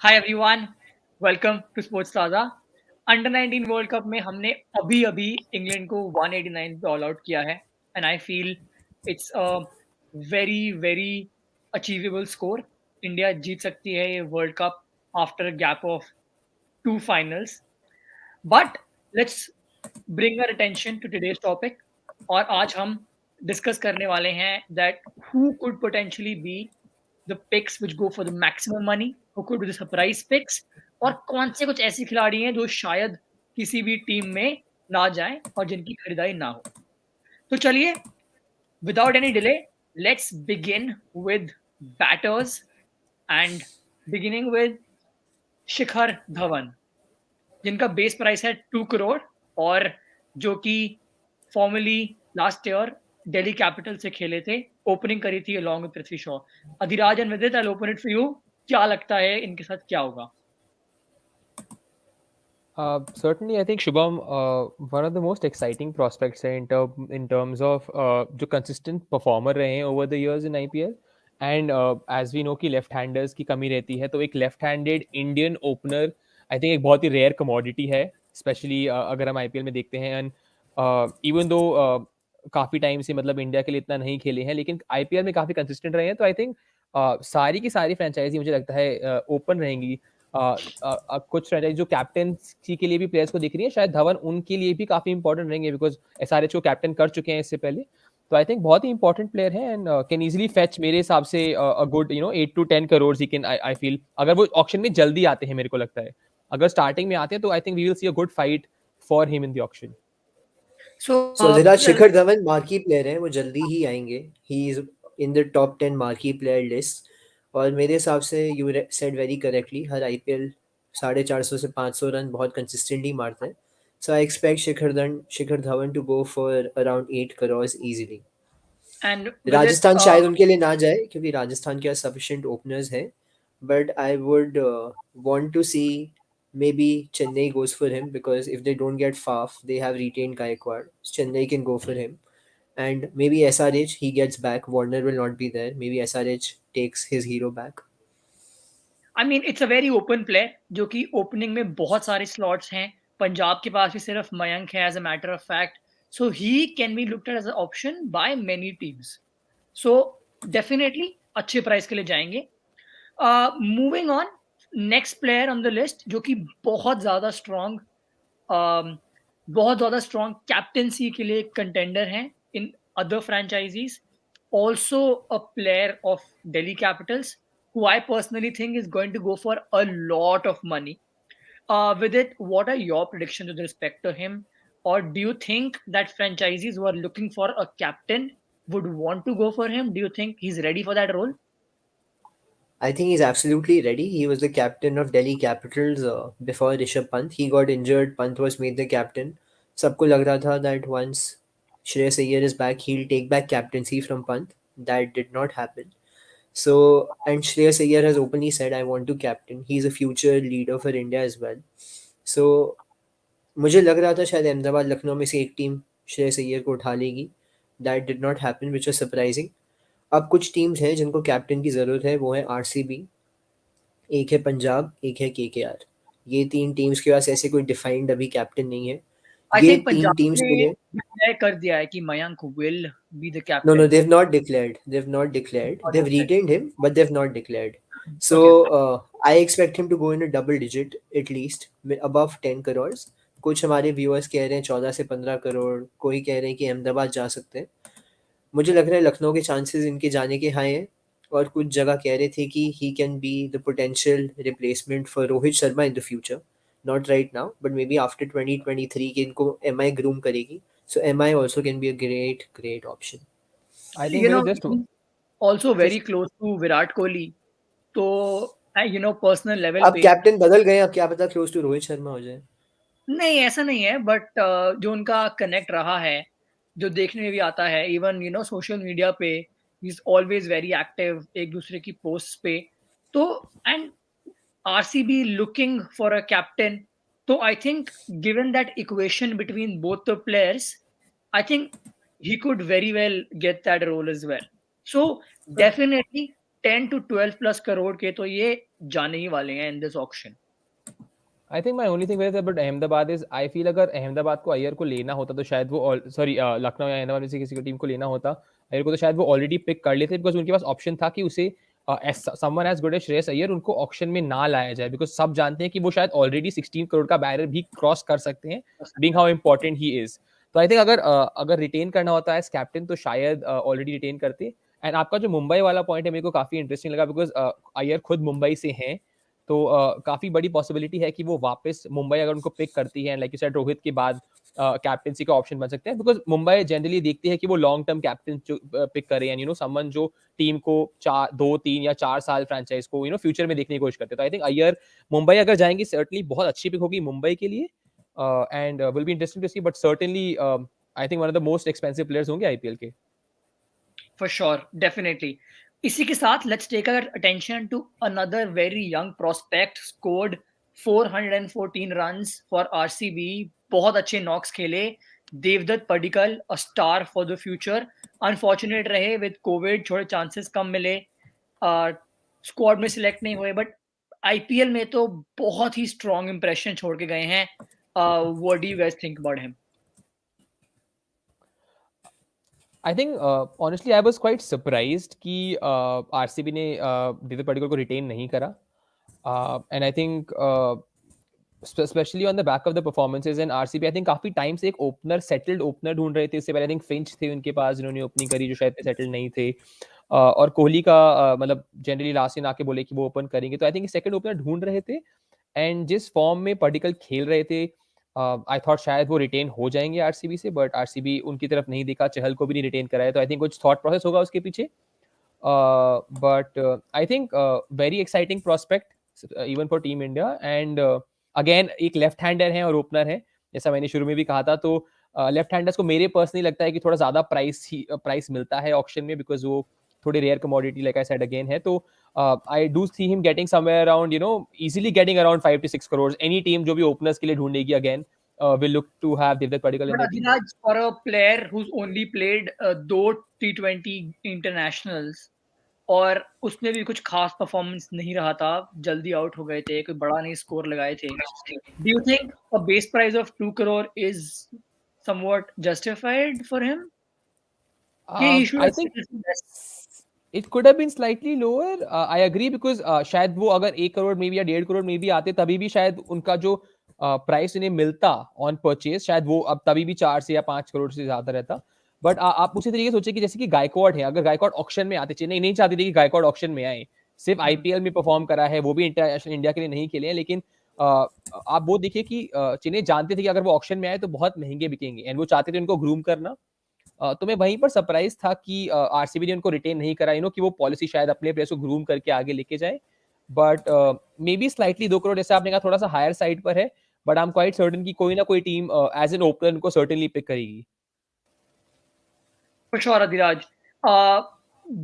Hi everyone, welcome to Sports Plaza. Under 19 world cup में हमने अभी इंग्लैंड को 189 पे ऑल आउट किया है and I feel it's a very achievable score. India जीत सकती है ये world cup after a gap of 2 finals. But let's bring our attention to today's topic. और आज हम डिस्कस करने वाले हैं that who could potentially be the picks which go for the maximum money, who could be the surprise picks, और कौन से कुछ ऐसे खिलाड़ी हैं जो शायद किसी भी टीम में ना जाएं और जिनकी खरीदारी ना हो. तो चलिए, without any delay, let's begin with batters and beginning with Shikhar Dhawan, जिनका बेस प्राइस है 2 करोड़ और जो कि formally last year Delhi capital से खेले थे. ओपनिंग करी थी along with Prithvi Shaw. Adhiraj and Vidit, I open it for you. क्या लगता है इनके साथ क्या होगा? Certainly, I think Shubham, one of the most exciting prospects है in terms of जो consistent performer रहे हैं over the years in IPL. And as we know कि left-handers की कमी रहती है, तो एक left-handed Indian opener, I think एक बहुत ही rare commodity है, especially अगर हम IPL में देखते हैं. And even though काफ़ी टाइम से मतलब इंडिया के लिए इतना नहीं खेले हैं, लेकिन IPL में काफ़ी consistent रहे हैं, तो I think सारी की सारी फ्रेंचाइजी मुझे लगता है ओपन रहेंगी. कुछ फ्रेंचाइजी जो कैप्टनसी के लिए भी प्लेयर्स को दिख रही है, शायद धवन उनके लिए भी काफी इंपॉर्टेंट रहेंगे, बिकॉज एसआरएच को कैप्टन कर चुके हैं इससे पहले. तो आई थिंक बहुत ही इंपॉर्टेंट प्लेयर है एंड कैन इजीली फेच मेरे हिसाब से a good 8 to 10 crore he can. I feel अगर वो ऑक्शन में जल्दी आते हैं, मेरे को लगता है अगर स्टार्टिंग में आते हैं तो I think we will see a good fight for him in the auction. So Dhiraj Shikhar Dhawan marquee player है, वो जल्दी ही आएंगे. He is in the top 10 marquee player list. और मेरे हिसाब से you said very correctly, her IPL 450 से 500 run बहुत consistently मारते हैं. So I expect Shikhar Dhawan to go for around 8 crores easily. And Rajasthan शायद उनके लिए ना जाए क्योंकि राजस्थान के पास sufficient openers है. But I would want to see maybe Chennai goes for him because if they don't get Faf, they have retained Gaikwad. Chennai can go for him. And maybe SRH, he gets back. Warner will not be there. Maybe SRH takes his hero back. I mean it's a very open player जो कि opening में बहुत सारे slots हैं. पंजाब के पास भी सिर्फ मयंक है as a matter of fact. So he can be looked at as a option by many teams. So definitely अच्छे प्राइस के लिए जाएंगे. Moving on, next player on the list जो कि बहुत ज़्यादा स्ट्रॉन्ग कैप्टेंसी के लिए कंटेंडर हैं in other franchises. Also a player of Delhi Capitals who I personally think is going to go for a lot of money. With it, what are your predictions with respect to him? Or do you think that franchisees who are looking for a captain would want to go for him? Do you think he's ready for that role? I think he's absolutely ready. He was the captain of Delhi Capitals before Rishabh Pant. He got injured. Pant was made the captain. सबको लग रहा था that once Shreyas Iyer is back, he'll take back captaincy from Pant. That did not happen. So, and Shreyas Iyer has openly said, I want to captain. He's a future leader for India as well. So, मुझे लग रहा था शायद अहमदाबाद लखनऊ में से एक team Shreyas Iyer को उठा लेगी. That did not happen, which was surprising. अब कुछ टीम्स हैं जिनको कैप्टन की ज़रूरत है. वो है आरसीबी, एक है पंजाब, एक है केकेआर. ये 3 टीम्स के पास ऐसे कोई डिफाइंड अभी कैप्टन नहीं है. I ये think 3 पंजाब टीम्स के ने लिए डिक्लेयर कर दिया है कि Mayank will be the no, captain. they've not declared. They've not declared. Not They've declared. retained him, but they've not declared. So I expect him to go in a double digit at least, above 10 crores. कुछ हमारे viewers कह रहे हैं 14 से 15 करोड़. कोई कह रहे हैं कि अहमदाबाद जा सकते हैं. मुझे लग रहा है लखनऊ के चांसेस इनके जाने के हाई हैं. और कुछ जगह कह रहे थे कि he can be the potential replacement for Rohit Sharma in the future. Not right now, but maybe after 2023 कि इनको MI groom करेगी. So MI also can be a great option. I think You मेरे know, just he's also very just close to Virat Kohli. तो personal level अब पे captain बदल गए. अब क्या पता क्लोज टू रोहित शर्मा हो जाए. नहीं, ऐसा नहीं है. बट जो उनका कनेक्ट रहा है, जो देखने में भी आता है, इवन सोशल मीडिया पे he is always very active एक दूसरे की पोस्ट पे. तो and RCB looking for a captain. तो I think given that equation between both the players, I think he could very well get that role as well. So definitely 10 to 12 plus crore के तो ये जाने ही वाले हैं in this auction. I think my only thing with about Ahmedabad is I feel अगर अहमदाबाद को अय्यर को लेना होता तो शायद वो सॉरी लखनऊ या अहमदाबाद में से किसी टीम को लेना होता अय्यर को तो शायद वो ऑलरेडी पिक कर लेते बिकॉज उनके पास ऑप्शन था कि उसे someone as good as Shreyas Iyer उनको ऑक्शन में ना लाया जाए बिकॉज सब जानते हैं कि वो शायद ऑलरेडी 16 करोड़ का बैरियर भी क्रॉस कर सकते हैं being how important he is. तो आई थिंक अगर रिटेन करना होता है एज कैप्टन तो शायद ऑलरेडी रिटेन करते. एंड आपका जो मुंबई वाला पॉइंट है मेरे को काफी इंटरेस्टिंग लगा बिकॉज अय्यर खुद मुंबई से हैं तो काफी बड़ी पॉसिबिलिटी है कि वो वापस मुंबई अगर उनको पिक करती है लाइक यू सेड रोहित के बाद कैप्टनसी का ऑप्शन बन सकते हैं बिकॉज मुंबई जनरली देखती है कि वो लॉन्ग टर्म कैप्टन पिक करे एंड यू नो समवन जो टीम को 2-3 या 4 साल फ्रेंचाइज को फ्यूचर में देखने की कोशिश करते हैं. तो आई थिंक अय्यर मुंबई अगर जाएंगे सर्टनली बहुत अच्छी पिक होगी मुंबई के लिए and will be interesting to see but certainly I think one of the most expensive players होंगे आईपीएल के. For sure, definitely. इसी के साथ let's take our attention to another very young prospect scored 414 runs for RCB. बहुत अच्छे Knox खेले. Devdutt Padikkal, a star for the future. Unfortunate रहे with COVID, थोड़े chances कम मिले. स्क्वाड में सिलेक्ट नहीं हुए बट आईपीएल में तो बहुत ही स्ट्रॉन्ग इंप्रेशन छोड़ के गए हैं. What do you guys think about him? I think honestly I was quite surprised कि आरसीबी ने देवदत्त पडिक्कल को रिटेन नहीं करा and I think specially on the back of the performances and RCB I think काफी टाइम से एक opener settled opener ढूंढ रहे थे. इससे पहले आई थिंक फिंच थे उनके पास जिन्होंने ओपनिंग करी जो शायद सेटल्ड नहीं थे और कोहली का मतलब जनरली लास्ट इन आके बोले कि वो ओपन करेंगे तो आई थिंक सेकंड ओपनर ढूंढ रहे थे एंड जिस फॉर्म में पडिक्कल खेल रहे थे आई थॉट शायद वो रिटेन हो जाएंगे आरसीबी से बट आरसीबी उनकी तरफ नहीं देखा चहल को भी नहीं रिटेन कराया तो आई थिंक कुछ थॉट प्रोसेस होगा उसके पीछे but I think very exciting prospect even for team India and again एक लेफ्ट हैंडर है और ओपनर है जैसा मैंने शुरू में भी कहा था तो लेफ्ट हैंडर्स को मेरे पर्सनली लगता है कि थोड़ा ज्यादा प्राइस मिलता है ऑक्शन में बिकॉज वो थोड़ी rare commodity like I said again है तो I do see him getting somewhere around easily getting around 5 to 6 crores any team जो भी ओपनर्स के लिए ढूंढेगी again will look to have Deepak Padikkal in But the team. Adhiraj, for a player who's only played दो T20 internationals और उसमें भी कुछ खास परफॉर्मेंस नहीं रहा था, जल्दी आउट हो गए थे, कोई बड़ा नहीं स्कोर लगाए थे. Do you think a base price of 2 crore is somewhat justified for him? He should I have think settled for less. it could have been slightly lower. I agree because शायद वो अगर 1 करोड़ में भी या 1.5 करोड़ में भी आते तभी भी शायद उनका जो प्राइस उन्हें मिलता ऑन परचेज शायद वो अब तभी भी 4 से या 5 करोड़ से ज्यादा रहता. बट आप उसी तरीके सोचिए कि जैसे कि गायकवाड है अगर गायकवाड ऑक्शन में आते चेन्नई नहीं चाहती थी कि गायकवाड ऑक्शन में आए सिर्फ आईपीएल में परफॉर्म करा है वो भी इंटरनेशनल इंडिया के लिए नहीं खेले हैं लेकिन आप वो देखिए कि चेन्नई जानते थे कि अगर वो ऑक्शन में आए तो बहुत महंगे बिकेंगे एंड वो चाहते थे उनको ग्रूम करना. तो मैं वहीं पर सरप्राइज था कि आरसीबी ने उनको रिटेन नहीं करा कि वो पॉलिसी शायद अपने प्लेयर्स को ग्रूम करके आगे लेके जाए but may be slightly 2 crore जैसे आपने कहा थोड़ा सा हायर साइड पर है but I am quite certain कि कोई ना कोई टीम एज एन ओपनर को सर्टेनली पिक करेगी. For sure, Adhiraj.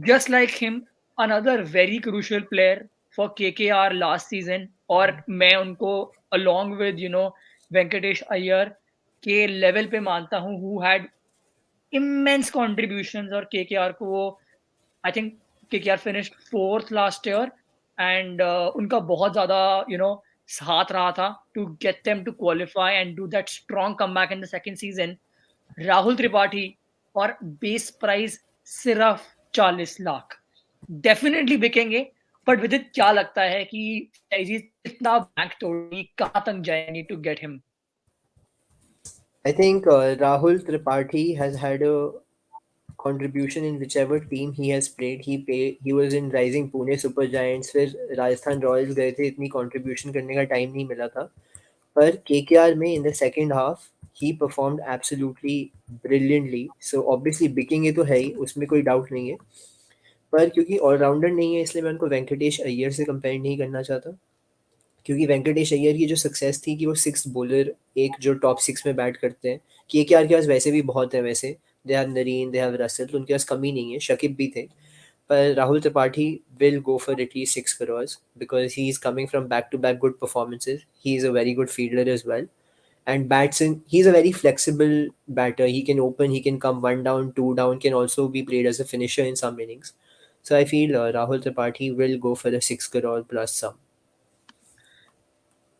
Just like him, another very crucial player for KKR last season, और मैं उनको along with Venkatesh Iyer के लेवल पे मानता हूँ who had immense contributions और KKR को वो I think KKR finished 4th last year and उनका बहुत ज़्यादा साथ रहा था to get them to qualify and do that strong comeback in the second season. Rahul Tripathi और बेस प्राइस सिर्फ 40 लाख डेफिनेटली बिकेंगे बट विदित क्या लगता है कि इतना बैंक तोड़ी कहां तक जाएंगे to get him. I think Rahul Tripathi has had a contribution in whichever team he has played. He was in Rising Pune Super Giants, फिर राजस्थान रॉयल्स गए थे, इतनी contribution करने का टाइम नहीं मिला था. पर KKR में in the second half he performed absolutely brilliantly. So obviously बिकेंगे तो है ही, उसमें कोई डाउट नहीं है. पर क्योंकि ऑलराउंडर नहीं है इसलिए मैं उनको वेंकटेश अय्यर से कंपेयर नहीं करना चाहता क्योंकि वेंकटेश अय्यर की जो सक्सेस थी कि वो 6 बॉलर एक जो टॉप 6 में बैट करते हैं. KKR के पास वैसे भी बहुत है वैसे they have Narine they have Russell तो उनके पास कमी नहीं है. शकीब भी थे पर Rahul Tripathi will go for at least 6 crores because he is coming from back to back good performances. He is a very good fielder as well and bats in. He's a very flexible batter. He can open, he can come one down, two down, can also be played as a finisher in some innings. So I feel Rahul Tripathi will go for the 6 crore plus sum.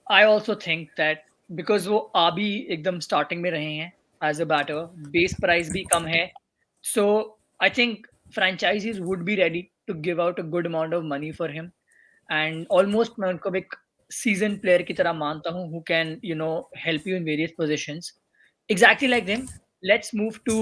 I also think that because वो आ भी एकदम starting में रहे हैं as a batter, base price भी कम है, so I think franchises would be ready to give out a good amount of money for him. And almost मैं उनको एक seasoned player की तरह मानता हूँ who can help you in various positions. Exactly like them. Let's move to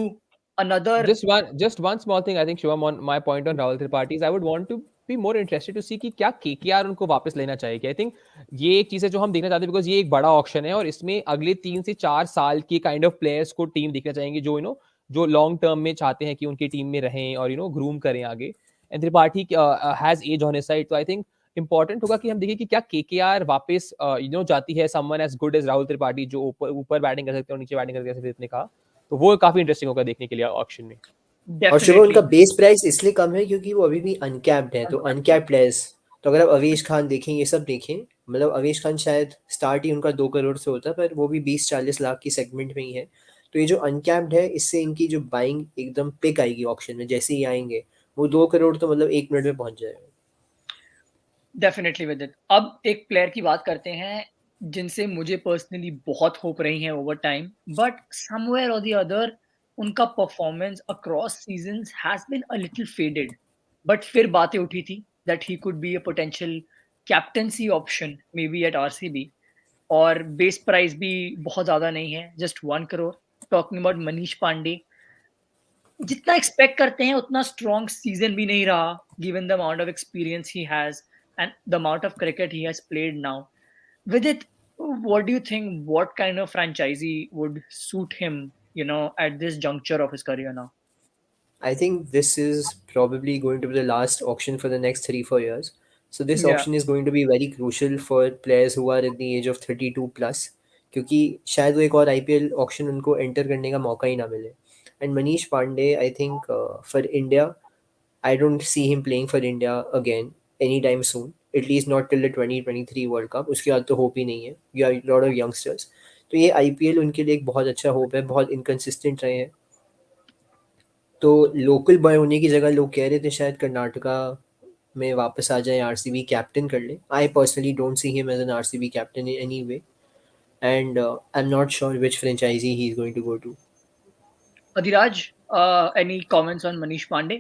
another. Just one small thing, I think, Shivam, on my point on Rahul Tripathi is I would want to be more interested to see कि क्या KKR उनको वापस लेना चाहेगी. I think ये एक चीज़ है जो हम देखना चाहते हैं, बिकॉज ये एक बड़ा ऑक्शन है और इसमें अगले 3 से 4 साल के काइंड ऑफ प्लेयर्स को टीम देखना चाहेंगे जो जो लॉन्ग टर्म में चाहते हैं कि उनकी टीम में रहें और ग्रूम करें आगे. And Tripathi has edge on his side, तो आई थिंक इंपॉर्टेंट होगा कि हम देखें कि क्या KKR वापस जाती है someone as good as Rahul Tripathi जो ऊपर ऊपर बैटिंग कर सकते हैं और नीचे बैटिंग कर सकते हैं, जैसे ने कहा. तो वो काफी इंटरेस्टिंग होगा देखने के लिए ऑक्शन में. और शुभ, उनका Definitely. बेस प्राइस इसलिए कम है क्योंकि वो अभी भी अनकैप्ड है. तो अनकैप्ड प्लेयर्स, तो अगर आप अवेश खान देखें, ये सब देखें, मतलब अवेश खान शायद स्टार्ट ही उनका 2 करोड़ से होता है, पर वो भी 20-40 लाख की सेगमेंट में ही है. तो ये जो अनकैप्ड है, इससे इनकी जो बाइंग एकदम पिक आएगी ऑक्शन में. जैसे ही आएंगे वो 2 करोड़ तो मतलब 1 मिनट में पहुंच जाएगा. Definitely with it. अब एक प्लेयर की बात करते हैं जिनसे मुझे पर्सनली बहुत होप रही है ओवर टाइम, बट समवेयर और द अदर उनका performance across seasons has been a little faded. But फिर बातें उठी थी that he could be a potential captaincy option maybe at RCB, और बेस प्राइस भी बहुत ज्यादा नहीं है, just 1 crore. Talking about Manish Pandey, जितना एक्सपेक्ट करते हैं उतना स्ट्रॉन्ग सीजन भी नहीं रहा given the amount of experience he has and the amount of cricket he has played now. With it, what do you think? What kind of franchisee would suit him, at this juncture of his career now? I think this is probably going to be the last auction for the next 3-4 years. So this Yeah, auction is going to be very crucial for players who are at the age of 32 plus, क्योंकि शायद वो एक और IPL auction उनको enter करने का मौका ही ना मिले. And Manish Pandey, I think for India, I don't see him playing for India again anytime soon. At least not till the 2023 World Cup. उसके बाद तो होप ही नहीं है. You have a lot of youngsters. तो ये IPL उनके लिए एक बहुत अच्छा होप है. बहुत इनकन्सिस्टेंट रहे हैं. तो लोकल बॉय होने की जगह लोग कह रहे थे शायद कर्नाटका में वापस आ जाए, आरसीबी कैप्टन कर ले. I personally don't see him as an RCB captain in any way, and I am not sure which franchise he is going to go to. Adhiraj, any comments on Manish Pandey?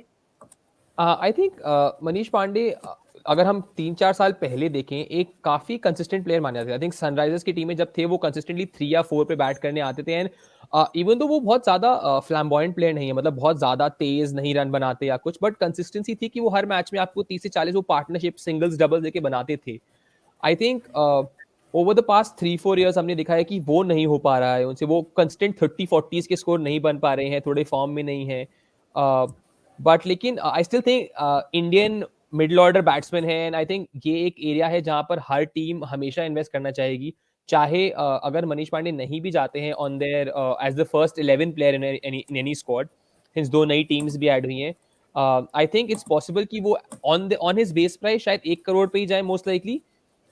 I think Manish Pandey, अगर हम 3-4 साल पहले देखें, एक काफी consistent player माने जाते थे. आई थिंक सनराइजर्स की टीम में जब थे वो कंसिस्टेंटली 3 या 4 पे बैट करने आते थे. एंड इवन तो वो बहुत ज्यादा फ्लैम्बॉयंट प्लेयर नहीं है, मतलब बहुत ज्यादा तेज नहीं रन बनाते या कुछ, बट कंसिस्टेंसी थी कि वो हर मैच में आपको 30 से 40 वो पार्टनरशिप सिंगल्स डबल्स देके बनाते थे. I think over the past 3-4 years हमने देखा है कि वो नहीं हो पा रहा है उनसे. वो कंस्टेंट 30-40 के स्कोर नहीं बन पा रहे हैं, थोड़े फॉर्म में नहीं है. बट लेकिन I still think Indian middle order batsman है, एंड आई थिंक ये एक एरिया है जहां पर हर टीम हमेशा इन्वेस्ट करना चाहेगी. चाहे अगर मनीष पांडे नहीं भी जाते हैं on there as the first 11 player in any squad, hence 2 नई टीम्स भी ऐड हुई हैं. आई थिंक इट्स पॉसिबल कि वो ऑन हिज बेस प्राइस शायद 1 करोड़ पे ही जाए मोस्ट लाइकली.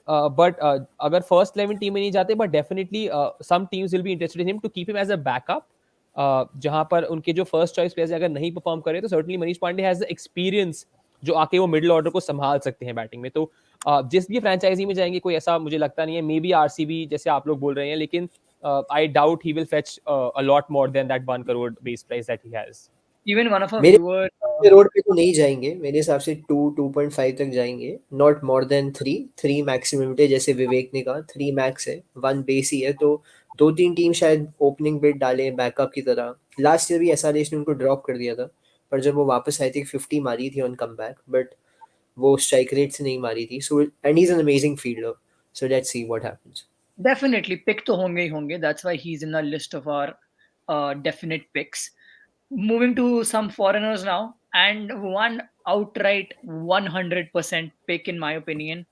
बट अगर फर्स्ट 11 टीम में नहीं जाते, but definitely some teams will be interested in him to keep him as a backup. जहां पर उनके जो फर्स्ट चॉइस प्लेयर्स अगर नहीं परफॉर्म करे तो certainly Manish Pandey has the experience जो आके वो मिडिल ऑर्डर को संभाल सकते हैं बैटिंग में. तो जिस भी फ्रेंचाइजी में जाएंगे कोई ऐसा मुझे लगता नहीं है. मे बी आरसीबी जैसे आप लोग बोल रहे हैं, लेकिन I doubt he will fetch a lot more than that 1 crore base price that he has. Even one of our मेरे viewers. करोड़ पे तो नहीं जाएंगे, मेरे हिसाब से 2-2.5 तक जाएंगे. नॉट मोर देन 3 मैक्सिमम है. जैसे विवेक ने कहा 3 मैक्स है, 1 बेस ही है. तो 2-3 टीम शायद ओपनिंग बिड डाले बैकअप की तरह. लास्ट ईयर भी एसआरएच ने उनको ड्रॉप कर दिया था, पर जब वो वापस आई थी 50 मारी थी ऑन कम बैक, बट वो स्ट्राइक रेट से नहीं मारी थी. So and he is an amazing fielder. So let's see what happens. Definitely pick तो होंगे ही होंगे. That's why he's in our list of our definite picks. Moving to some foreigners now, and one outright 100% pick in my opinion,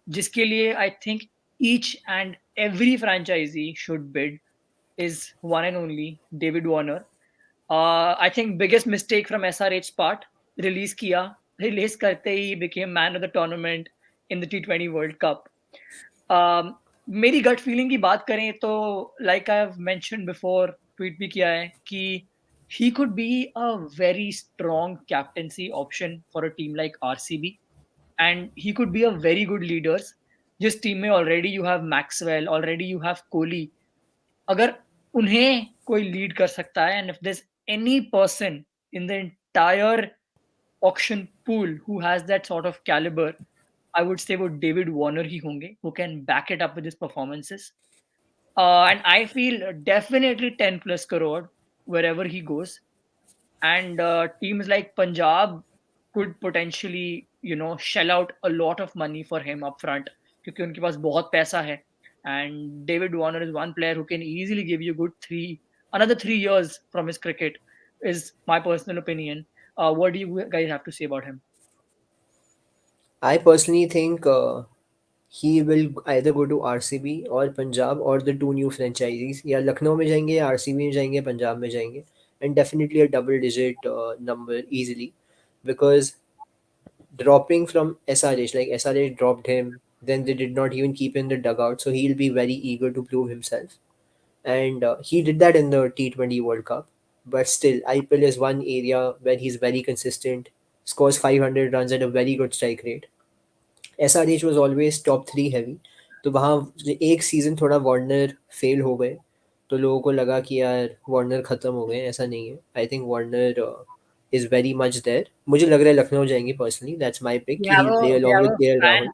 जिसके लिए I think each and every franchisee should bid, is one and only David Warner. I think biggest mistake from SRH's part, release किया, release करते ही became man of the tournament in the T20 World Cup. मेरी gut feeling की बात करें तो like I have mentioned before, tweet भी किया है कि he could be a very strong captaincy option for a team like RCB, and he could be a very good leaders. जिस टीम में already you have Maxwell, already you have Kohli, अगर उन्हें कोई लीड कर सकता है, and if there is any person in the entire auction pool who has that sort of calibre, I would say वो डेविड वार्नर ही होंगे, who can back it up with his performances. And I feel definitely 10 plus crore wherever he goes. And teams like Punjab could potentially, you know, shell out a lot of money for him up front क्योंकि उनके पास बहुत पैसा है. And David Warner is one player who can easily give you another 3 years from his cricket, is my personal opinion. What do you guys have to say about him? I personally think he will either go to RCB or Punjab or the two new franchises. या लखनऊ में जाएंगे या RCB में जाएंगे पंजाब में जाएंगे, and definitely a double digit number easily, because dropping from SRH, like SRH dropped him, then they did not even keep in the dugout, so he'll be very eager to prove himself, and he did that in the T20 World Cup. But still, IPL is one area where he's very consistent, scores 500 runs at a very good strike rate. SRH was always top three heavy, तो वहाँ एक season थोड़ा Warner fail हो गए, तो लोगों को लगा कि यार वार्नर ख़त्म हो गए. ऐसा नहीं है. I think Warner is very much there. मुझे लग रहा है लखनऊ जाएंगे personally. That's my pick We कि have ही a play we along have with a के fan Rahul.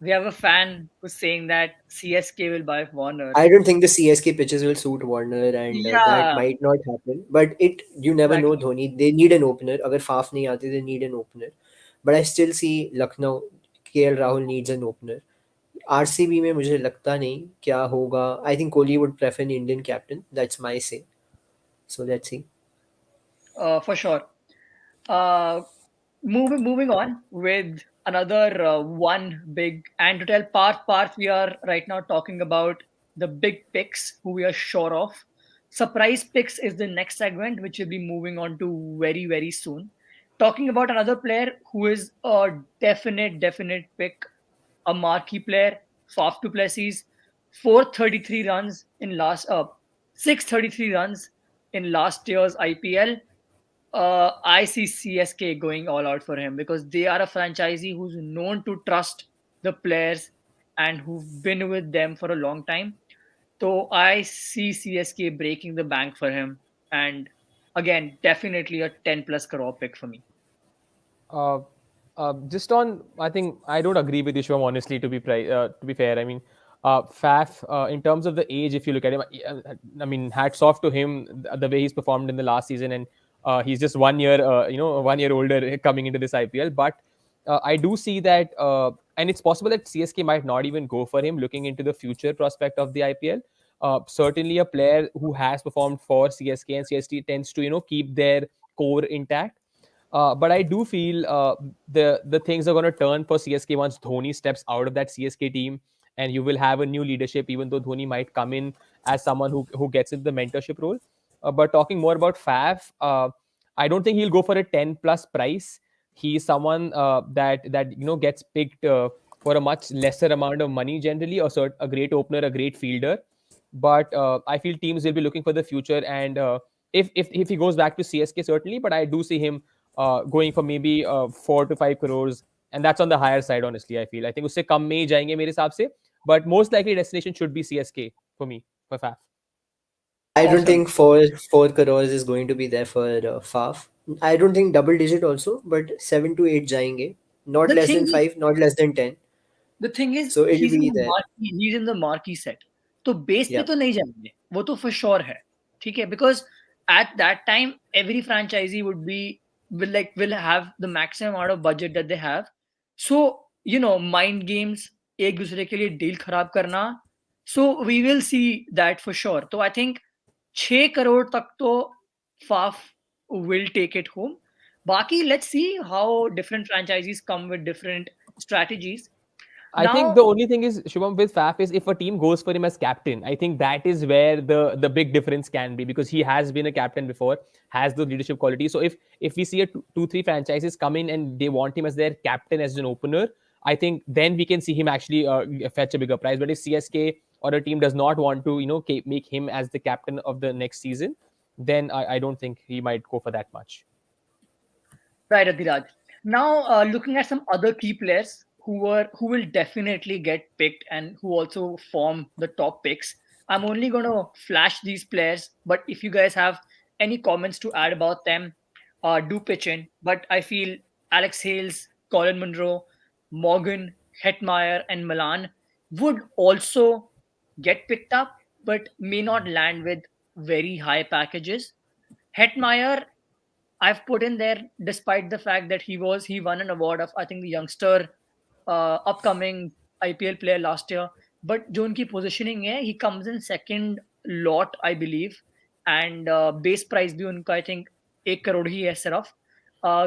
we have a fan who's saying that CSK will buy Warner. I don't think the CSK pitches will suit Warner, and that Yeah, might not happen. But it, you never know. exactly. Dhoni, they need an opener. अगर Faf नहीं आते, they need an opener. But I still see Lucknow. KL Rahul needs an opener. RCB में मुझे लगता नहीं क्या होगा. I think Kohli would prefer an Indian captain. That's my say. So let's see. For sure. Uh, moving on with another one big, and to tell Parth, we are right now talking about the big picks who we are sure of. Surprise picks is the next segment, which we'll be moving on to very, very soon. Talking about another player who is a definite pick, a marquee player, Faf du Plessis, 433 runs in last 633 runs in last year's IPL. I see CSK going all out for him because they are a franchisee who's known to trust the players and who've been with them for a long time. So I see CSK breaking the bank for him. And again, definitely a 10 plus crore pick for me. Uh, just on, I think I don't agree with Ishwam, honestly. To be fair, I mean, Faf, in terms of the age, if you look at him, I mean, hats off to him the way he's performed in the last season, and he's just 1 year, 1 year older coming into this IPL. But I do see that, and it's possible that CSK might not even go for him, looking into the future prospect of the IPL. Certainly, a player who has performed for CSK, and CSK tends to keep their core intact. But I do feel the things are going to turn for CSK once Dhoni steps out of that CSK team, and you will have a new leadership. Even though Dhoni might come in as someone who gets into the mentorship role, but talking more about Faf, I don't think he'll go for a 10 plus price. He's someone that gets picked for a much lesser amount of money generally. A great opener, a great fielder, but I feel teams will be looking for the future. And if he goes back to CSK, certainly, but I do see him going for maybe 4 to 5 crores, and that's on the higher side. Honestly, I think उससे कम में ही जाएंगे मेरे हिसाब से, but most likely destination should be CSK for me, for Faf. I don't Awesome. think four crores is going to be there for Faf. I don't think double digit also, but 7 to 8 जाएंगे. Not The less thing than is, five, not less than 10. the thing is, So it'll be there. he's in the marquee set. तो base पे Yeah. तो नहीं जाएंगे, वो तो for sure है, ठीक है? Because at that time, every franchisee will have the maximum amount of budget that they have. So mind games, एक दूसरे के लिए deal खराब करना. So we will see that for sure. तो I think 6 crore तक तो Faf will take it home. बाकी let's see how different franchisees come with different strategies. I think Now, the only thing is Shubham with Faf is if a team goes for him as captain, I think that is where the big difference can be, because he has been a captain before, has the leadership quality. So if we see a two three franchises come in and they want him as their captain as an opener, I think then we can see him actually fetch a bigger prize. But if CSK or a team does not want to, make him as the captain of the next season, then I don't think he might go for that much. Right, Adhiraj. Now, looking at some other key players who will definitely get picked and who also form the top picks. I'm only going to flash these players, but if you guys have any comments to add about them, do pitch in. But I feel Alex Hales, Colin Munro, Morgan, Hetmeyer, and Milan would also get picked up, but may not land with very high packages. Hetmeyer I've put in there despite the fact that he won an award of I think the youngster upcoming IPL player last year. But जो उनकी positioning है, he comes in second lot I believe, and base price भी उनका I think 1 crore ही है सिर्फ.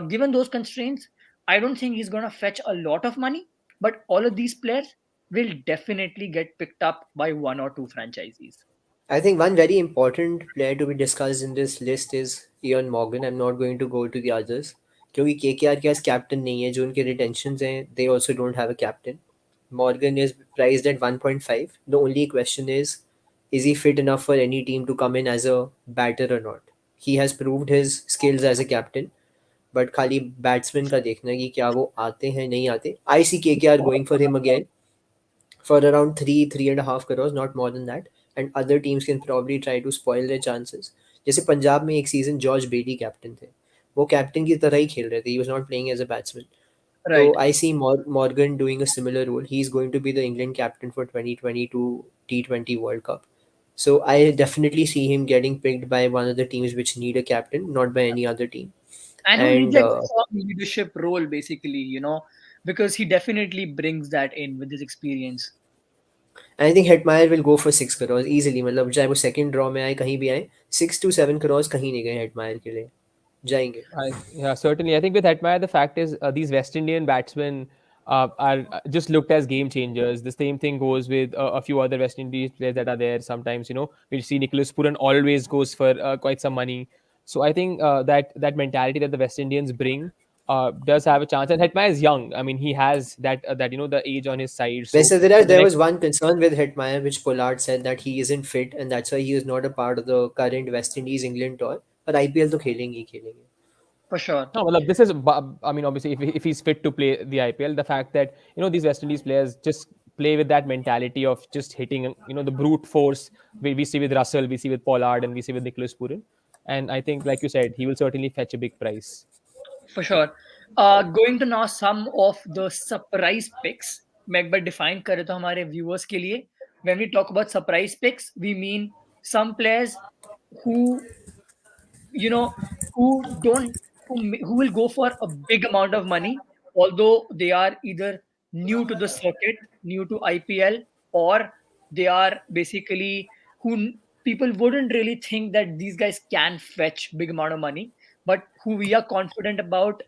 Given those constraints, I don't think he's gonna fetch a lot of money. But all of these players will definitely get picked up by one or two franchisees. I think one very important player to be discussed in this list is Ian Morgan. I'm not going to go to the others. क्योंकि KKR के पास captain नहीं है जो उनके रिटेंशंस हैं they also don't have a captain. Morgan is priced at 1.5. The only question is he fit enough for any team to come in as a batter or not? He has proved his skills as a captain, but खाली batsman का देखना है कि क्या वो आते हैं नहीं आते. I see KKR going for him again for around 3.5 crores, not more than that. And other teams can probably try to spoil their chances. जैसे पंजाब में एक सीजन जॉर्ज बेली कैप्टन थे, वो कैप्टन की तरह ही खेल रहे थे, he was not playing as a batsman. So Right. I see Morgan doing a similar role. He's going to be the England captain for 2022 T20 World Cup. So I definitely see him getting picked by one of the teams which need a captain, not by any other team. And who needs And like a strong leadership role basically, because he definitely brings that in with his experience. I think Hetmeyer will go for 6 crores easily. मतलब चाहे वो second draw में आए कहीं भी आए, 6 to 7 crores कहीं नहीं गए Hetmeyer के लिए जाएंगे. Yeah, certainly. I think with Hetmeyer, the fact is these West Indian batsmen are just looked as game changers. The same thing goes with a few other West Indies players that are there. Sometimes, we see Nicholas Puran always goes for quite some money. So I think that mentality that the West Indians bring does have a chance. And Hetmeyer is young. I mean, he has that the age on his side. So वैसे for the there next was one concern with Hetmeyer which Pollard said that he isn't fit and that's why he is not a part of the current West Indies England tour. पर IPL तो खेलेंगे ही खेलेंगे. For sure. No, well, this is. I mean, obviously, if he's fit to play the IPL, the fact that these West Indies players just play with that mentality of just hitting, the brute force. We see with Russell, we see with Pollard, and we see with Nicholas Purin. And I think, like you said, he will certainly fetch a big price. For sure. Going to now some of the surprise picks. मैं एक बार define कर देता हूँ हमारे viewers के लिए. When we talk about surprise picks, we mean some players who you know who don't who will go for a big amount of money, although they are either new to the circuit, new to IPL, or they are basically who people wouldn't really think that these guys can fetch big amount of money, but who we are confident about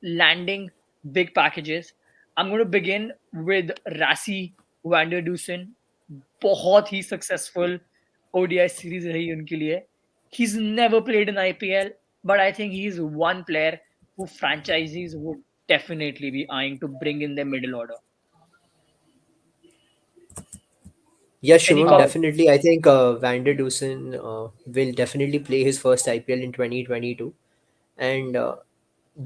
landing big packages. I'm going to begin with Rasi, Vander Dusen. बहुत ही successful ODI series रही उनके लिए. He's never played in IPL, but I think he's one player who franchisees would definitely be eyeing to bring in their middle order. Yeah, Any Shubham, Uh, comment? definitely. I think Vander Dusen will definitely play his first IPL in 2022. And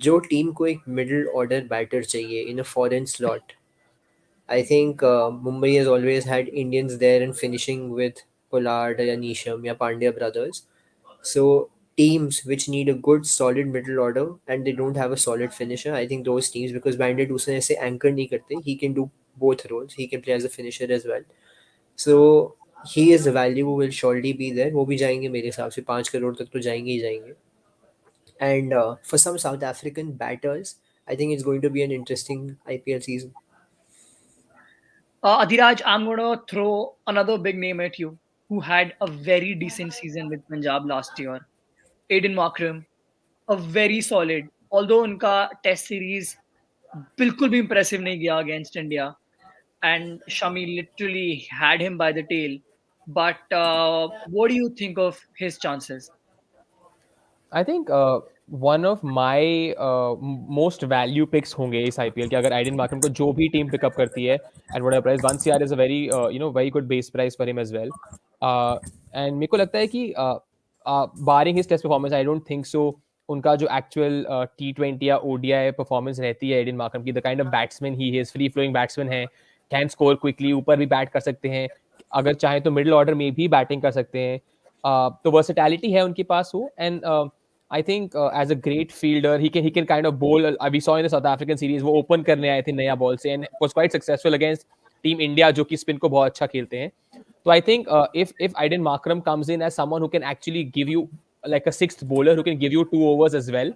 जो team को एक middle order batter चाहिए in a foreign slot, I think Mumbai has always had Indians there and finishing with Pollard या Nisham या Pandya brothers. So teams which need a good solid middle order and they don't have a solid finisher, I think those teams, because Vander Dusen ऐसे anchor नहीं करते, he can do both roles. He can play as a finisher as well. So he is the value will surely be there. वो भी जाएंगे मेरे हिसाब से 5 करोड़ तक तो जाएंगे ही जाएंगे. And for some South African batters, I think it's going to be an interesting IPL season. Adhiraj, I'm going to throw another big name at you who had a very decent season with Punjab last year. Aiden Markram, a very solid, although उनका test series बिल्कुल भी impressive नहीं गया against India, and Shami literally had him by the tail. But what do you think of his chances? I think one of my most value picks होंगे इस IPL के, अगर आइडन Markram को जो भी टीम पिकअप करती है at whatever price. 1 CR is a very very good base price for him as well. And मेरे को लगता है कि barring his test performance, I don't think so उनका जो actual T20 या ODI performance रहती है आइडन मार्करम की, the kind of batsman he is, free flowing batsman है, can score quickly, ऊपर भी बैट कर सकते हैं, अगर चाहे तो मिडिल ऑर्डर में भी बैटिंग कर सकते हैं, तो वर्सेटैलिटी है उनके पास वो. And I think as a great fielder, he can kind of bowl. We saw in the South African series, वो open करने आए थे नया ball से and was quite successful against Team India, जो कि spin को बहुत अच्छा खेलते हैं. So I think if Aiden Markram comes in as someone who can actually give you like a sixth bowler who can give you 2 overs as well,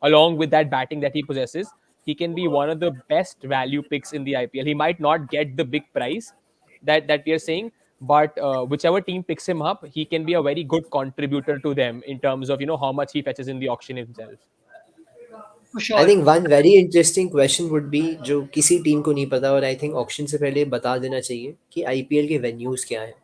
along with that batting that he possesses, he can be one of the best value picks in the IPL. He might not get the big price that we are saying, but whichever team picks him up, he can be a very good contributor to them in terms of how much he fetches in the auction itself. For I sure. Think one very interesting question would be, जो किसी team को नहीं पता, और I think auction से पहले बता देना चाहिए कि आईपीएल के वेन्यूज़ क्या हैं,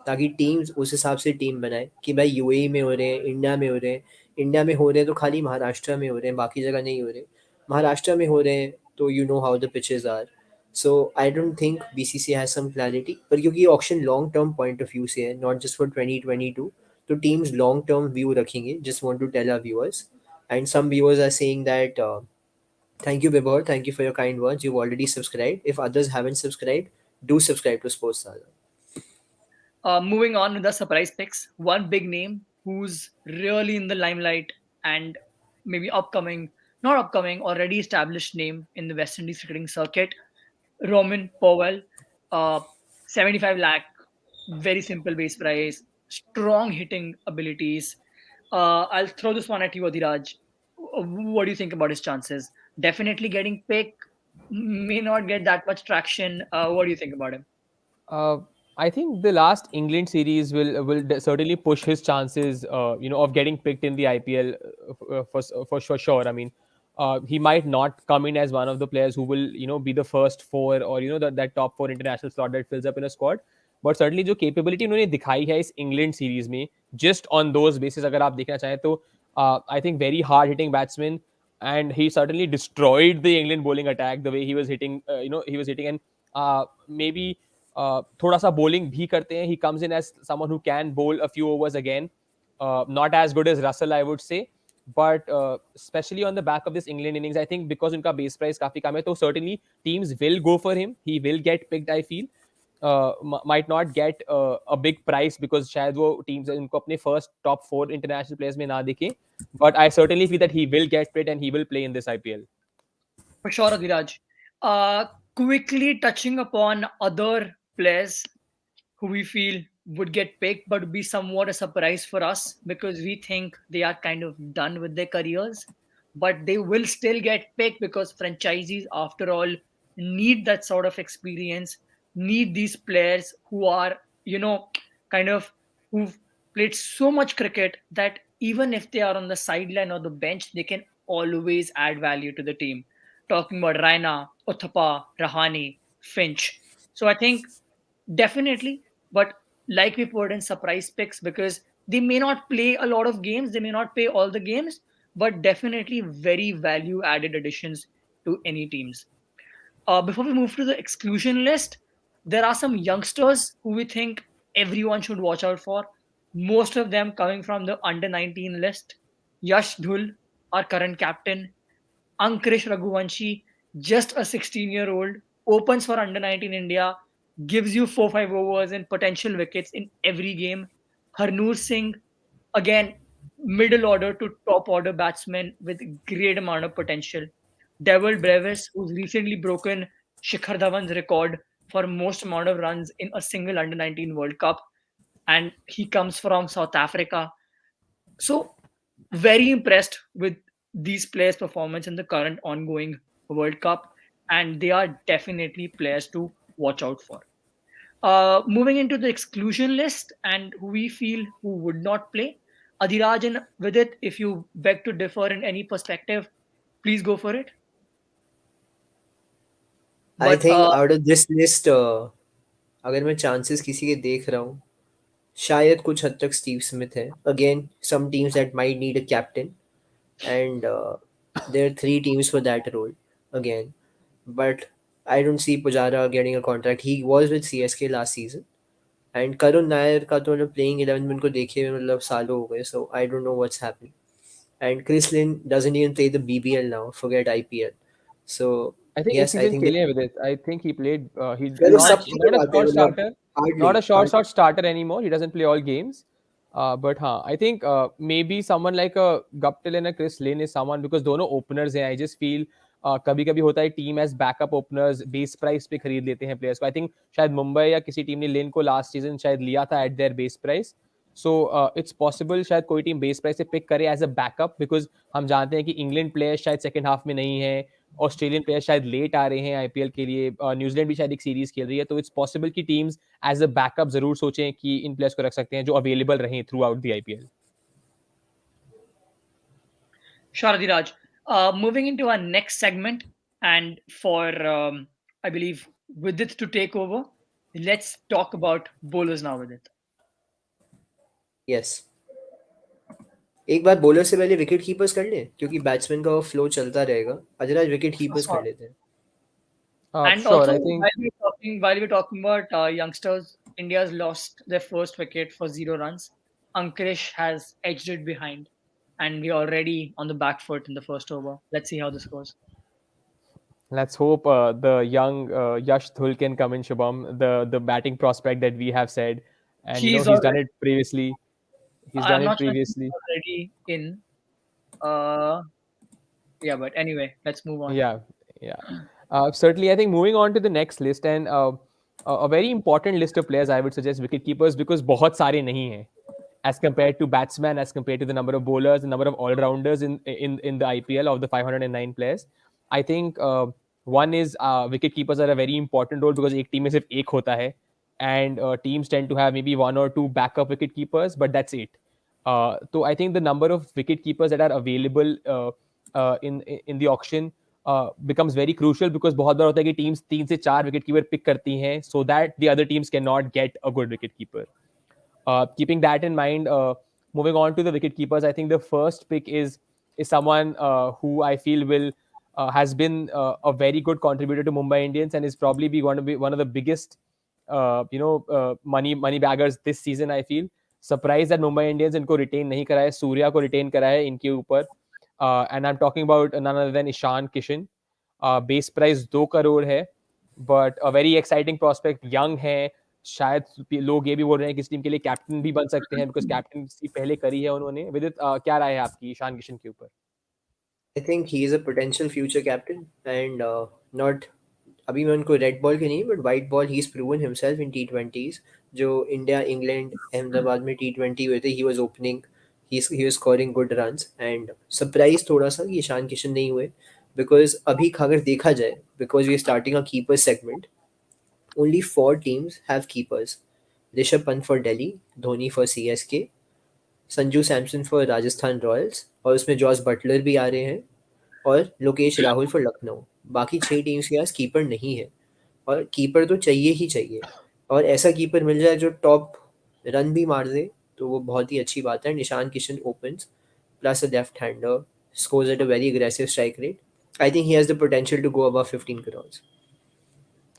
ताकि टीम्स उस हिसाब से टीम बनाए कि भाई यूएई में हो रहे हैं, इंडिया में हो रहे हैं. इंडिया में हो रहे हैं तो खाली महाराष्ट्र में हो रहे हैं, बाकी जगह नहीं हो रहे. महाराष्ट्र में हो रहे हैं तो you know how the pitches are. So I don't think BCC has some clarity, पर क्योंकि ये auction long term point of view से है, नॉट जस्ट फॉर 2022, तो टीम्स लॉन्ग टर्म व्यू रखेंगे. Just want to tell our viewers, and some viewers are saying that thank you, Vibhor. Thank you for your kind words. You've already subscribed. If others haven't subscribed, do subscribe to Sports Saga. Moving on with the surprise picks, one big name who's really in the limelight and maybe upcoming, not upcoming, already established name in the West Indies cricketing circuit, Roman Powell, uh, 75 lakh, very simple base price, strong hitting abilities. I'll throw this one at you, Adhiraj. What do you think about his chances? Definitely getting picked, may not get that much traction. What do you think about him? Uh, I think the last England series will certainly push his chances, of getting picked in the IPL for sure. I mean, he might not come in as one of the players who will be the first four, or that top four international slot that fills up in a squad. But certainly जो capability उन्होंने दिखाई है इस England series में, just on those basis अगर आप देखना चाहें तो I think very hard hitting batsman, and he certainly destroyed the England bowling attack the way he was hitting. He was hitting, and maybe थोड़ा सा bowling भी करते हैं. He comes in as someone who can bowl a few overs again. Not as good as Russell, I would say, but especially on the back of this England innings, I think because उनका base price काफी कम है, तो certainly teams will go for him. He will get picked, I feel. Might not get a big price because शायद वो teams इनको अपने first top 4 international players में ना देखें, but I certainly feel that he will get picked and he will play in this IPL. For sure, Adhiraj. Quickly touching upon other players who we feel would get picked, but be somewhat a surprise for us because we think they are kind of done with their careers. But they will still get picked because franchisees, after all, need that sort of experience, need these players who are, kind of who've played so much cricket that even if they are on the sideline or the bench, they can always add value to the team. Talking about Raina, Uthappa, Rahane, Finch. So I think definitely, but like we put in surprise picks because they may not play a lot of games, they may not play all the games, but definitely very value added additions to any teams. Before we move to the exclusion list, there are some youngsters who we think everyone should watch out for. Most of them coming from the under 19 list. Yash Dhul, our current captain, Ankrish Raghuvanshi, just a 16-year-old, opens for under 19 India, gives you 4-5 overs and potential wickets in every game. Harnoor Singh, again, middle order to top order batsman with great amount of potential. Devil Brevis, who's recently broken Shikhar Dhawan's record for most amount of runs in a single under 19 World Cup, and he comes from South Africa. So very impressed with these players' performance in the current ongoing World Cup, and they are definitely players to watch out for. Moving into the exclusion list and who we feel who would not play. Adhiraj and Vidit, if you beg to differ in any perspective, please go for it. I But think out of this list, अगर मैं chances किसी के देख रहा हूँ, शायद कुछ हद तक स्टीव स्मिथ है. Again some teams that might need a captain, and there are three teams for that role again. But I don't see Pujara getting a contract. He was with CSK last season. And Karun Nair का तो मतलब playing 11 में उनको देखे हुए मतलब सालों हो गए, so I don't know what's happening. And Chris Lynn doesn't even play the BBL now, forget IPL. So I think एक yes, I season think खेले हैं with it. I think he played. फिर वो Not सब Match. चीजें not a करवाते हैं short मतलब starter, not hardly a short hardly. short starter anymore. He doesn't play all games. But हाँ, I think maybe someone like a Guptill and a Chris Lynn is someone because दोनों openers हैं. I just feel कभी कभी होता है team as backup openers base price पे खरीद लेते हैं प्लेयर्स को. आई थिंक शायद मुंबई या किसी टीम ने लिन को लास्ट सीजन शायद लिया था eight there base price. So it's possible शायद कोई टीम बेस प्राइस से पिक करे एज अ बैकअप बिकॉज हम जानते हैं कि इंग्लैंड प्लेयर्स शायद सेकंड हाफ में नहीं है. ऑस्ट्रेलियन प्लेयर शायद लेट आ रहे हैं आईपीएल के लिए. न्यूजीलैंड भी शायद एक सीरीज खेल रही है. तो इट्स पॉसिबल कि टीम्स एज अ बैकअप जरूर सोचें कि इन प्लेयर्स को रख सकते हैं जो अवेलेबल रहें through out the IPL. Sure, Adhiraj. Moving into our next segment, and for I believe Vidit to take over, let's talk about bowlers now, Vidit. Yes. एक बार बॉलर से पहले विकेट कीपर्स कर लें क्योंकि बैट्समैन का flow चलता रहेगा. अजराज wicket keepers कर Sure. लेते हैं. And Sure, also, I think while we're talking about youngsters, India's lost their first wicket for 0 runs. Ankarish has edged it behind, and we're already on the back foot in the first over. Let's see how this goes. let's hope the young Yash Dhul can come in, Shubham, the batting prospect that we have said, and He's he's done already. it previously. He's done I'm it not sure if he's previously. already in. Uh, yeah, but anyway, let's move on. Yeah, yeah. Certainly, I think moving on to the next list and a very important list of players, I would suggest wicket keepers because बहुत सारे नहीं हैं as compared to batsmen, as compared to the number of bowlers, the number of all rounders in the IPL of the 509 players. I think one is wicket keepers are a very important role because एक team में सिर्फ एक होता है and teams tend to have maybe one or two backup wicket keepers, but that's it. So I think the number of wicket keepers that are available in the auction becomes very crucial because बहुत बार होता है कि teams 3 से 4 wicket keeper pick करती हैं so that the other teams cannot get a good wicket keeper. Keeping that in mind, moving on to the wicket keepers, I think the first pick is someone who I feel will has been a very good contributor to Mumbai Indians and is probably be going to be one of the biggest money baggers this season. I feel surprised that Mumbai Indians इनको retain नहीं करा है. सूर्या को retain करा है इनके ऊपर. And I'm talking about none other than Ishan Kishan. Base price 2 crore है, but a very exciting prospect, young है. शायद लोग ये भी बोल रहे हैं कि इस टीम के लिए कैप्टन भी बन सकते हैं बिकॉज कैप्टनसी पहले करी है उन्होंने. विदित क्या राय है आपकी ईशान किशन के ऊपर? I think he is a potential future captain and not अभी मैं उनको रेड बॉल के नहीं but white ball he is proven himself in T20s. जो इंडिया इंग्लैंड अहमदाबाद में T20 हुए थे he was opening, he was scoring good runs and surprise थोड़ा सा कि ईशान किशन नहीं हुए बिकॉज अभी अगर देखा जाए because we starting a keeper segment only 4 teams have keepers. Rishabh Pant for Delhi, Dhoni for CSK, Sanju Samson for Rajasthan Royals और उसमें जॉस बटलर भी आ रहे हैं और लोकेश राहुल फॉर लखनऊ. बाकी 6 टीम्स के पास कीपर नहीं है और कीपर तो चाहिए ही चाहिए. और ऐसा कीपर मिल जाए जो टॉप रन भी मार दे तो वो बहुत ही अच्छी बात है. Ishan Kishan opens plus a left hander scores at a very aggressive strike rate. I think he has the potential to go above 15 crores.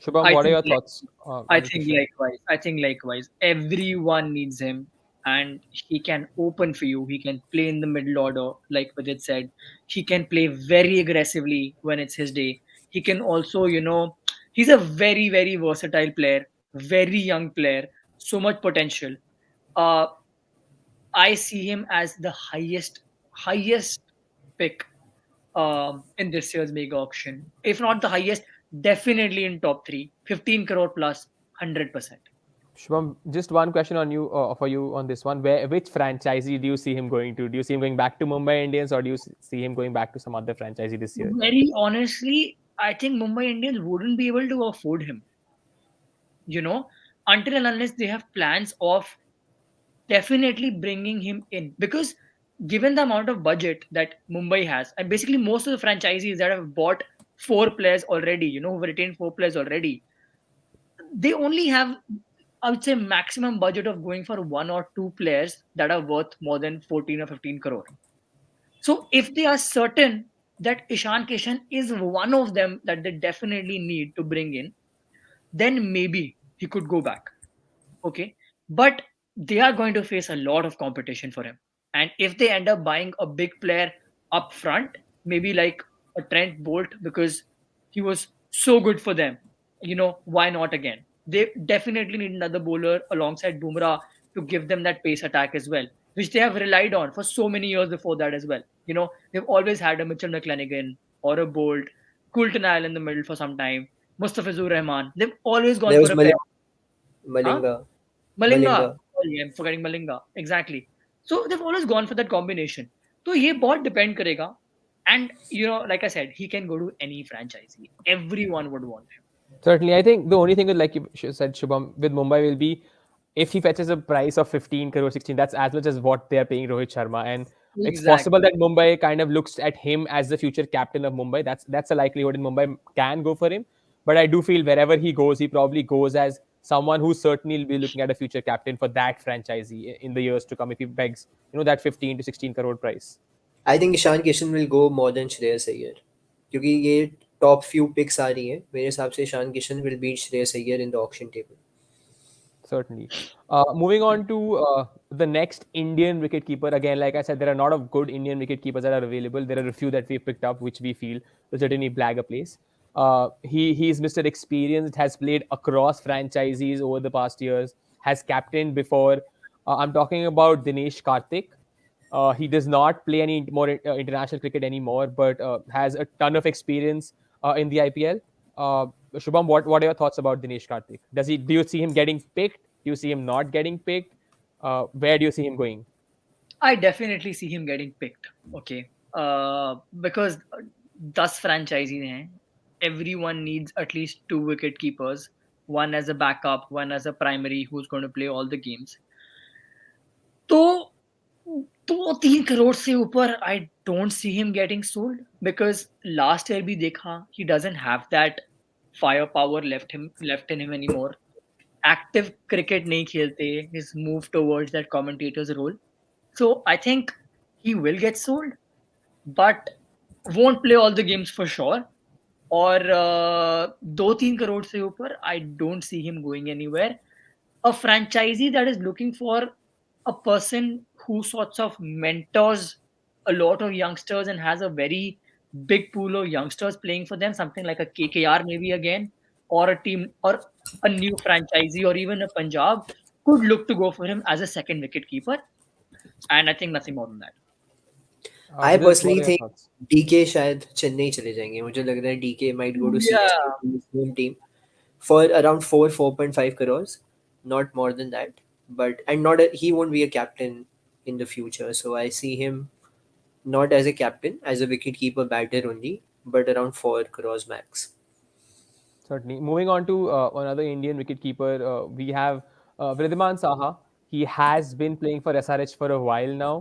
Shubham, I what are think your thoughts I on think Kishan? likewise. I think likewise. Everyone needs him, and he can open for you. He can play in the middle order, like Vijay said. He can play very aggressively when it's his day. He can also, he's a very, very versatile player, very young player, so much potential. Uh, I see him as the highest pick in this year's mega auction. If not the highest, definitely in top three. 15 crore plus, 100%. Shubham, just one question on you for you on this one. Which franchisee do you see him going to? Do you see him going back to Mumbai Indians or do you see him going back to some other franchisee this year? Very honestly, I think Mumbai Indians wouldn't be able to afford him, you know, until and unless they have plans of definitely bringing him in. Because given the amount of budget that Mumbai has, and basically most of the franchisees that have bought 4 players already, who've retained 4 players already, they only have, I would say, maximum budget of going for 1 or 2 players that are worth more than 14 or 15 crore. So if they are certain that Ishan Kishan is one of them that they definitely need to bring in, then maybe he could go back. Okay. But they are going to face a lot of competition for him. And if they end up buying a big player up front, maybe like a Trent Bolt, because he was so good for them, why not again? They definitely need another bowler alongside Bumrah to give them that pace attack as well, which they have relied on for so many years before that as well. They've always had a Mitchell McClenaghan or a Bolt, Coulton Isle in the middle for some time, Mustafizur Rahman. They've always gone There for was a pair. Huh? Malinga. Malinga. Malinga. Sorry, I'm forgetting Malinga. Exactly. So they've always gone for that combination. So ये बहुत depend करेगा. And like I said, he can go to any franchise. Everyone would want him. Certainly, I think the only thing with, like you said, Shubham, with Mumbai will be if he fetches a price of 15 crore, 16, that's as much as what they are paying Rohit Sharma. And it's possible Exactly. that Mumbai kind of looks at him as the future captain of Mumbai. That's a likelihood, in Mumbai can go for him. But I do feel wherever he goes, he probably goes as someone who certainly will be looking at a future captain for that franchisee in the years to come if he begs, that 15 to 16 crore price. I think Ishan Kishan will go more than Shreyas Iyer, क्योंकि ये top few pics आ रही हैं मेरे हिसाब से Ishan Kishan will beat Shreyas Iyer in the auction table. Certainly. Moving on to the next Indian wicketkeeper. Again, like I said, there are a lot of good Indian wicketkeepers that are available. There are a few that we've picked up, which we feel will certainly blag a place. He's Mr. Experienced, has played across franchises over the past years, has captained before. I'm talking about Dinesh Karthik. He does not play any more international cricket anymore, but has a ton of experience in the IPL. Shubham, what are your thoughts about Dinesh Karthik? Do you see him getting picked? Do you see him not getting picked? Where do you see him going? I definitely see him getting picked. Okay. Because 10 franchises हैं. Everyone needs at least 2 wicket keepers. One as a backup, one as a primary who's going to play all the games. तो 2-3 करोड़ से ऊपर I don't see him getting sold because last year भी देखा he doesn't have that firepower left in him anymore active cricket नहीं खेलते his move towards that commentators role so I think he will get sold but won't play all the games for sure और 2-3 करोड़ से ऊपर I don't see him going anywhere a franchisee that is looking for a person who sorts of mentors a lot of youngsters and has a very big pool of youngsters playing for them, something like a KKR maybe again, or a team or a new franchisee or even a Punjab could look to go for him as a second wicket keeper. And I think nothing more than that. I Vidal, what personally are your think thoughts? DK शायद चेन्नई चले जाएंगे. मुझे लग रहा है DK might go to CSK, Yeah. his home team, for around 4.5 crores, not more than that. But and not a, he won't be a captain in the future. So I see him not as a captain, as a wicketkeeper batter only, but around 4 crores max. Certainly. Moving on to another Indian wicketkeeper, we have Vridhiman Saha. He has been playing for SRH for a while now.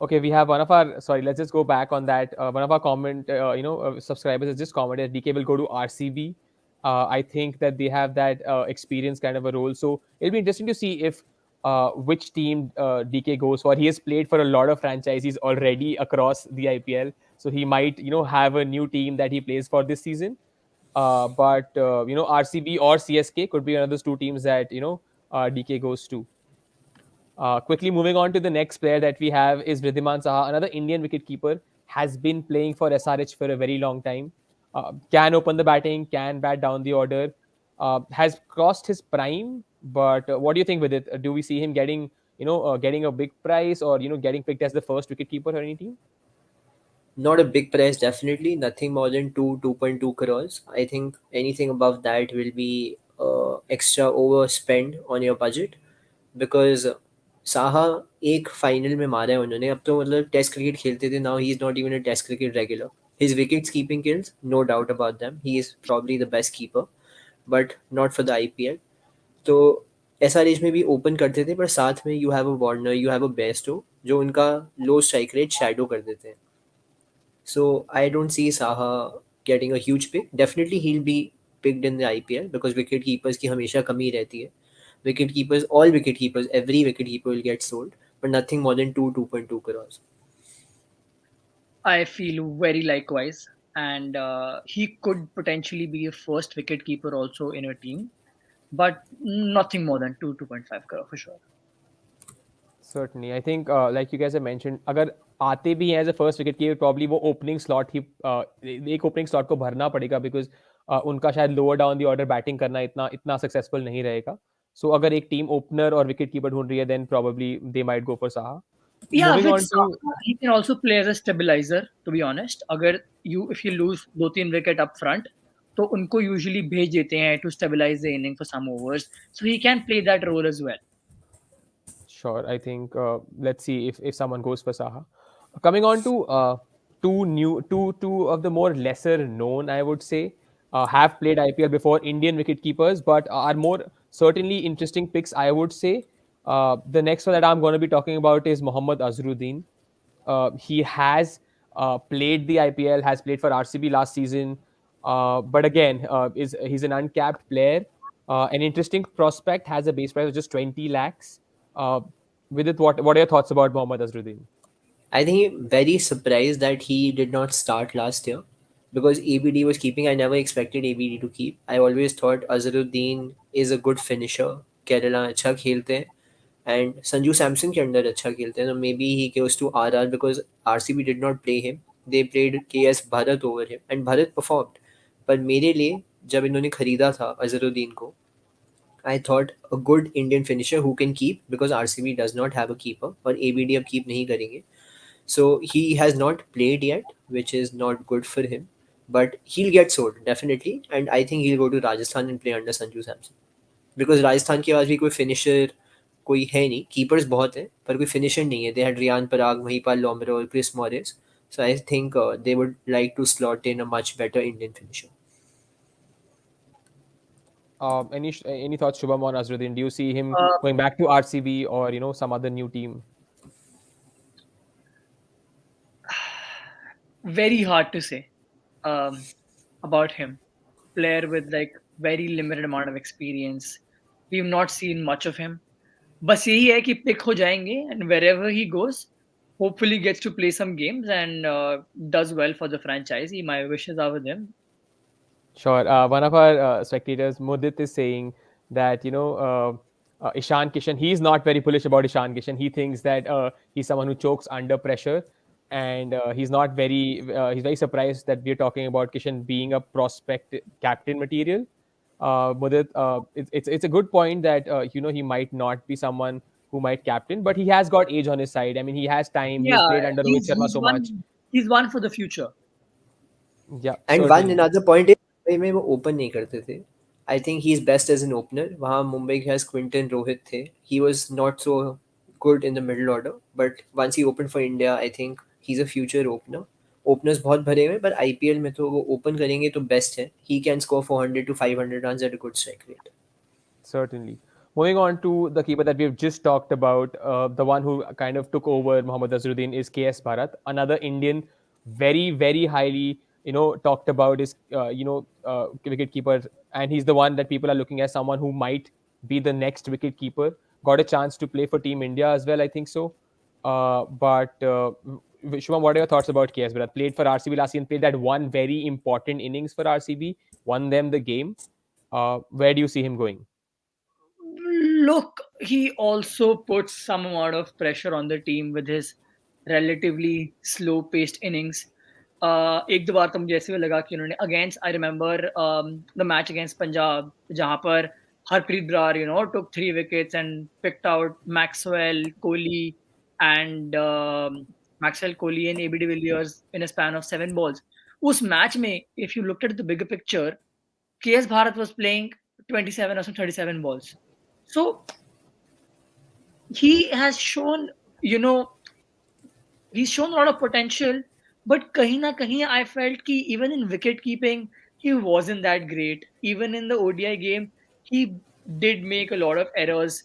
Okay, we have one of our. Sorry, let's just go back on that. One of our subscribers has just commented DK will go to RCB. I think that they have that experience kind of a role. So it'll be interesting to see if which team DK goes for. He has played for a lot of franchises already across the IPL, so he might have a new team that he plays for this season. But RCB or CSK could be another two teams that DK goes to. Quickly moving on to the next player that we have is Vridhiman Saha, another Indian wicketkeeper, has been playing for SRH for a very long time. Can open the batting, can bat down the order, has crossed his prime. But what do you think with it? Do we see him getting a big price, or getting picked as the first wicketkeeper or any team? Not a big price, definitely. Nothing more than 2.2 crores. I think anything above that will be extra overspend on your budget, because Saha एक final में मारा है उन्होंने. अब तो मतलब test cricket खेलते थे. Now he is not even a test cricket regular. His wickets keeping kills, no doubt about them. He is probably the best keeper, but not for the IPL. तो एस आर एच में भी open करते थे, पर साथ में you have a Warner, you have a Bairstow, जो उनका लो स्ट्राइक रेट शैडो कर देते हैं. So I don't see Saha getting a huge pick. Definitely he'll be picked in the IPL because wicket keepers की हमेशा कमी रहती है. Wicket keepers, every wicket keeper will get sold, but nothing more than 2.2 crores. I feel very likewise, and he could potentially be a first wicket keeper also in a team, but nothing more than 2.5 crore for sure. Certainly, I think like you guys have mentioned, अगर आते भी हैं as a first wicket keeper, probably वो opening slot ही एक opening slot को भरना पड़ेगा because उनका शायद lower down the order batting करना इतना successful नहीं रहेगा. So अगर एक team opener और wicket keeper ढूंढ रही है, then probably they might go for Saha. Yeah, Moving with on to Saka, he can also play as a stabilizer. To be honest, अगर if you lose 2-3 wicket up front, तो उनको usually भेज देते हैं to stabilize the inning for some overs, so he can play that role as well. Sure, I think let's see if someone goes for Saha. Coming on to two of the more lesser known, I would say, have played IPL before, Indian wicket keepers, but are more certainly interesting picks, I would say. The next one that I'm going to be talking about is Mohammad Azharuddin. He has played the IPL, has played for RCB last season, but again, he's an uncapped player, an interesting prospect, has a base price of just 20 lakhs. Uh, with it, what are your thoughts about Mohammad Azharuddin? I think very surprised that he did not start last year because ABD was keeping. I never expected ABD to keep. I always thought Azharuddin is a good finisher. Kerala अच्छा खेलते हैं and Sanju Samson के अंदर अच्छा खेलते हैं. So maybe he goes to RR because RCB did not play him. They played KS Bharat over him and Bharat performed. पर मेरे लिए जब इन्होंने खरीदा था अजहरुद्दीन को I thought a good Indian finisher who can keep because RCB does not have a keeper और ABD अब keep नहीं करेंगे. So he has not played yet, which is not good for him. But he'll get sold definitely, and I think he'll go to Rajasthan and play under Sanju Samson. Because Rajasthan के पास भी कोई finisher कोई है नहीं, keepers बहुत हैं पर कोई finisher नहीं है. They had Riyan Parag, Mahipal Lombre और Chris Morris. So I think they would like to slot in a much better Indian finisher. Any thoughts, Shubham, on Azharuddin? Do you see him Uh, going back to RCB or some other new team? very hard to say um, about him. Player with like very limited amount of experience. We've not seen much of him. बस यही है कि pick हो जाएंगे and wherever he goes, hopefully gets to play some games and does well for the franchise. My wishes are with him. Sure. One of our spectators, Mudit, is saying that Ishan Kishan. He's not very bullish about Ishan Kishan. He thinks that he's someone who chokes under pressure, and he's not very. He's very surprised that we're talking about Kishan being a prospect captain material. Mudit, it's a good point that he might not be someone who might captain, but he has got age on his side. I mean, he has time. He's Yeah, played under Rohit Sharma he's so much. one. He's one for the future. Yeah, And one certainly. another point is Mumbai में वो open नहीं करते थे. I think he's best as an opener. वहाँ मुंबई के पास Quinton Rohit थे. He was not so good in the middle order, but once he opened for India, I think he's a future opener. Openers बहुत भरे हुए हैं पर IPL में तो वो open करेंगे तो best है. He can score 400 to 500 runs at a good strike rate. Certainly. Moving on to the keeper that we've just talked about, the one who kind of took over Mohammad Azharuddin is KS Bharat, another Indian, very, very highly, talked about is, wicket keeper. And he's the one that people are looking at, someone who might be the next wicket keeper. Got a chance to play for Team India as well, I think so. But Shubham, what are your thoughts about KS Bharat? Played for RCB last season, played that one very important innings for RCB, won them the game. Where do you see him going? Look, he also puts some amount of pressure on the team with his relatively slow-paced innings. एक दो बार तो मुझे ऐसे भी लगा कि उन्होंने against I remember the match against Punjab जहाँ पर Harpreet Brar took 3 wickets and picked out and Maxwell Kohli and AB de Villiers in a span of 7 balls. उस match में if you looked at the bigger picture, KS Bharat was playing 27 or some 37 balls. So he has shown, he's shown a lot of potential, but kahin na kahin I felt ki even in wicket keeping, he wasn't that great. Even in the ODI game, he did make a lot of errors.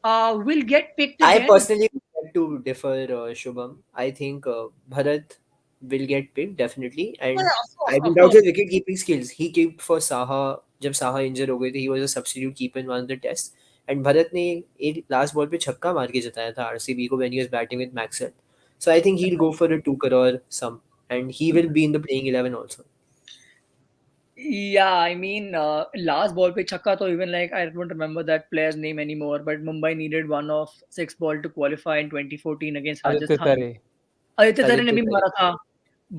Will get picked I again. personally would like to differ, Shubham. I think Bharat will get picked definitely, Yeah, and of course, I will of doubt course. his wicket keeping skills. He kept for Saha जब साहा इंजर हो गए थे. He was a substitute keeper in one of the tests. And Bharat ने एक last ball पे छक्का मार के जिताया था आरसीबी को when he was batting with Maxwell. So I think he'll go for a 2 crore sum and he will be in the playing 11 also. Yeah, I mean, last ball pe chakka to even like I don't remember that player's name anymore, but Mumbai needed one of six ball to qualify in 2014 against Aditya Rajasthan. Tare. Aditya Tare ne Aditya bhi Tare. mara tha,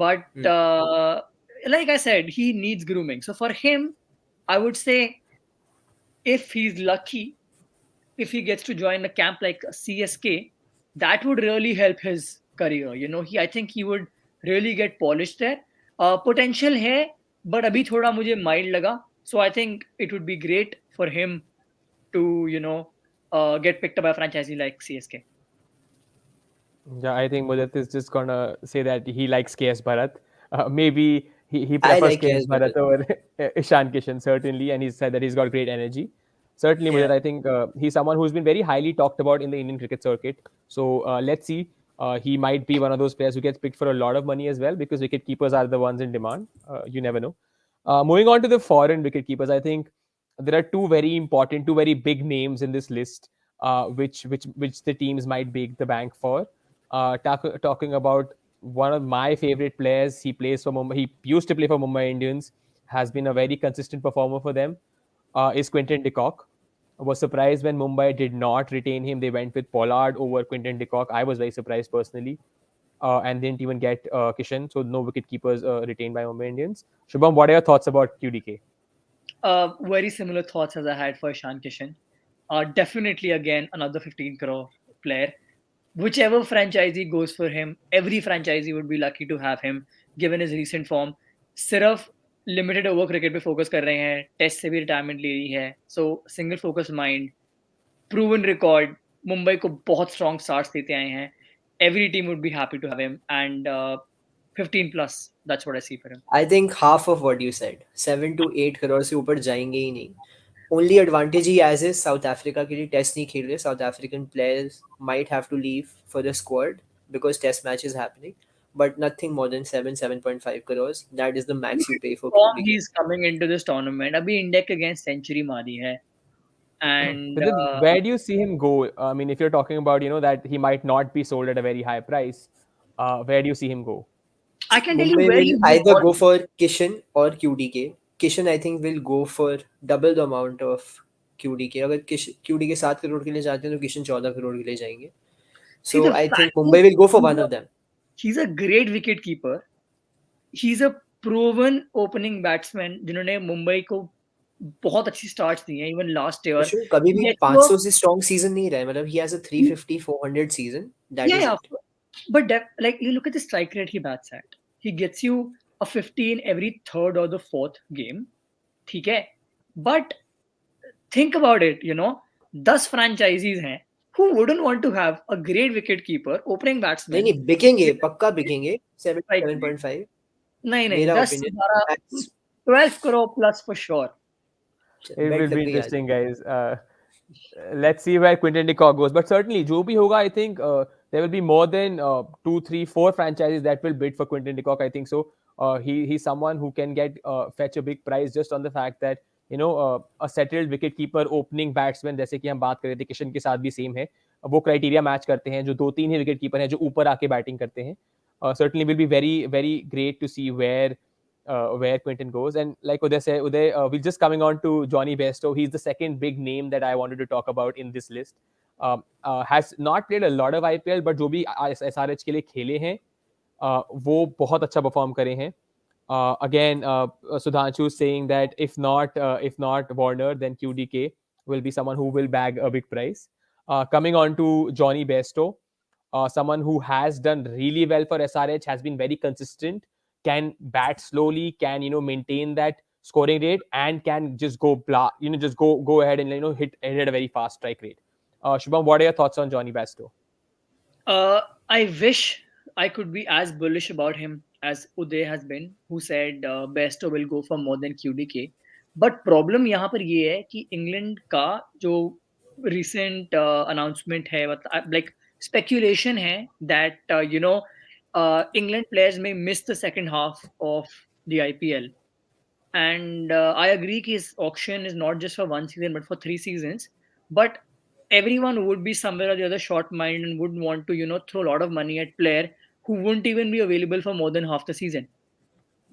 but Hmm. like I said, he needs grooming. So for him, I would say if he's lucky, if he gets to join a camp like CSK, that would really help his career. You know, I think he would really get polished there. Potential है, but अभी थोड़ा मुझे mild लगा. So I think it would be great for him to get picked up by a franchisee like CSK. Yeah, I think Mudit is just gonna say that he likes KS Bharat. Maybe he I prefers like KS KS Bharat Bharat. over Ishan Kishan, certainly, and he said that he's got great energy. Certainly, Yeah. Mudit, I think he's someone who's been very highly talked about in the Indian cricket circuit. So let's see. He might be one of those players who gets picked for a lot of money as well because wicket keepers are the ones in demand. You never know. Moving on to the foreign wicket keepers, I think there are two very important, two very big names in this list, which the teams might break the bank for. Talking about one of my favorite players. He plays for Mumbai. He used to play for Mumbai Indians. Has been a very consistent performer for them. Is Quentin Decock. I was surprised when Mumbai did not retain him. They went with Pollard over Quentin Decock. I was very surprised personally. And didn't even get Kishan. So no wicket keepers retained by Mumbai Indians. Shubham, what are your thoughts about QDK? Very similar thoughts as I had for Ishan Kishan. Definitely, again, another 15 crore player. Whichever franchisee goes for him, every franchisee would be lucky to have him, given his recent form. सिर्फ limited over cricket पे focus कर रहे हैं, test से भी retirement ले रही है, सो single focus mind, proven record, Mumbai को बहुत स्ट्रॉन्ग स्टार्ट्स देते आए हैं. Every team would be happy to have him, and 15 plus. That's what I see for him. I think half of what you said, 7 to 8 crore से ऊपर जाएंगे ही नहीं. Only advantage he has is South Africa के लिए test नहीं खेल रहे. South African players might have to leave for the squad because test match is happening. But nothing more than 7.5 crores. That is the Look max you at pay the for form QDK. he's coming into this tournament. अभी India के against century मारी है, and But then where do you see him go? I mean, if you're talking about, that he might not be sold at a very high price, where do you see him go? I See, can tell you Mumbai where will he's been either all. go for Kishan or QDK. Kishan, I think, will go for double the amount of QDK. अगर QDK 7 crore के लिए जाते हैं तो Kishan 14 crore के लिए जाएंगे. See, So the I fact think is, Mumbai will go for he's one a, of them. he's a great wicket keeper. He's a proven opening batsman जिन्होंने मुंबई को बहुत अच्छी स्टार्ट्स दी हैं. इवन लास्ट ईयर Kishan कभी भी he gets you 500 से strong season नहीं रहा है. मतलब he has a 350, 400 season. That is yeah, it. but like you look at the strike rate he bats at. He gets you a 15 every third or the fourth game. ठीक है, but think about it. 10 franchisees हैं. Who wouldn't want to have a great wicket keeper, opening नहीं batsman नहीं बिकेंगे, with a पक्का बिकेंगे. 7 strike rate? 7.5. नहीं, मेरा 10, opinion. 12, Max. 12 crore plus for sure. It Bet will be लग गई आज. interesting, guys. Let's see where Quentin de Kock goes. But certainly, जो भी होगा, I think there will be more than 2, 3, 4 franchises that will bid for Quentin de Kock. I think so. He's someone who can get fetch a big price just on the fact that a settled wicket keeper, opening batsman, जैसे कि हम बात कर रहे थे, किशन के साथ भी सेम है. वो क्राइटेरिया मैच करते हैं, जो 2-3 ही विकेट कीपर हैं जो ऊपर आके बैटिंग करते हैं. Certainly will be very, very great to see where Quentin goes. And like Uday, we're just coming on to Johnny Bairstow. He's the second big name that I wanted to talk about in this list. Has not played a lot of IPL, but जो भी SRH के लिए खेले हैं, वो बहुत अच्छा perform करे हैं. Again, Sudhanshu saying that if not Warner, then QDK will be someone who will bag a big prize. Coming on to Johnny Bairstow, someone who has done really well for SRH, has been very consistent, can bat slowly, can maintain that scoring rate, and can just go ahead and hit at a very fast strike rate. Shubham, what are your thoughts on Johnny Bairstow? I wish I could be as bullish about him as Uday has been, who said Besto will go for more than QDK. But problem यहाँ पर ये है कि England का जो recent announcement है, like speculation है that England players may miss the second half of the IPL. And I agree that his auction is not just for one season but for 3 seasons. But everyone would be somewhere or the other short minded and would want to throw a lot of money at player who won't even be available for more than half the season.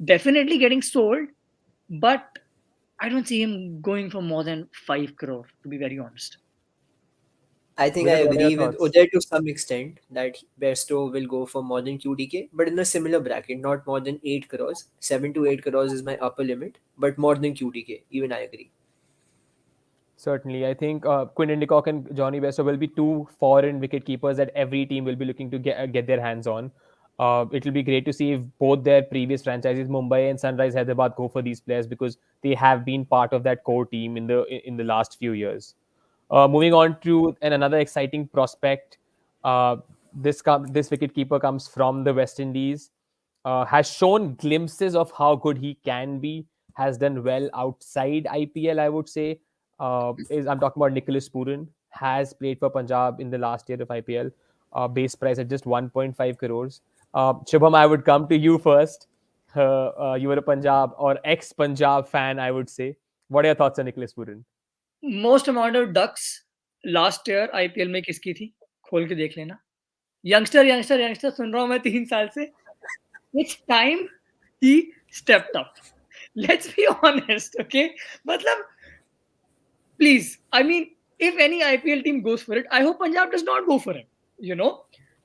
Definitely getting sold, but I don't see him going for more than 5 crore, to be very honest. I think I Vidit, what are your agree with thoughts? Uday to some extent that Besto will go for more than QDK, but in a similar bracket, not more than 8 crores. 7 to 8 crores is my upper limit, but more than QDK. Even I agree. Certainly, I think Quentin Decock and Johnny Bairstow will be two foreign wicket keepers that every team will be looking to get their hands on. It will be great to see if both their previous franchises, Mumbai and Sunrise Hyderabad, go for these players because they have been part of that core team in the last few years. Moving on to another exciting prospect, uh, this wicket keeper comes from the West Indies, has shown glimpses of how good he can be, has done well outside IPL, I would say. Is I'm talking about Nicholas Pooran, has played for Punjab in the last year of IPL, base price at just 1.5 crores. Shubham, I would come to you first. You were a Punjab or ex-Punjab fan, I would say. What are your thoughts on Nicholas Pooran? Most amount of ducks last year IPL में किसकी थी? खोल के देख लेना। Youngster, youngster, youngster सुन रहा हूँ मैं 3 साल से। It's time he stepped up. Let's be honest, okay? मतलब please, I mean, if any IPL team goes for it, I hope Punjab does not go for it, you know?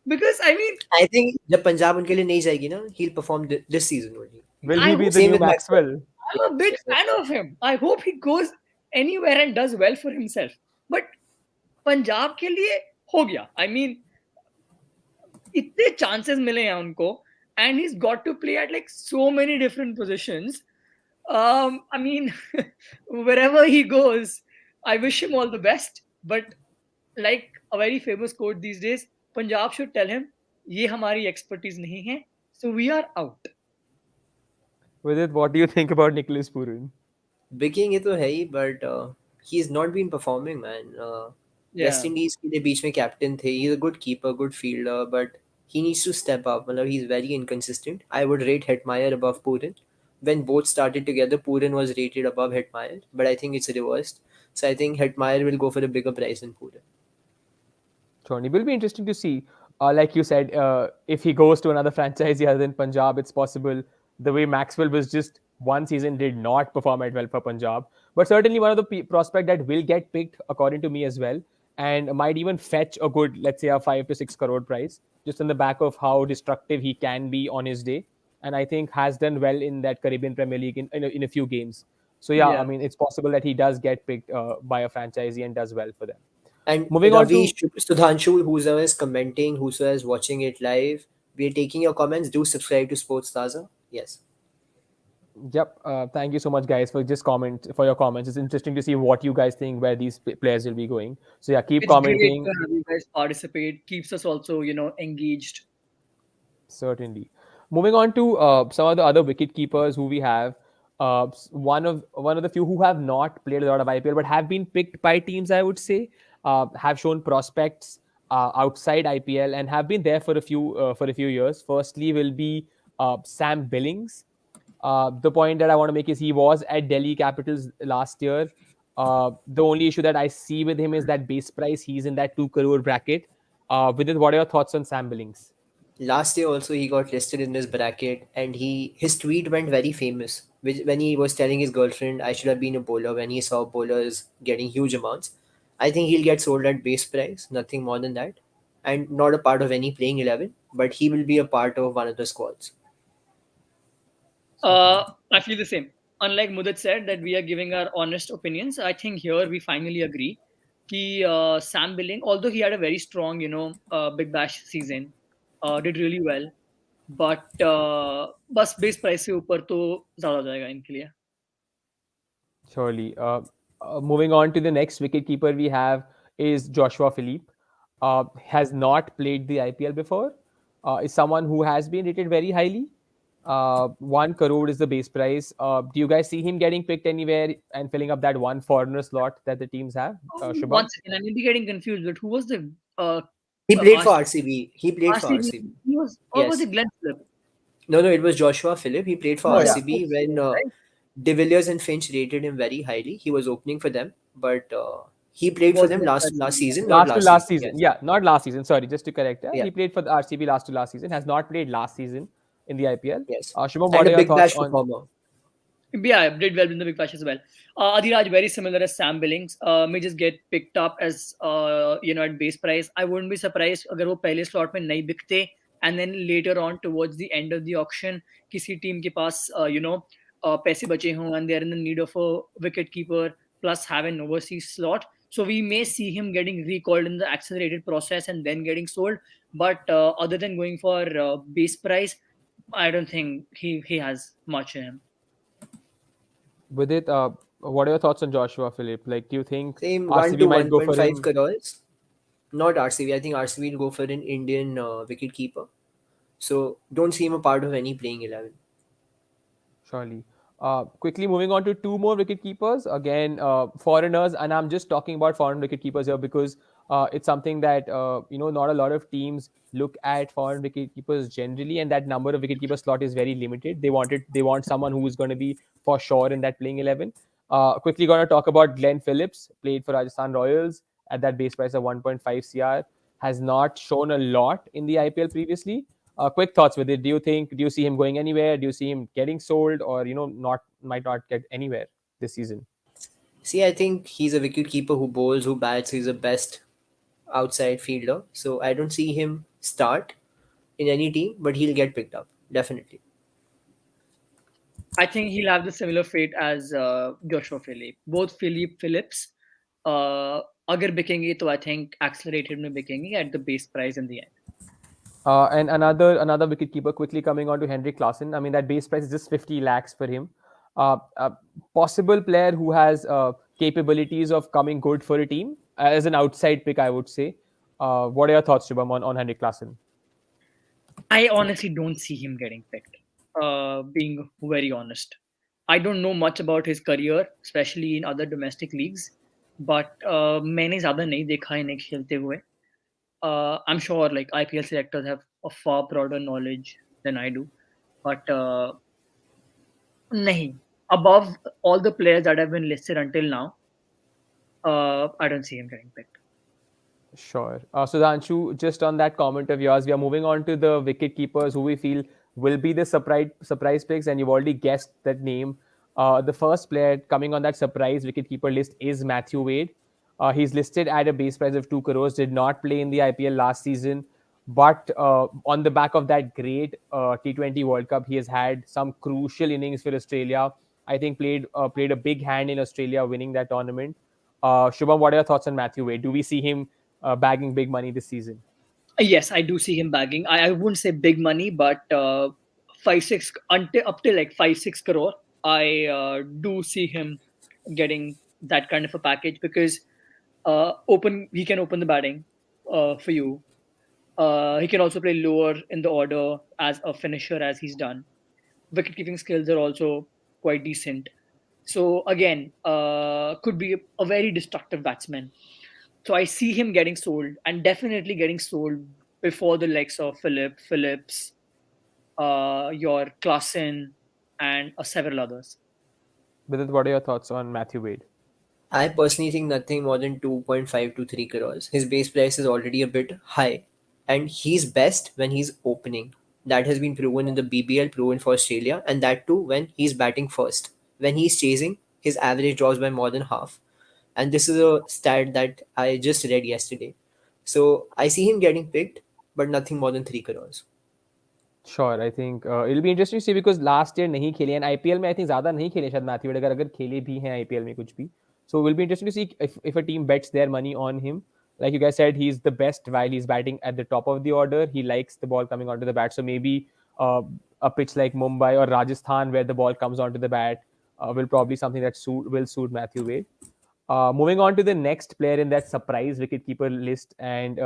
Because I mean, I think जब पंजाब उनके लिए नहीं जाएगी ना, he'll perform this season only. Will I he be hope the Same new with Maxwell. Maxwell? I'm a big fan of him. I hope he goes anywhere and does well for himself. But Punjab के लिए हो गया. I mean, इतने chances मिले हैं उनको, and he's got to play at like so many different positions. I mean, wherever he goes, I wish him all the best. But like a very famous quote these days, Punjab should tell him, ये हमारी expertise नहीं है, so we are out. Vidit, what do you think about Nicholas Pooran? बिकिंग ये तो है ही, but he has not been performing, man. West Yeah. Indies के लिए बीच में captain थे. He's a good keeper, good fielder, but he needs to step up. मतलब he's very inconsistent. I would rate Hetmeyer above Pooran. When both started together, Pooran was rated above Hetmeyer, but I think it's reversed. So I think Hetmeyer will go for a bigger price than Pooran. Tony, will be interesting to see. Like you said, if he goes to another franchise other than Punjab, it's possible. The way Maxwell was just one season did not perform at well for Punjab, but certainly one of the prospect that will get picked, according to me as well, and might even fetch a good, let's say, a 5 to 6 crore price, just on the back of how destructive he can be on his day, and I think has done well in that Caribbean Premier League in a few games. So yeah, I Yeah. mean, it's possible that he does get picked by a franchisee and does well for them. And Moving on Ravi, to Sudhanshu, whoever is commenting, whoever is watching it live, we are taking your comments. Do subscribe to Sports Taza. Yes. Yep. Thank you so much, guys, for just comment for your comments. It's interesting to see what you guys think where these players will be going. So yeah, keep It's great to commenting. have you guys participate. Keeps us also, engaged. Certainly. Moving on to some of the other wicket keepers who we have. One of the few who have not played a lot of IPL but have been picked by teams, I would say, have shown prospects outside IPL and have been there for a few years. Firstly, will be Sam Billings. The point that I want to make is he was at Delhi Capitals last year. The only issue that I see with him is that base price. He's in that 2 crore bracket. With it, what are your thoughts on Sam Billings? Last year also he got listed in this bracket, and his tweet went very famous. When he was telling his girlfriend, "I should have been a bowler," when he saw bowlers getting huge amounts. I think he'll get sold at base price, nothing more than that, and not a part of any playing 11. But he will be a part of one of the squads. Uh, Certainly. I feel the same. Unlike Mudit said that we are giving our honest opinions, I think here we finally agree. Ki Sam Billing, although he had a very strong, Big Bash season, did really well. But बस base price से ऊपर तो ज्यादा हो जाएगा इनके लिए. Surely. Moving on to the next wicketkeeper we have is Joshua Philippe. Has not played the IPL before. Is someone who has been rated very highly. 1 crore is the base price. Do you guys see him getting picked anywhere and filling up that one foreigner slot that the teams have? One Shubham? second, I may be getting confused, but who was the He played for RC, RCB. He played for RCB? RCB. He was, or was Yes. it Glenn Phillip? No, it was Joshua Philippe. He played for Oh No, yeah, RCB when right? De Villiers and Finch rated him very highly. He was opening for them, but He played for Was them left that last season, season, yeah. not Last to last last season. season. Yes. Yeah, not last season. Sorry, just to correct. Yeah, Yeah. he played for the RCB last to last season. Has not played last season in the IPL. Yes. Shubham, what And are a your big thoughts bash on? performer. Yeah, did well in the Big Bash as well. Adhiraj, very similar as Sam Billings. May just get picked up as at base price. I wouldn't be surprised अगर वो पहले slot में नहीं बिकते and then later on towards the end of the auction किसी team के पास पैसे बचे हों and they're in the need of a wicket keeper plus have an overseas slot. So we may see him getting recalled in the accelerated process and then getting sold. But other than going for base price, I don't think he has much in him. With it, what are your thoughts on Joshua Philippe? Like, do you think Same 1 RCB to might go for 1.5 him? crores. Not RCB. I think RCB will go for an Indian wicket keeper. So don't see him a part of any playing 11. Surely. Quickly moving on to two more wicket keepers. Again, foreigners, and I'm just talking about foreign wicket keepers here because it's something that not a lot of teams look at foreign wicket keepers generally, and that number of wicket keeper slot is very limited. They want someone who is going to be for sure in that playing 11. Quickly going to talk about Glenn Phillips, played for Rajasthan Royals at that base price of 1.5 CR. Has not shown a lot in the IPL previously. Quick thoughts with it. Do you see him going anywhere? Do you see him getting sold, or not might not get anywhere this season? See, I think he's a wicket keeper who bowls, who bats. He's the best outside fielder. So I don't see him start in any team, but he'll get picked up. Definitely. I think he'll have the similar fate as Joshua Philippe. Both Phillips, अगर बिकेंगे तो I think accelerated में बिकेंगे at the base price in the end. And another wicket keeper quickly coming on to Henry Clarkson. I mean, that base price is just 50 lakhs for him. A possible player who has capabilities of coming good for a team as an outside pick, I would say. What are your thoughts, Shubham, on Henry Clarkson? I honestly don't see him getting picked. Being very honest, I don't know much about his career, especially in other domestic leagues. But मैंने ज़्यादा नहीं देखा इन्हें खेलते हुए. I'm sure like IPL selectors have a far broader knowledge than I do. But nahi. Above all the players that have been listed until now, I don't see him getting picked. Sure. Sudhanshu, just on that comment of yours, we are moving on to the wicket keepers who we feel will be the surprise picks, and you've already guessed that name. The first player coming on that surprise wicket keeper list is Matthew Wade. He's listed at a base price of 2 crores. Did not play in the IPL last season, but on the back of that great T20 World Cup, he has had some crucial innings for Australia. I think played a big hand in Australia winning that tournament. Shubham, what are your thoughts on Matthew Wade? Do we see him bagging big money this season? Yes, I do see him bagging. I wouldn't say big money, but 5 6 until up to like 5 6 crore. I do see him getting that kind of a package because open he can open the batting for you. He can also play lower in the order as a finisher as he's done. Wicket keeping skills are also quite decent. So again, could be a very destructive batsman. So I see him getting sold and definitely getting sold before the likes of Phillips, your Clarkson, and several others. Vidit, what are your thoughts on Matthew Wade? I personally think nothing more than 2.5 to 3 crores. His base price is already a bit high, and he's best when he's opening. That has been proven in the BBL, proven for Australia, and that too when he's batting first. When he's chasing, his average drops by more than half. And this is a stat that I just read yesterday. So I see him getting picked, but nothing more than 3 crores. Sure, I think it'll be interesting to see because last year नहीं खेले and IPL में I think ज़्यादा नहीं खेले शायद Matthew Wade अगर खेले भी हैं IPL में कुछ भी. So it will be interesting to see if a team bets their money on him. Like you guys said, he's the best while he's batting at the top of the order. He likes the ball coming onto the bat. So maybe uh, a pitch like Mumbai or Rajasthan where the ball comes onto the bat will probably something that will suit Matthew Wade. Moving on to the next player in that surprise wicketkeeper list, and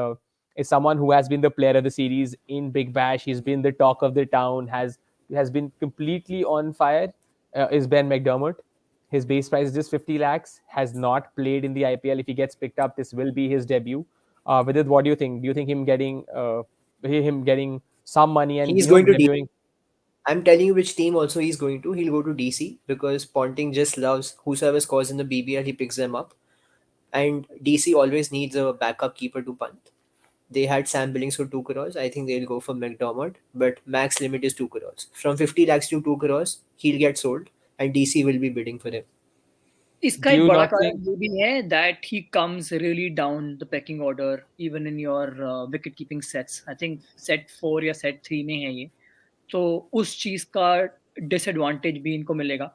is someone who has been the player of the series in Big Bash. He's been the talk of the town. Has been completely on fire. Is Ben Mcdermott. His base price is just 50 lakhs. Has not played in the IPL. If he gets picked up, this will be his debut. Vidit, what do you think? Do you think him getting some money and He's going to DC. debuting? I'm telling you which team also he's going to. He'll go to DC because Ponting just loves whosoever scores in the BBL, he picks them up. and DC always needs a backup keeper to punt. They had Sam Billings for 2 crores. I think they'll go for Mcdermott, but max limit is 2 crores. From 50 lakhs to 2 crores, he'll get sold, and DC will be bidding for him. इसका Do एक you बड़ा not think? कारण ये भी है that he comes really down the pecking order even in your wicket keeping sets. I think set 4 या set 3 में है ये. तो उस चीज का disadvantage भी इनको मिलेगा.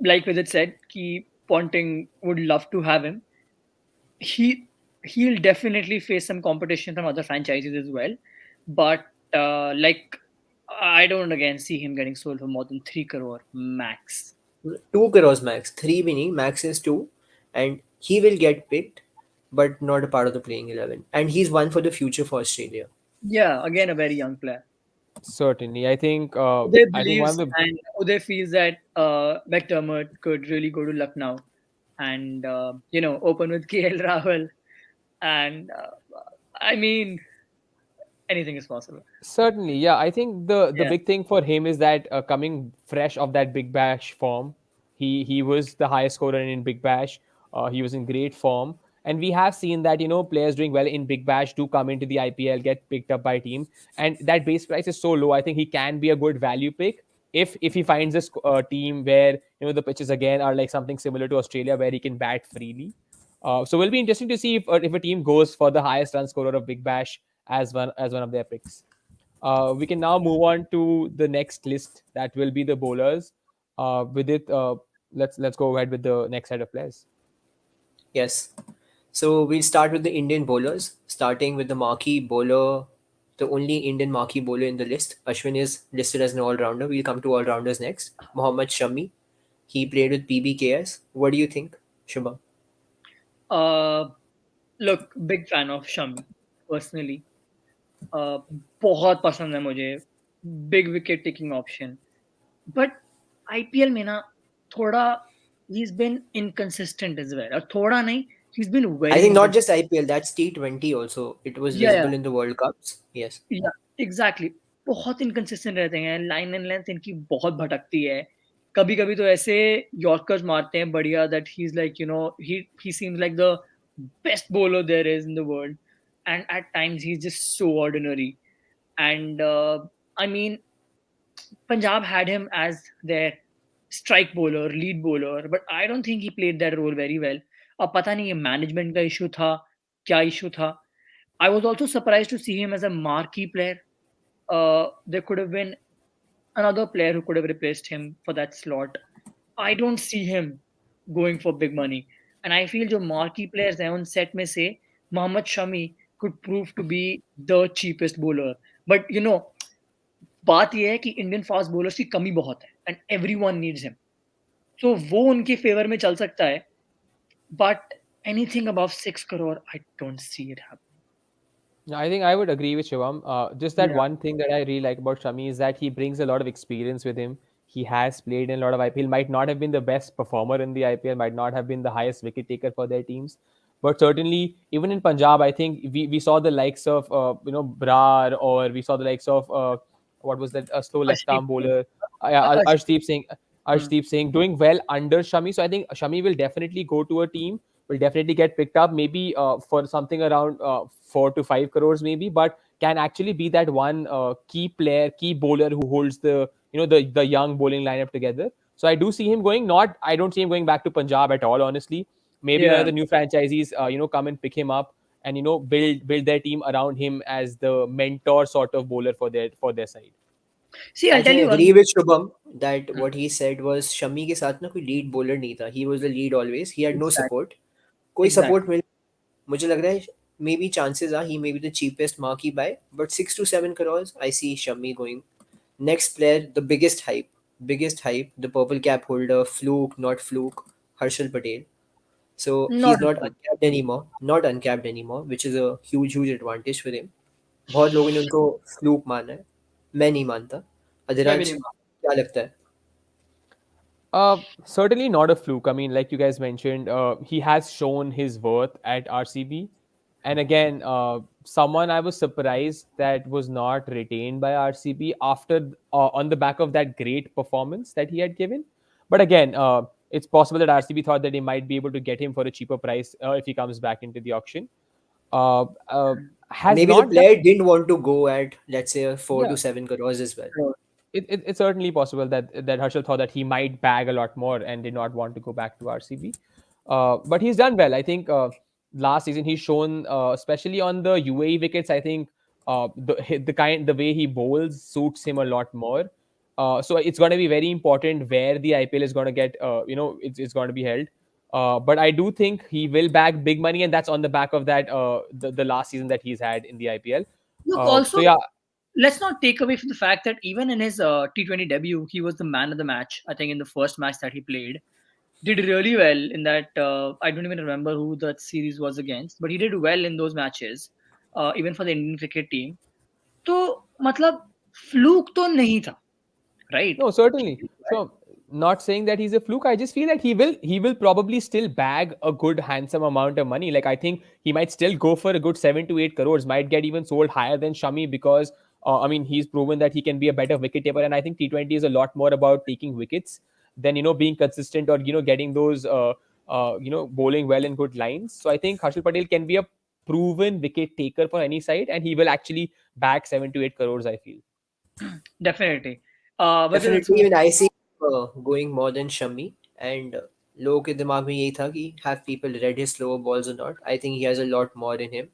Like Vidit said, कि Ponting would love to have him. He he'll definitely face some competition from other franchises as well, but like I don't again see him getting sold for more than 3 crore max. 2 crores max. 3 meaning max is 2, and he will get picked, but not a part of the playing 11. And he's one for the future for Australia. Yeah, again a very young player. Certainly, I think. Uday I think one believes of the and Uday feels that Mcdermott could really go to Lucknow and open with KL Rahul, and I mean anything is possible. Certainly, yeah. I think the Yeah. big thing for him is that coming fresh of that Big Bash form, he was the highest scorer in Big Bash. He was in great form, and we have seen that players doing well in Big Bash do come into the IPL, get picked up by team, and that base price is so low. I think he can be a good value pick if he finds a team where the pitches again are like something similar to Australia where he can bat freely. So it'll be interesting to see if a team goes for the highest run scorer of Big Bash as one of their picks. We can now move on to the next list. That will be the bowlers. With it, let's go ahead with the next set of players. Yes. So we'll start with the Indian bowlers, starting with the marquee bowler, the only Indian marquee bowler in the list. Ashwin is listed as an all-rounder. We'll come to all-rounders next. Mohammad Shami. He played with PBKS. What do you think, Shubham? Uh, Look, big fan of Shami personally. बहुत पसंद है मुझे. Big wicket taking option. But IPL में ना थोड़ा he's been inconsistent as well. और थोड़ा नहीं, he's been I very think not inconsistent. just IPL, that's T20 also. It was Yeah, yeah, visible in the World Cups. Yes. yeah, exactly. बहुत inconsistent रहते हैं. Line and length इनकी बहुत भटकती है. कभी-कभी तो ऐसे यॉर्कर्स मारते हैं बढ़िया that he's like, he seems like the best bowler there is in the world. And at times he's just so ordinary. And I mean, Punjab had him as their strike bowler, lead bowler, but I don't think he played that role very well. अब पता नहीं ये management का issue था, क्या issue था. I was also surprised to see him as a marquee player. There could have been another player who could have replaced him for that slot. I don't see him going for big money. And I feel जो marquee players हैं उन set में से Mohammad Shami could prove to be the cheapest bowler. But बात ये है कि Indian fast bowlers की कमी बहुत है एंड एवरीवन नीड्स हिम. सो वो उनके फेवर में चल सकता है, but anything above 6 crore I don't see it happening. Yeah, I think I would agree with Shivam. Just that Yeah. one thing that I really like about Shami is that he brings a lot of experience with him. He has played in a lot of IPL. Might not have been the best performer in the IPL. Might not have been the highest wicket taker for their teams. But certainly, even in Punjab, I think we saw the likes of Brar, or we saw the likes of what was that, a slow left Arshdeep arm Singh. bowler, Arshdeep. Arshdeep Singh. Hmm. Arshdeep Singh doing well under Shami. So I think Shami will definitely go to a team, will definitely get picked up, maybe for something around 4 to 5 crores, maybe, but can actually be that one key player, key bowler who holds the young bowling lineup together. So I do see him going. Not I don't see him going back to Punjab at all, honestly. Maybe one of Yeah. the new franchisees, come and pick him up and build their team around him as the mentor sort of bowler for their side. See, I I'll tell think I you one agree thing. with Shubham that Hmm. what he said was Shami के साथ ना कोई lead bowler नहीं था. He was the lead always. He had no Exactly. support. कोई Exactly. support मिल मुझे लग रहा है maybe chances are he may be the cheapest marquee buy, but 6 to 7 crores I see Shami going. Next player, the biggest hype, the purple cap holder, fluke, not fluke, Herschel Patel. So Not he's at not all. uncapped anymore, which is a huge advantage for him. बहुत लोगों ने उनको fluke माना है, मैं नहीं मानता. मैं भी अधिराज नहीं. क्या लगता है? Certainly not a fluke. I mean, like you guys mentioned, he has shown his worth at RCB. And again, someone I was surprised that was not retained by RCB after on the back of that great performance that he had given. But again, it's possible that RCB thought that they might be able to get him for a cheaper price if he comes back into the auction. Uh, uh, has Maybe the not done. player didn't want to go at, let's say, 4 to 7 crores as well. Sure. It's certainly possible that Herschel thought that he might bag a lot more and did not want to go back to RCB. But he's done well. I think last season he's shown, especially on the UAE wickets. I think the way he bowls suits him a lot more. So it's going to be very important where the IPL is going to get. It's going to be held. But I do think he will bag big money, and that's on the back of that the last season that he's had in the IPL. Look, So also, yeah, let's not take away from the fact that even in his T20 debut, he was the man of the match. I think in the first match that he played, did really well in that. I don't even remember who that series was against, but he did well in those matches, even for the Indian cricket team. तो मतलब fluke तो नहीं था, right? no, certainly. So not saying that he's a fluke. I just feel that he will probably still bag a good handsome amount of money. Like I think he might still go for a good 7 to 8 crores. Might get even sold higher than Shami because I mean he's proven that he can be a better wicket taker. And I think T20 is a lot more about taking wickets than being consistent or getting those bowling well in good lines. So I think Harshal Patel can be a proven wicket taker for any side, and he will actually bag 7 to 8 crores. I feel. Definitely. Whether it's Definitely, even I see going more than Shami. And लोगों के दिमाग में यही था कि have people read his slower balls or not. I think he has a lot more in him.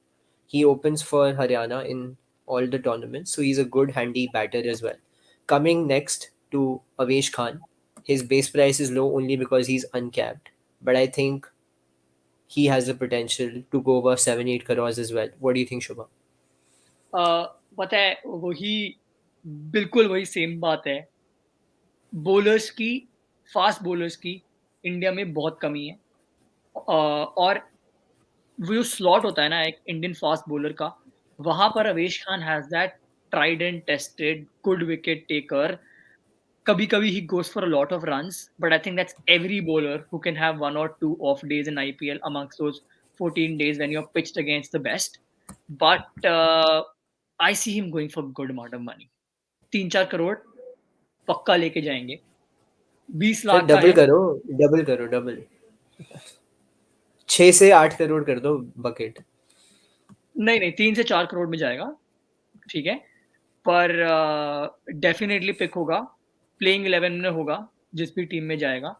He opens for Haryana in all the tournaments, so he's a good handy batter as well. Coming next to Avesh Khan, his base price is low only because he's uncapped, but I think he has the potential to go over 7-8 crores as well. What do you think, Shubha? पता है वही बिल्कुल वही same बात है bowlers की fast bowlers की India में बहुत कमी है और वो जो स्लॉट होता है ना एक इंडियन फास्ट बॉलर का वहां पर Avesh Khan has that tried and tested good wicket taker कभी कभी he goes for a lot of runs but I think that's every bowler who can have 1 or 2 off days in IPL amongst those 14 days when you're pitched against the best but I see him going for good amount of money 3-4 crore पक्का लेके जाएंगे 20 तो लाख का double है करो, double करो, double 6 से 8 करोड़ कर दो बकेट. नहीं नहीं 3 से 4 करोड़ में जाएगा ठीक है पर डेफिनेटली पिक होगा प्लेइंग 11 में होगा जिस भी टीम में जाएगा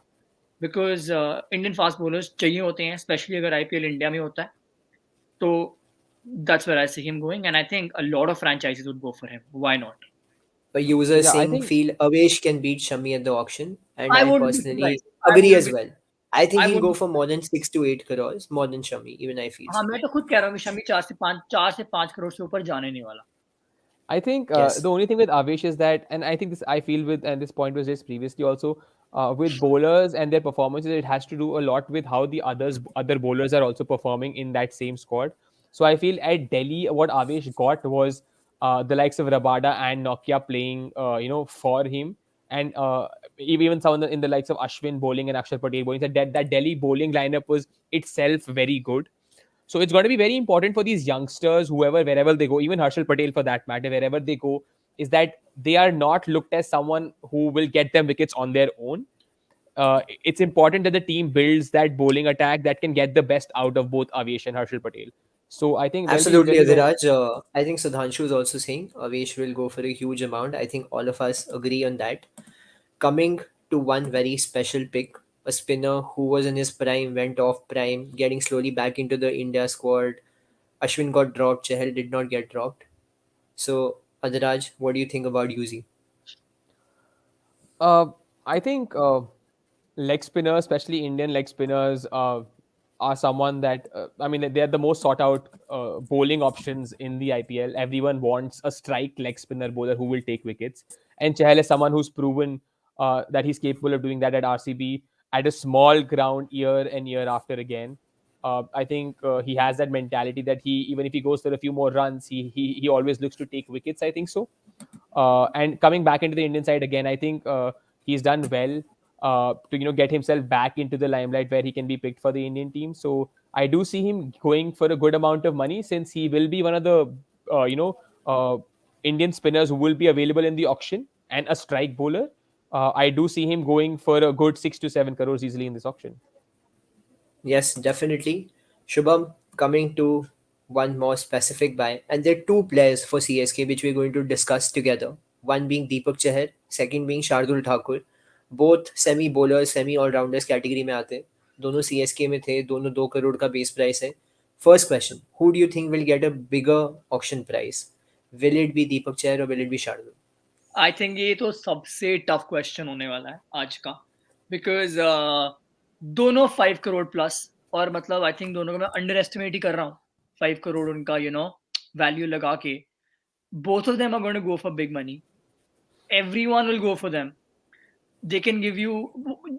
बिकॉज इंडियन फास्ट बॉलर्स चाहिए होते हैं स्पेशली अगर आईपीएल इंडिया में होता है तो that's where I see him going and I think a lot of franchises would go for him why not A user Yeah, I saying think feel Avesh can beat Shami at the auction, and I I wouldn't be personally surprised I agree wouldn't as be well. I think I he'll go wouldn't for more than 6 to 8 crores, more than Shami. Even I feel हाँ so. मैं तो खुद कह रहा हूँ कि शमी 4 से 5 करोड़ से ऊपर जाने नहीं वाला I think Yes, the only thing with Avesh is that, and I think this I feel with, and this point was raised previously also, with bowlers and their performances, it has to do a lot with how the other bowlers are also performing in that same squad. So I feel at Delhi, what Avesh got was the likes of Rabata and Nokia playing, for him, and even some in the likes of Ashwin bowling and Akshar Patel bowling. That Delhi bowling lineup was itself very good. So it's going to be very important for these youngsters, whoever, wherever they go, even Herschel Patel for that matter, wherever they go, is that they are not looked as someone who will get them wickets on their own. It's important that the team builds that bowling attack that can get the best out of both Avesh and Herschel Patel. So I think absolutely, when Adhiraj. I think Sudhanshu is also saying Avesh will go for a huge amount. I think all of us agree on that. Coming to one very special pick, a spinner who was in his prime, went off prime, getting slowly back into the India squad. Ashwin got dropped, Chahal did not get dropped. So, Adhiraj, what do you think about Yuzi? Uh, I think leg spinners, especially Indian leg spinners, are someone that I mean they are the most sought out bowling options in the IPL. Everyone wants a strike leg spinner bowler who will take wickets, and Chahal is someone who's proven that he's capable of doing that at RCB at a small ground year and year after again. I think he has that mentality that he even if he goes for a few more runs, he always looks to take wickets. I think so. And coming back into the Indian side again, I think he's done well to get himself back into the limelight where he can be picked for the Indian team. So I do see him going for a good amount of money since he will be one of the uh, you know uh, Indian spinners who will be available in the auction and a strike bowler. I do see him going for a good 6 to 7 crores easily in this auction. Yes, definitely. Shubham, coming to one more specific buy, and there are two players for CSK which we're going to discuss together. One being Deepak Chahar, second being Shardul Thakur. Both semi bowlers, semi all-rounders category में आते हैं. दोनों CSK में थे, दोनों 2 करोड़ का base price है. First question, who do you think will get a bigger auction price? Will it be Deepak Chahar or will it be Shardul? I think ये तो सबसे टफ क्वेश्चन होने वाला है आज का, बिकॉज दोनों 5 करोड़ प्लस, और मतलब आई थिंक दोनों को मैं अंडर एस्टिमेट ही कर रहा हूँ. 5 करोड़ उनका वैल्यू लगा के, both of them are going to go for big money. Everyone will go for them. They can give you,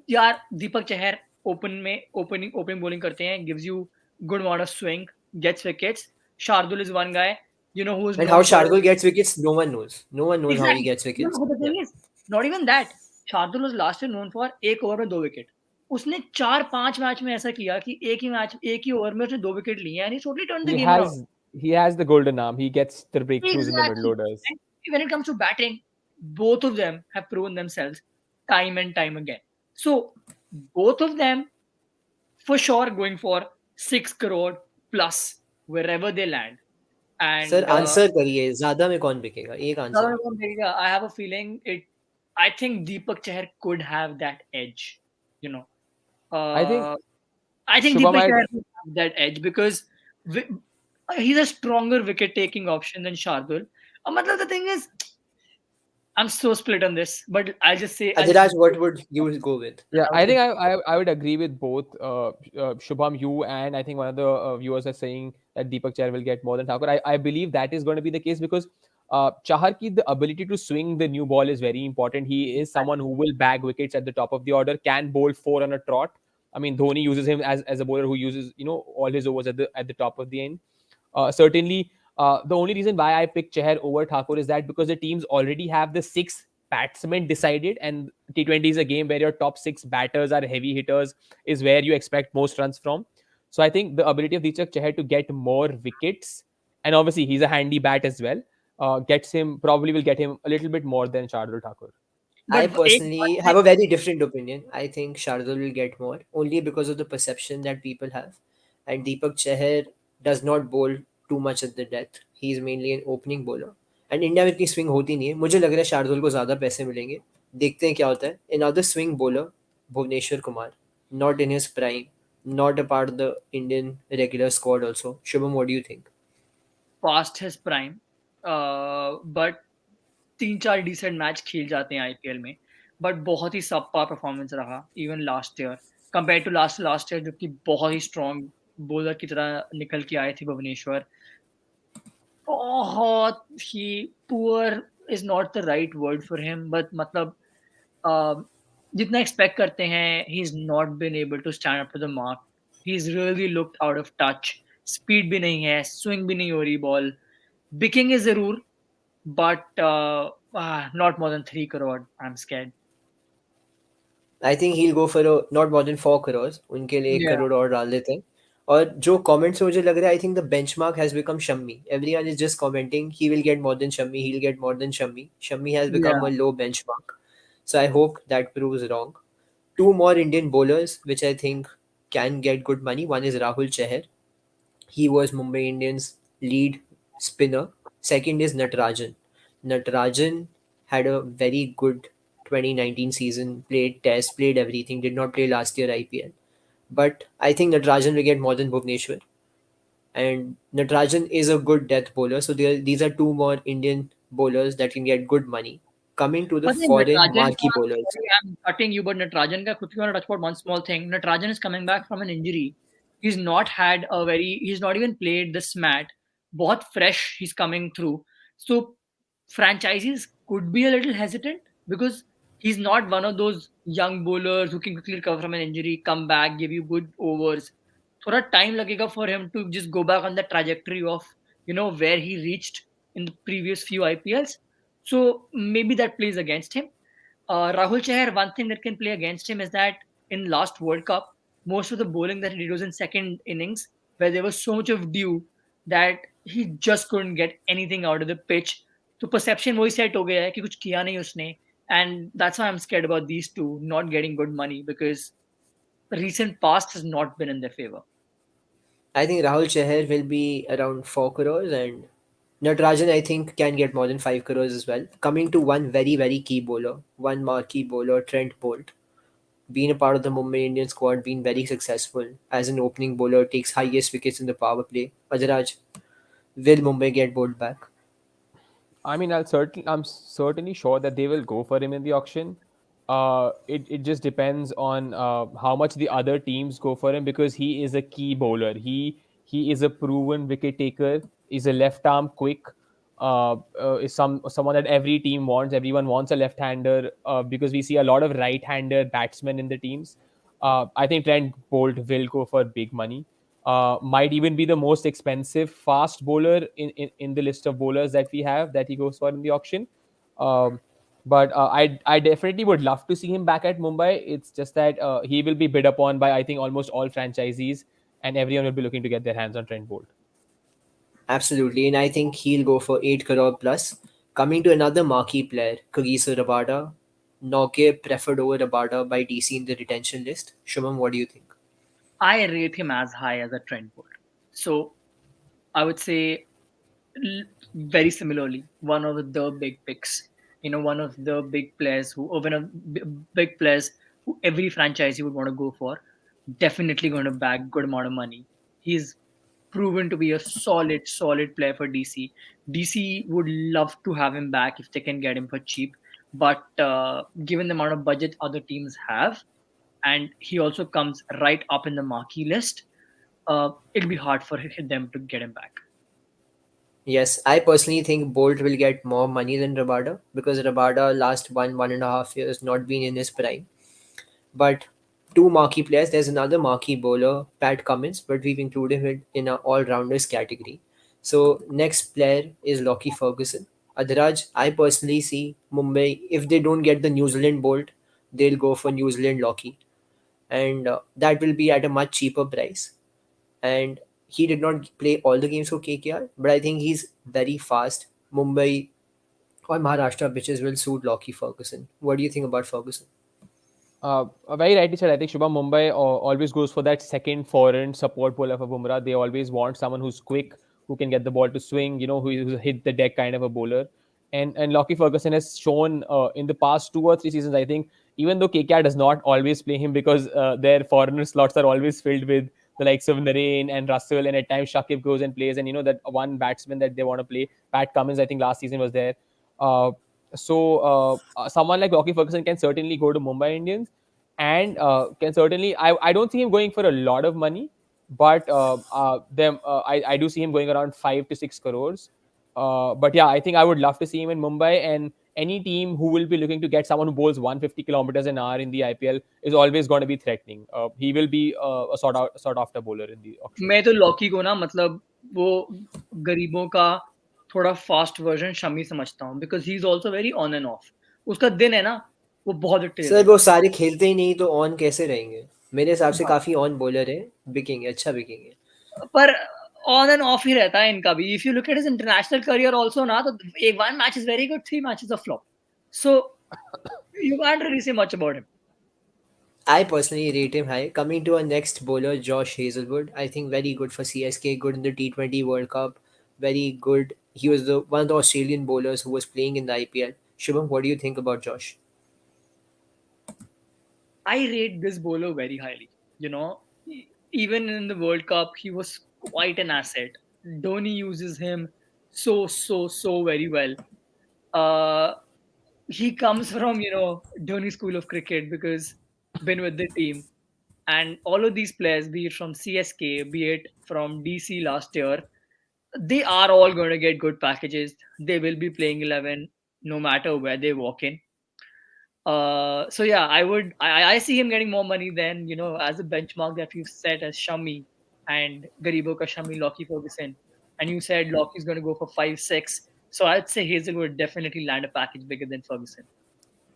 यार दीपक चहर ओपनिंग बॉलिंग करते हैं, gives you good amount of swing, gets wickets. Shardul is one guy, who is And known how for Shardul gets wickets, no one knows. No one knows how he exactly. gets wickets. But the thing is, not even that. Shardul was last year known for एक over में 2 wicket. उसने 4-5 match में ऐसा किया कि एक ही over में उसने 2 विकेट लिए, and he totally turned the He game around. has the golden arm. He gets the breakthroughs in the middle Exactly. orders. And when it comes to batting, both of them have proven themselves time and time again. So both of them for sure going for 6 crore plus wherever they land. And sir answer करिए, ज्यादा में कौन बिकेगा? एक answer. I have a feeling I think Deepak Chahar could have that edge. I think I think Shubham, Deepak Chahar could have that edge because he's a stronger wicket-taking option than Shardul. Matlab, the thing is, I'm so split on this, but I'll just say. Adhiraj, what would you go with? Yeah, I think I would agree with both Shubham, you, and I think one of the viewers are saying that Deepak Chahar will get more than Thakur. I believe that is going to be the case because Chahar ki the ability to swing the new ball is very important. He is someone who will bag wickets at the top of the order, can bowl 4 on a trot. I mean, Dhoni uses him as a bowler who uses all his overs at the top of the end. Certainly, the only reason why I picked Chahar over Thakur is that because the teams already have the 6 batsmen decided, and T20 is a game where your top 6 batters are heavy hitters, is where you expect most runs from. So I think the ability of Deepak Chahar to get more wickets, and obviously he's a handy bat as well, probably will get him a little bit more than Shardul Thakur. I personally have a very different opinion. I think Shardul will get more only because of the perception that people have. And Deepak Chahar does not bowl too much at the death. He is mainly an opening bowler. And India में इतनी swing होती नहीं है. मुझे लग रहा है शार्दुल को ज़्यादा पैसे मिलेंगे. देखते हैं क्या होता है. Another swing bowler, Bhuvneshwar Kumar, not in his prime, not a part of the Indian regular squad also. Shubham, what do you think? Past his prime, but 3-4 decent match खेल जाते हैं आईपीएल में, बट बहुत ही subpar performance रहा even last year compare to last year, जो कि बहुत ही स्ट्रॉन्ग बॉलर की तरह निकल के आए थे भुवनेश्वर. बहुत ही poor is not the right word for him, but मतलब जितना एक्सपेक्ट करते हैं, he is not been able to stand up to the mark. He is really looked out of touch. Speed भी नहीं है, स्विंग भी नहीं हो रही बॉल. बिकेंगे जरूर, but not more than 3 crore. I'm scared. I think he'll go for not more than 4 crores. उनके लिए 1 करोड़ और डाल देते हैं. और जो comments से मुझे लग रहा है, I think the benchmark has become Shammi. Everyone is just commenting he will get more than Shammi. He'll get more than Shammi. Shammi has become a low benchmark. So I hope that proves wrong. 2 more Indian bowlers which I think can get good money. One is Rahul Chahar. He was Mumbai Indians lead spinner. Second is Natarajan. Natarajan had a very good 2019 season, played test, played everything, did not play last year IPL. But I think Natarajan will get more than Bhuvneshwar. And Natarajan is a good death bowler. So these are 2 more Indian bowlers that can get good money. Coming to the foreign marquee bowlers. I'm cutting you, but Natarajan, I quickly want to touch about one small thing. Natarajan is coming back from an injury. He's not even played this mat. बहुत fresh he's coming through. So franchises could be a little hesitant because he's not one of those young bowlers who can quickly recover from an injury, come back, give you good overs. थोड़ा time लगेगा for him to just go back on the trajectory of where he reached in the previous few IPLs. So maybe that plays against him. Rahul Chahar, one thing that can play against him is that in last World Cup, most of the bowling that he did was in second innings, where there was so much of dew that he just couldn't get anything out of the pitch. तो perception वही set हो गया है कि कुछ किया नहीं उसने. And that's why I'm scared about these two not getting good money because recent past has not been in their favor. I think Rahul Chahar will be around 4 crores, and Natarajan I think can get more than 5 crores as well. Coming to one very, very key bowler, one marquee bowler, Trent Bolt. Being a part of the Mumbai Indian squad, been very successful as an opening bowler, takes highest wickets in the power play. Ajaraj, will Mumbai get Bolt back? I mean, I'm certainly sure that they will go for him in the auction. It just depends on how much the other teams go for him because he is a key bowler. He is a proven wicket taker. He's a left arm quick. Is someone that every team wants. Everyone wants a left hander because we see a lot of right hander batsmen in the teams. I think Trent Bolt will go for big money. Might even be the most expensive fast bowler in the list of bowlers that we have that he goes for in the auction. Um, but I definitely would love to see him back at Mumbai. It's just that he will be bid upon by I think almost all franchisees, and everyone will be looking to get their hands on Trent Bolt. Absolutely, and I think he'll go for 8 crore plus. Coming to another marquee player, Kagisa Rabata. Nokia preferred over Rabata by DC in the retention list. Shumam, what do you think? I rate him as high as a Trent Bolt. So I would say very similarly, one of the big picks. One of the big players big players who every franchise you would want to go for. Definitely going to bag good amount of money. He's proven to be a solid player for DC. DC would love to have him back if they can get him for cheap. But given the amount of budget other teams have, and he also comes right up in the marquee list, it'll be hard for them to get him back. Yes, I personally think Bolt will get more money than Rabada because Rabada last 1.5 years not been in his prime. But two marquee players, there's another marquee bowler, Pat Cummins, but we've included him in our all-rounders category. So next player is Lockie Ferguson. Adhiraj, I personally see Mumbai, if they don't get the New Zealand Bolt, they'll go for New Zealand Lockie. And that will be at a much cheaper price. And he did not play all the games for KKR, but I think he's very fast. Mumbai or Maharashtra pitches will suit Lockie Ferguson. What do you think about Ferguson? Very rightly said. I think Shubham Mumbai always goes for that second foreign support bowler for Bumrah. They always want someone who's quick, who can get the ball to swing, who's hit the deck kind of a bowler. And Lockie Ferguson has shown in the past 2 or 3 seasons, I think, even though KKR does not always play him because their foreigner slots are always filled with the likes of Narain and Russell, and at times Shakib goes and plays, and that one batsman that they want to play, Pat Cummins, I think last season was there. Uh, so someone like Lockie Ferguson can certainly go to Mumbai Indians and can certainly. I don't see him going for a lot of money, but I do see him going around 5 to 6 crores. But yeah, I think I would love to see him in Mumbai, and any team who will be looking to get someone who bowls 150 kilometers an hour in the IPL is always going to be threatening. He will be a sought after bowler in the auction. मैं तो Lockie को ना मतलब वो गरीबों का थोड़ा fast version Shami समझता हूँ because he is also very on end of उसका दिन है ना वो बहुत तेज सर है वो सारे खेलते ही नहीं तो ऑन कैसे रहेंगे? मेरे हिसाब से हाँ, काफी ऑन बॉलर है, बिकेंगे, अच्छा बिकेंगे. पर ऑन एंड ऑफ ही रहता है इनका भी if you look at his international career also ना तो एक one match is very good three matches a flop so you can't really say much about him I personally rate him high. Coming to our next bowler, Josh Hazelwood. I think very good for CSK, good in the T20 World Cup. Very good. He was the one of the Australian bowlers who was playing in the IPL. Shubham, what do you think about Josh? I rate this bowler very highly. Even in the World Cup, he was quite an asset. Dhoni uses him so very well. Uh, he comes from Dhoni school of cricket because been with the team, and all of these players, be it from CSK, be it from DC last year, they are all going to get good packages. They will be playing 11 no matter where they walk in. So yeah, I see him getting more money than as a benchmark that we've set as Shami and Garibo ka Shami Lockie Ferguson, and you said Lockie's going to go for 5-6. So I'd say Hazel would definitely land a package bigger than Ferguson.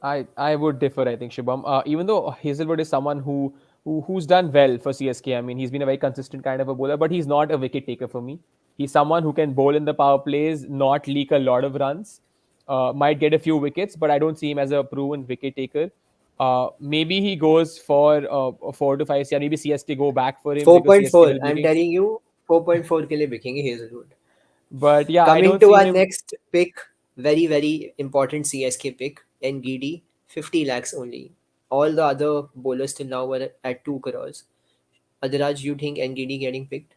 I would differ. I think Shubham, even though Hazelwood is someone who's done well for CSK. I mean, he's been a very consistent kind of a bowler, but he's not a wicket taker for me. He's someone who can bowl in the power plays, not leak a lot of runs. might get a few wickets, but I don't see him as a proven wicket taker. Maybe he goes for 4 to 5. Yeah, maybe CSK go back for him because CSK 4.4, will be I'm looking. telling you, 4.4 के लिए बिकेंगे Hazelwood. But yeah, I Coming don't to see our him. next pick, very, very important CSK pick, NGD, 50 lakhs only. All the other bowlers till now were at 2 crores. Adiraj, you think NGD getting picked?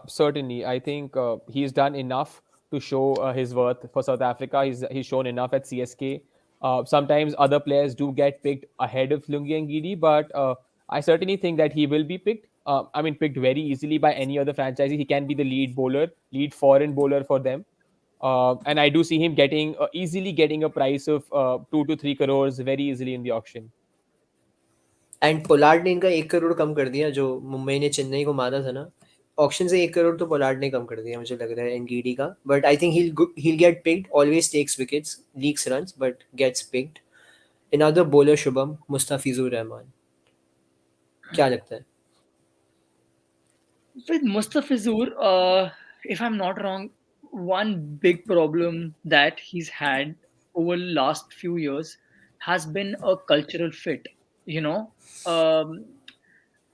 Certainly, I think he's done enough to show his worth for South Africa. He's shown enough at CSK. Sometimes other players do get picked ahead of Lungi and Giri, but I certainly think that he will be picked. I mean, picked very easily by any other franchise. He can be the lead bowler, lead foreign bowler for them. And I do see him getting easily getting a price of 2 to 3 crores very easily in the auction. And Pollard ने इनका 1 करोड़ कम कर दिया जो मुंबई ने चेन्नई को मारा था ना. ऑक्शन से 1 करोड़ तो पोलार्ड ने कम कर दिया मुझे लग रहा है एनगीडी का. But I think he'll get picked, always takes wickets, leaks runs, but gets picked. Another bowler, Shubham, Mustafizur Rahman. क्या लगता है? With Mustafizur, if I'm not wrong, one big problem that he's had over the last few years has been a cultural fit. You know, um,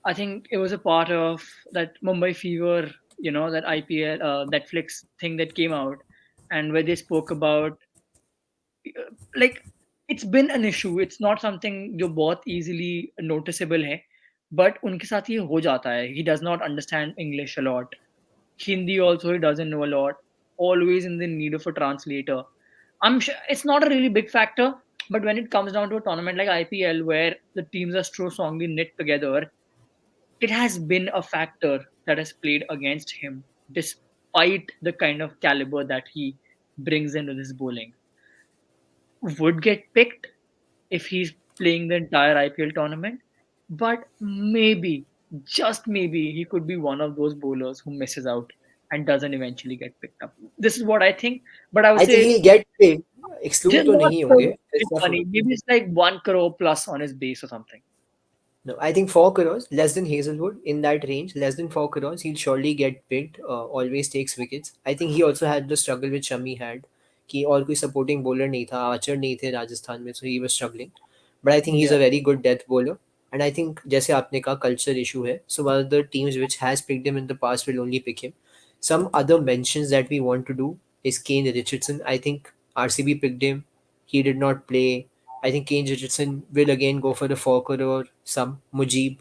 I think it was a part of that Mumbai Fever, that IPL, Netflix thing that came out, and where they spoke about, like, it's been an issue. It's not something जो बहुत easily noticeable है, but उनके साथ ये हो जाता है. He does not understand English a lot. Hindi also he doesn't know a lot. Always in the need of a translator. I'm sure it's not a really big factor, but when it comes down to a tournament like IPL where the teams are so strongly knit together, it has been a factor that has played against him, despite the kind of caliber that he brings into this bowling. Would get picked if he's playing the entire IPL tournament, but maybe, just maybe, he could be one of those bowlers who misses out and doesn't eventually get picked up. This is what I think, but I would I think say he'll get picked. Exclude just तो not नहीं so होंगे. big It's money. Maybe it's like 1 crore plus on his base or something. No, I think 4 crores, less than Hazelwood, in that range, less than 4 crores, he'll surely get picked, always takes wickets. I think he also had the struggle which Shami had, कि और कोई supporting bowler नहीं था, Archer नहीं थे राजस्थान में, so he was struggling. But I think he's Yeah. a very good death bowler. And I think जैसे आपने कहा culture issue है, so one of the teams which has picked him in the past will only pick him. Some other mentions that we want to do is Kane Richardson. I think RCB picked him. He did not play. I think Kane Richardson will again go for the 4 crore sum. Mujib,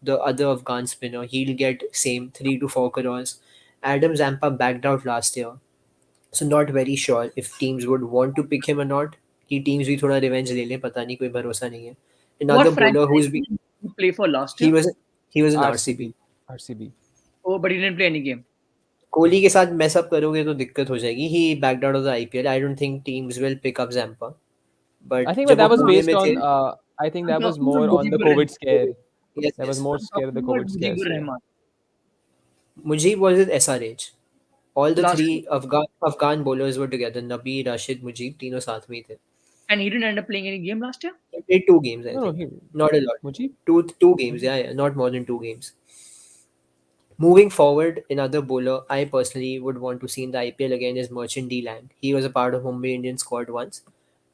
the other Afghan spinner, he'll get same 3 to 4 crores. Adam Zampa backed out last year. So not very sure if teams would want to pick him or not. कि teams भी थोड़ा revenge ले लें, पता नहीं, कोई भरोसा नहीं है. What Another bowler franchise who's be, did he play for last he year? was he was in RCB. RCB, RCB. Oh, but he didn't play any game. Kohli के साथ मैस अप करोगे तो दिक्कत हो जाएगी. He backed out of the IPL. I don't think teams will pick up Zampa. I But think, but जब वो that was Pune based में थे, on. I think I'm that was talking about more on the Mujibur COVID Rahman. scare. yes, There was yes. more I'm scare of the talking about COVID scare. Mujibur So yeah. Rahman. Mujib was with SRH. All the Last year. three Afghan bowlers were together. Nabi, Rashid, Mujib, तीनों साथ में ही थे. And he didn't end up playing any game last year? He played 2 games, I No, no, think. he Not a lot. Mujib. Two games, yeah, not more than 2 games. Moving forward, another bowler I personally would want to see in the IPL again is Merchant D Lang. He was a part of Mumbai Indian squad once,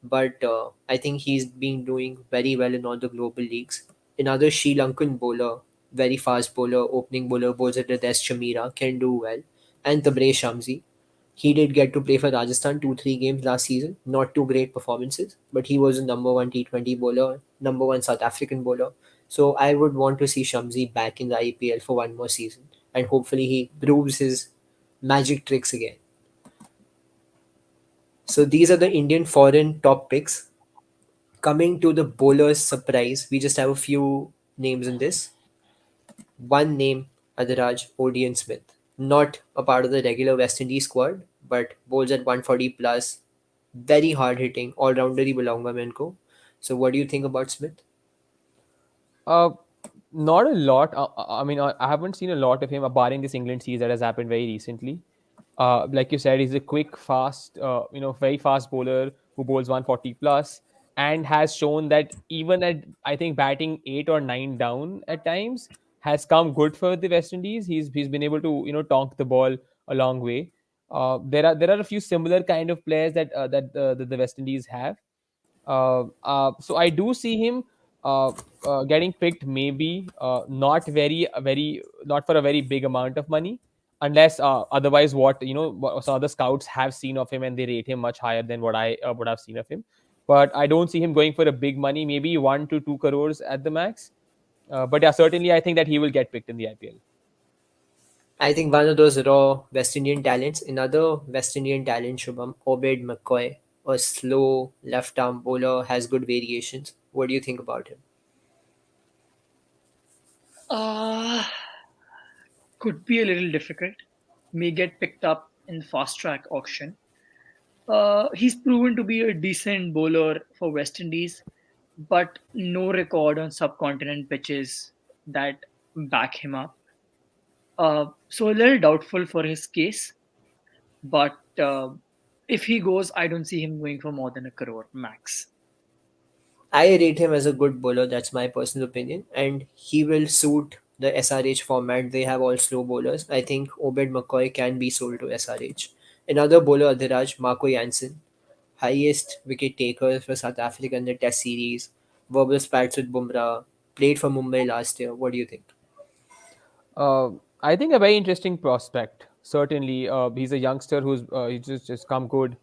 but I think he's been doing very well in all the global leagues. Another Sri Lankan bowler, very fast bowler, opening bowler, bowls at the desk, Shamira, can do well. And Tabrez Shamsi. He did get to play for Rajasthan 2 3 games last season. Not too great performances, but he was a number one T20 bowler, number one South African bowler. So I would want to see Shamsi back in the IPL for one more season, and hopefully he proves his magic tricks again. So these are the Indian foreign top picks. Coming to the bowlers surprise, we just have a few names in this. One name, Adiraj Odean Smith. Not a part of the regular West Indies squad, but bowls at 140 plus. Very hard hitting, all rounder ही बुलाऊंगा मैं इनको. So what do you think about Smith? Uh, Not a lot. I mean, I haven't seen a lot of him, barring this England series that has happened very recently. Like you said, he's a quick, fast, very fast bowler who bowls 140 plus and has shown that even at, I think, batting 8 or 9 down at times has come good for the West Indies. He's been able to tonk the ball a long way. There are a few similar kind of players that the West Indies have. So I do see him uh, getting picked, maybe not for a very big amount of money, unless otherwise what some other scouts have seen of him and they rate him much higher than what I would have seen of him. But I don't see him going for a big money, maybe 1 to 2 crores at the max. But yeah, certainly I think that he will get picked in the IPL. I think one of those raw West Indian talents. Another West Indian talent, Shubham, Obed Mccoy, a slow left arm bowler, has good variations. What do you think about him? Uh, could be a little difficult. May get picked up in fast track auction. He's proven to be a decent bowler for West Indies, but no record on subcontinent pitches that back him up. So a little doubtful for his case, but if he goes, I don't see him going for more than a crore max. I rate him as a good bowler, that's my personal opinion, and he will suit the SRH format. They have all slow bowlers. I think Obed McCoy can be sold to SRH. Another bowler, Adhiraj, Marco Jansen, highest wicket taker for South Africa in the Test series, verbal spats with Bumrah, played for Mumbai last year. What do you think? Uh, I think a very interesting prospect. Certainly, he's a youngster he's just come good,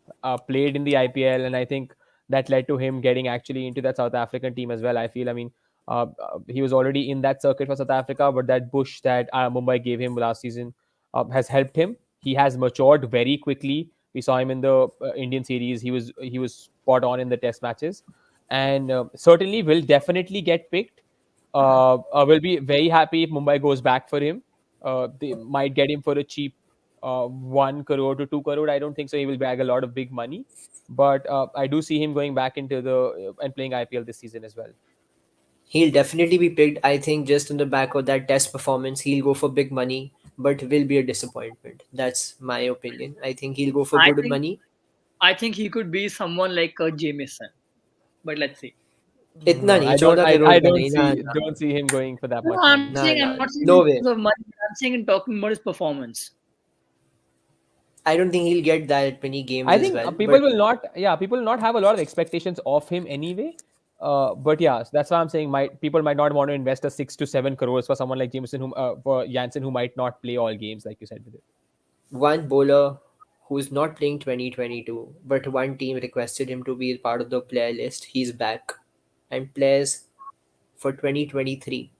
played in the IPL, and I think that led to him getting actually into that South African team as well. I feel, I mean, he was already in that circuit for South Africa, but that push that Mumbai gave him last season has helped him. He has matured very quickly. We saw him in the Indian series. He was spot on in the Test matches, and certainly will definitely get picked. Will be very happy if Mumbai goes back for him. They might get him for a cheap 1 crore to 2 crore. I don't think so. He will bag a lot of big money, but I do see him going back into the and playing IPL this season as well. He'll definitely be picked. I think just on the back of that Test performance, he'll go for big money, but will be a disappointment. That's my opinion. I think he'll go for I good think money. I think he could be someone like a Jameson, but let's see. इतना No, नहीं I don't. 14 I, crore I का don't नहीं ना see ना don't see him going for that No, much I'm money. ना saying ना I'm not saying no in way. terms of money. I'm saying in talking about his performance. I don't think he'll get that many games I as think well. people But will not. Yeah, people will not have a lot of expectations of him anyway. But yeah, that's why I'm saying people might not want to invest a 6 to 7 crores for someone like Jameson, for Jansen, who might not play all games, like you said with it. one bowler who's not playing 2022, but one team requested him to be part of the player list. He's back and plays for 2023.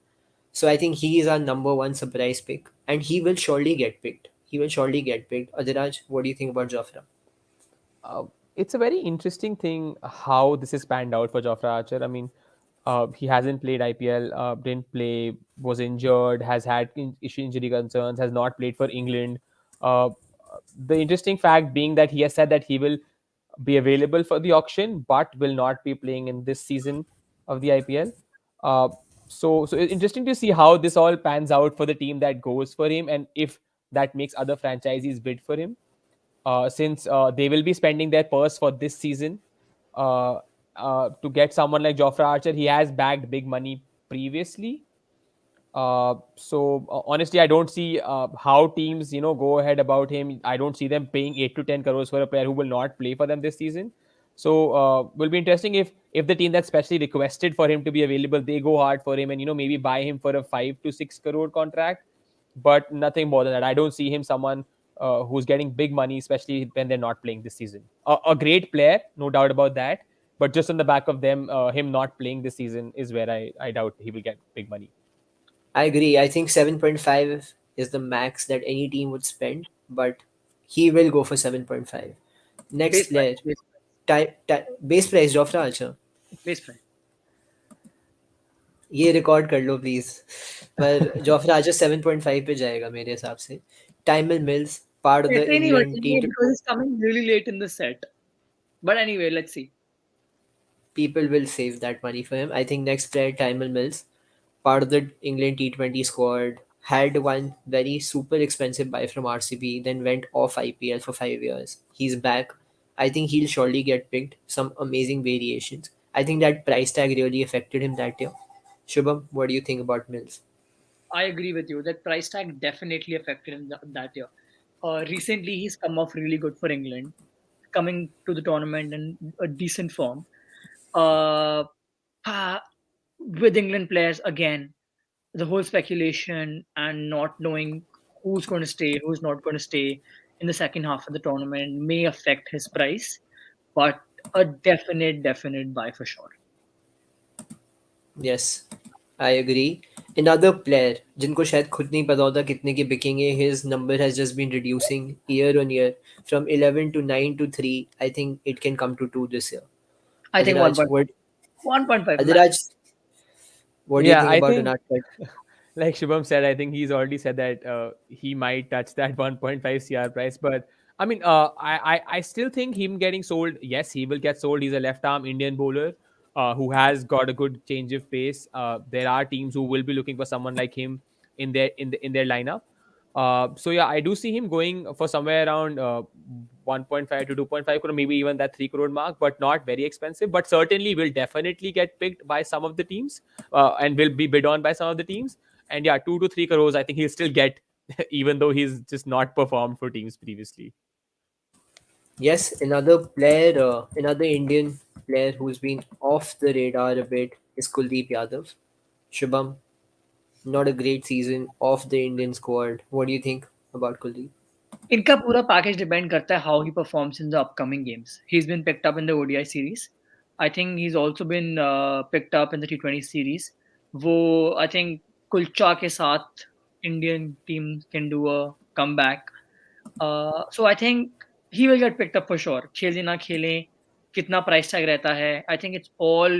So I think he is our number one surprise pick, and he will surely get picked. He will surely get picked. Adiraj, what do you think about Jofra? uh, it's a very interesting thing how this is panned out for Jofra Archer. I mean, he hasn't played IPL, didn't play, was injured, has had injury concerns, has not played for England. Uh, the interesting fact being that he has said that he will be available for the auction, but will not be playing in this season of the IPL. Uh, so it's interesting to see how this all pans out for the team that goes for him, and if that makes other franchises bid for him, since they will be spending their purse for this season uh, to get someone like Jofra Archer. He has bagged big money previously. So honestly, I don't see how teams go ahead about him. I don't see them paying 8 to 10 crores for a player who will not play for them this season. So will be interesting if the team that's specially requested for him to be available, they go hard for him and maybe buy him for a 5 to 6 crore contract, but nothing more than that. I don't see him someone who's getting big money, especially when they're not playing this season. A great player, no doubt about that, but just on the back of him not playing this season is where I doubt he will get big money. I agree. I think 7.5 is the max that any team would spend, but he will go for 7.5. Next Base price, player, base base price Jofra Archer. price, base price. ये record कर लो please पर Jofra Archer 7.5 पे जाएगा मेरे हिसाब से Tymal mills part of the ऐसे नहीं इंग्लैंड टी बचेंगे because it's coming really late in the set. But anyway, let's see. people will save that money for him. I think next player, Tymal Mills, part of the England T20 squad, had one very super expensive buy from RCB, then went off IPL for 5 years. He's back. I think he'll surely get picked. Some amazing variations. I think that price tag really affected him that year. Shubham, what do you think about Mills? I agree with you that price tag definitely affected him that year. Recently, he's come off really good for England, coming to the tournament in a decent form. Uh, ah, with England players again, the whole speculation and not knowing who's going to stay, who's not going to stay in the second half of the tournament may affect his price, but a definite buy for sure. Yes, I agree. Another player जिनको शायद खुद नहीं पता होता कितने की बिकेंगे, his number has just been reducing year on year from 11 to 9 to 3. I think it can come to 2 this year. I think Adiraj, 1.5 Adiraj, max. what do you Yeah, think I about think Unarkad? like Shubham said, I think he's already said that he might touch that 1.5 CR price. But I mean, I still think him getting sold. Yes, he will get sold. He's a left arm Indian bowler who has got a good change of pace. There are teams who will be looking for someone like him in their lineup. So yeah, I do see him going for somewhere around 1.5 to 2.5 crore, maybe even that 3 crore mark, but not very expensive. But certainly will definitely get picked by some of the teams and will be bid on by some of the teams. And yeah, 2 to 3 crores, I think he'll still get, even though he's just not performed for teams previously. Yes, another Indian player who's been off the radar a bit is Kuldeep Yadav. Shubham, not a great season off the Indian squad. What do you think about Kuldeep? इनका पूरा package depend करता है how he performs in the upcoming games. He is been picked up in the ODI series. I think he is also been picked up in the टी20 series. वो I think Kulcha के साथ Indian team can do a comeback. So I think he will get picked up for sure. खेले ना खेले, कितना price tag रहता है. I think it's all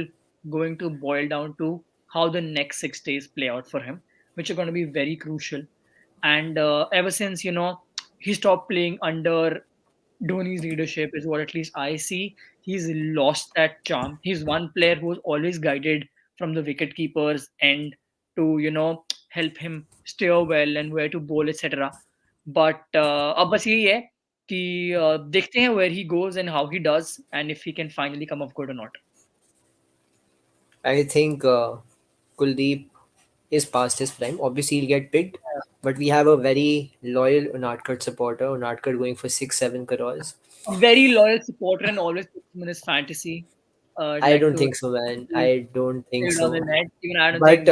going to boil down to how the next 6 days play out for him, which are going to be very crucial. And ever since he stopped playing under Dhoni's leadership, is what at least I see. He's lost that charm. He's one player who's always guided from the wicket keepers end to help him steer well and where to bowl, etc. But अब बस यही है कि देखते हैं where he goes and how he does and if he can finally come off good or not. I think Kuldeep is past his prime. Obviously, he'll get picked, but we have a very loyal Unarkad supporter. Unarkad going for 6-7 crores. A very loyal supporter and always puts him in his fantasy. I'd I like don't to think so, man. save I don't think it on the so. net. Even I don't But think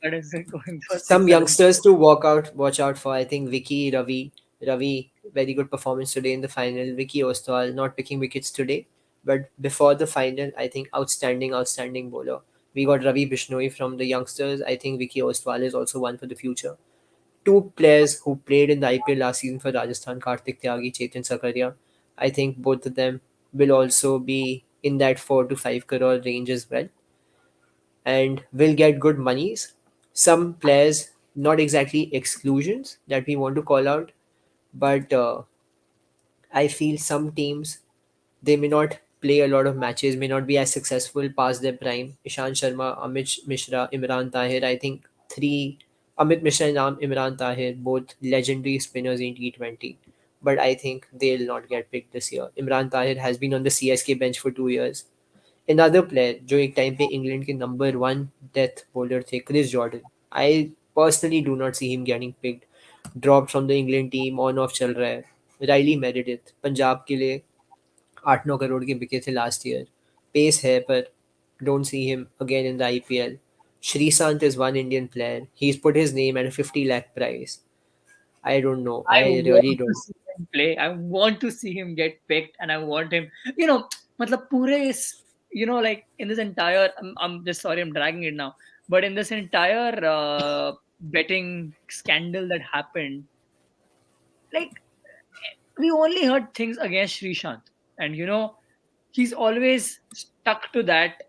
that is going for some 6-7. youngsters to watch out for. I think Vicky, Ravi, very good performance today in the final. Vicky Ostwal not picking wickets today, but before the final, I think outstanding bowler. We got Ravi Bishnoi from the youngsters. I think Vicky Ostwal is also one for the future. Two players who played in the IPL last season for Rajasthan, Kartik Tyagi, Chetan Sakaria. I think both of them will also be in that 4 to 5 crore range as well and will get good monies. Some players, not exactly exclusions that we want to call out, but I feel some teams they may not play a lot of matches, may not be as successful past their prime. Ishan Sharma, Amit Mishra, Imran Tahir. I think three Amit Mishra and Imran Tahir, both legendary spinners in T20. But I think they'll not get picked this year. Imran Tahir has been on the CSK bench for 2 years. Another player जो एक time पे England के number 1 death bowler थे Chris Jordan. I personally do not see him getting picked. Drop from the England team, on off चल रहा है. Riley Meredith Punjab के लिए 8-9 करोड़ के बिके थे लास्ट ईयर. पेस है पर don't see him again in the IPL. Shrikant is one Indian player. He's put his name at a 50 lakh price. I don't know. I I really want to don't. see him play. I want to see him get picked, and I want him. मतलब पूरे इस like in this entire. I'm just sorry, I'm dragging it now. But in this entire betting scandal that happened, like we only heard things against Shrishant, and he's always stuck to that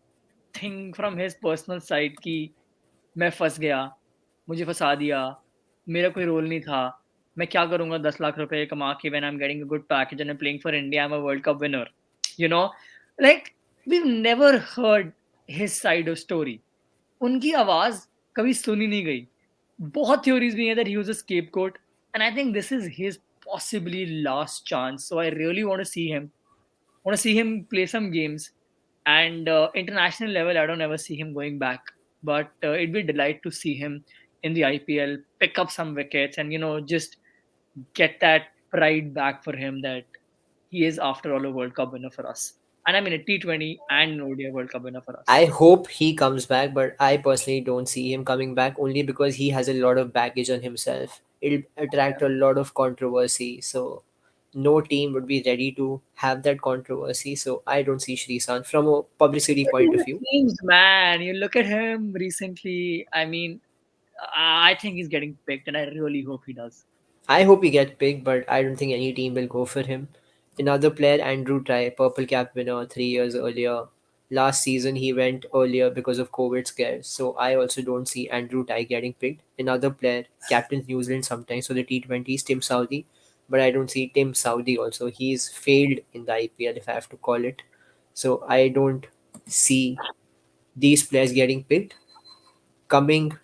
thing from his personal side कि मैं फंस गया, मुझे फंसा दिया, मेरा कोई role नहीं था, मैं क्या करूँगा 10 लाख रुपए कमा के when I'm getting a good package and I'm playing for India, I'm a World Cup winner. You know, like we've never heard his side of story. उनकी आवाज कभी सुनी नहीं गई. बहुत theories भी हैं that he was a scapegoat, and I think this is his possibly last chance. So I really want to see him play some games. And international level, I don't ever see him going back. But it'd be a delight to see him in the IPL, pick up some wickets, and just get that pride back for him that he is, after all, a World Cup winner for us. And I mean, a T20 and an ODI World Cup winner for us. I hope he comes back, but I personally don't see him coming back only because he has a lot of baggage on himself. It'll attract a lot of controversy. So no team would be ready to have that controversy. So I don't see Shrikant from a publicity But point he's of a view. changed man. You look at him recently. I mean, I think he's getting picked, and I really hope he does. I hope he gets picked, but I don't think any team will go for him. Another player, Andrew Tye, Purple Cap winner 3 years earlier. Last season, he went earlier because of COVID scares. So I also don't see Andrew Tye getting picked. Another player, captains New Zealand sometimes for the T20s, Tim Southee. But I don't see Tim Southee also. He's failed in the IPL, if I have to call it. So I don't see these players getting picked. Coming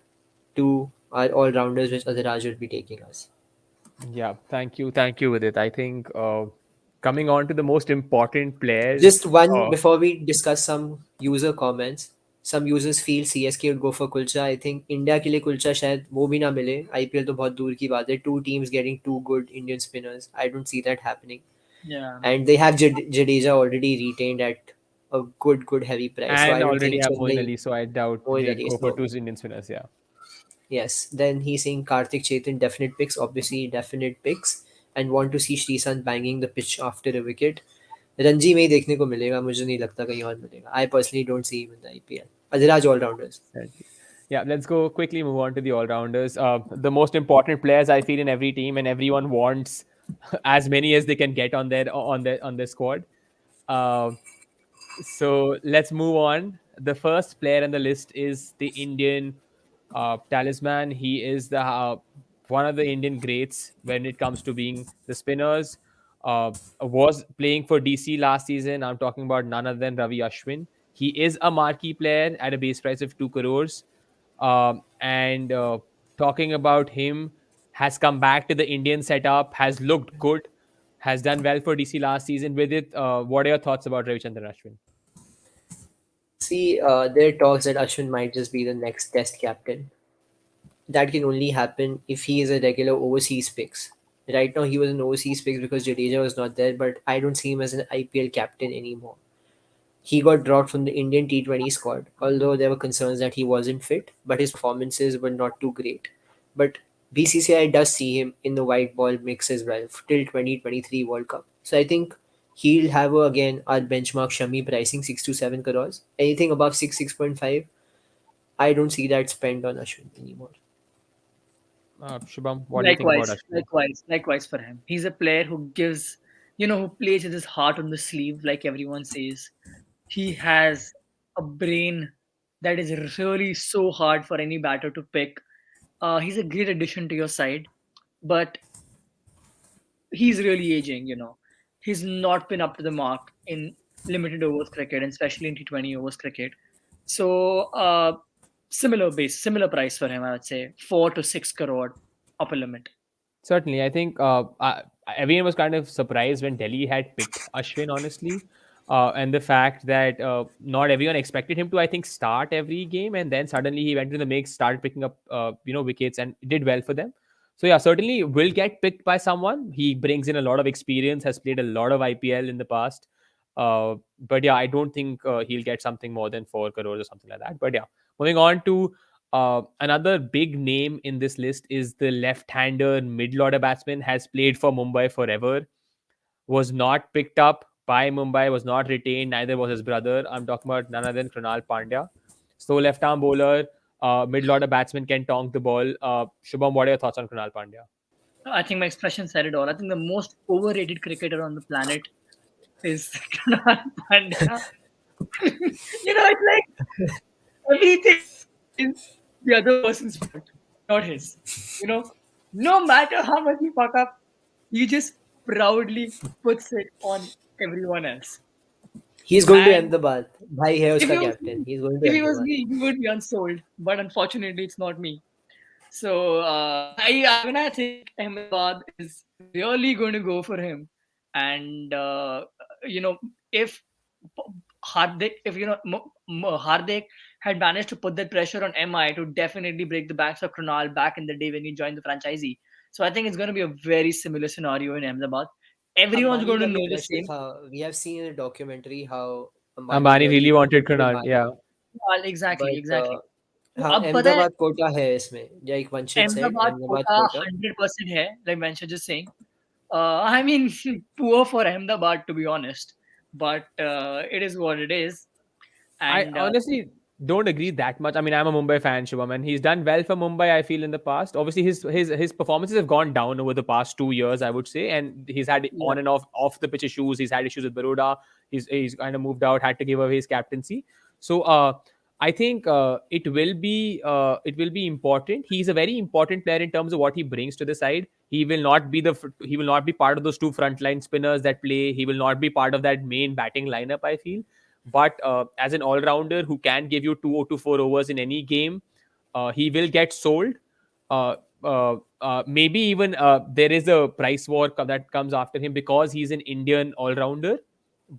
to our all rounders, which Adhiraj will be taking us. Yeah, thank you, Vidit. I think coming on to the most important Just players. one before we discuss some user comments. Some users feel CSK would go for kulcha. I think India के लिए कुलचा शायद वो भी ना मिले. IPL तो बहुत दूर की बात है. Two teams getting two good Indian spinners. I don't see that happening. Yeah. And they have Jadeja already retained at a good heavy price. So And I don't already think have Moeen Chennai Ali, so I doubt Moeen they'd Ali go is for no. two Indian spinners. Yeah, Yes. Then he's saying Karthik Chetan definite picks. Obviously definite picks. And want to see Shrikant banging the pitch after a wicket. Ranji में ही देखने को मिलेगा मुझे नहीं लगता कहीं और मिलेगा आई personally don't see him in the IPL Adhiraj allrounders certainly. Yeah, let's go quickly move on to the all rounders. The most important players I feel in every team, and everyone wants as many as they can get on their squad. Uh, so let's move on. The first player on the list is the Indian talisman. He is the one of the Indian greats when it comes to being the spinners. Was playing for DC last season. I'm talking about none other than Ravi Ashwin. He is a marquee player at a base price of 2 crores. And talking about him, has come back to the Indian setup, has looked good, has done well for DC last season. With it, what are your thoughts about Ravichandran Ashwin? See, there are talks that Ashwin might just be the next test captain. That can only happen if he is a regular overseas picks. Right now, he was an overseas picks because Jadeja was not there, but I don't see him as an IPL captain anymore. He got dropped from the Indian T20 squad, although there were concerns that he wasn't fit, but his performances were not too great. But BCCI does see him in the white ball mix as well till 2023 World Cup. So I think he'll have again our benchmark Shami pricing 6 to 7 crores. Anything above 6.5, I don't see that spent on Ashwin anymore. Shubham, what do you think about Likewise, Ashwin? likewise for him. He's a player who gives, who plays with his heart on the sleeve, like everyone says. He has a brain that is really so hard for any batter to pick. He's a great addition to your side, but he's really aging. He's not been up to the mark in limited overs cricket, and especially in T20 overs cricket. So, similar price for him, I would say 4 to 6 crore upper limit. Certainly, I think everyone was kind of surprised when Delhi had picked Ashwin, honestly, and the fact that not everyone expected him to, I think, start every game, and then suddenly he went to the mix, started picking up, wickets, and did well for them. So yeah, certainly will get picked by someone. He brings in a lot of experience, has played a lot of IPL in the past. But yeah, I don't think he'll get something more than 4 crores or something like that. But yeah, moving on to another big name in this list is the left-hander middle-order batsman. Has played for Mumbai forever. Was not picked up by Mumbai. Was not retained. Neither was his brother. I'm talking about none other than Krunal Pandya. So left-arm bowler, middle-order batsman can tonk the ball. Shubham, what are your thoughts on Krunal Pandya? I think my expression said it all. I think the most overrated cricketer on the planet is Krunal Pandya. It's like everything is the other person's fault, not his. You know, no matter how much you fuck up, he just proudly puts it on everyone else. He's going to And Ahmedabad. भाई है if उसका it was captain. me, He's going to if it was Ahmedabad. me, he would be unsold. But unfortunately, it's not me. So I think Ahmedabad is really going to go for him, and if Hardik, if Hardik had managed to put that pressure on MI to definitely break the backs of Krunal back in the day when he joined the franchisee, So I think it's going to be a very similar scenario in Ahmedabad. Everyone's Ambani going का to भी know the pressure same. था. We have seen in a documentary how Ambani Ambani really really wanted wanted Kunal. Bali. Yeah. Exactly, But exactly. तो हाँ, अब पता है अहमदाबाद कोटा है इसमें. Like Vanshit said, Ahmedabad Ahmedabad Kota Kota. 100% है, like Mansha just saying. I mean, poor for Ahmedabad to be honest, but it is what it is. I And honestly don't agree that much. I mean, I'm a Mumbai fan, Shubham, and he's done well for Mumbai. I feel in the past. Obviously, his performances have gone down over the past 2 years, I would say, and he's had yeah, on and off the pitch issues. He's had issues with Baroda. He's kind of moved out, had to give away his captaincy. So I think it will be important. He's a very important player in terms of what he brings to the side. He will not be part of those two frontline spinners that play. He will not be part of that main batting lineup, I feel. But as an all-rounder who can give you 2 to 4 overs in any game, he will get sold. Maybe even there is a price war that comes after him because he's an Indian all-rounder.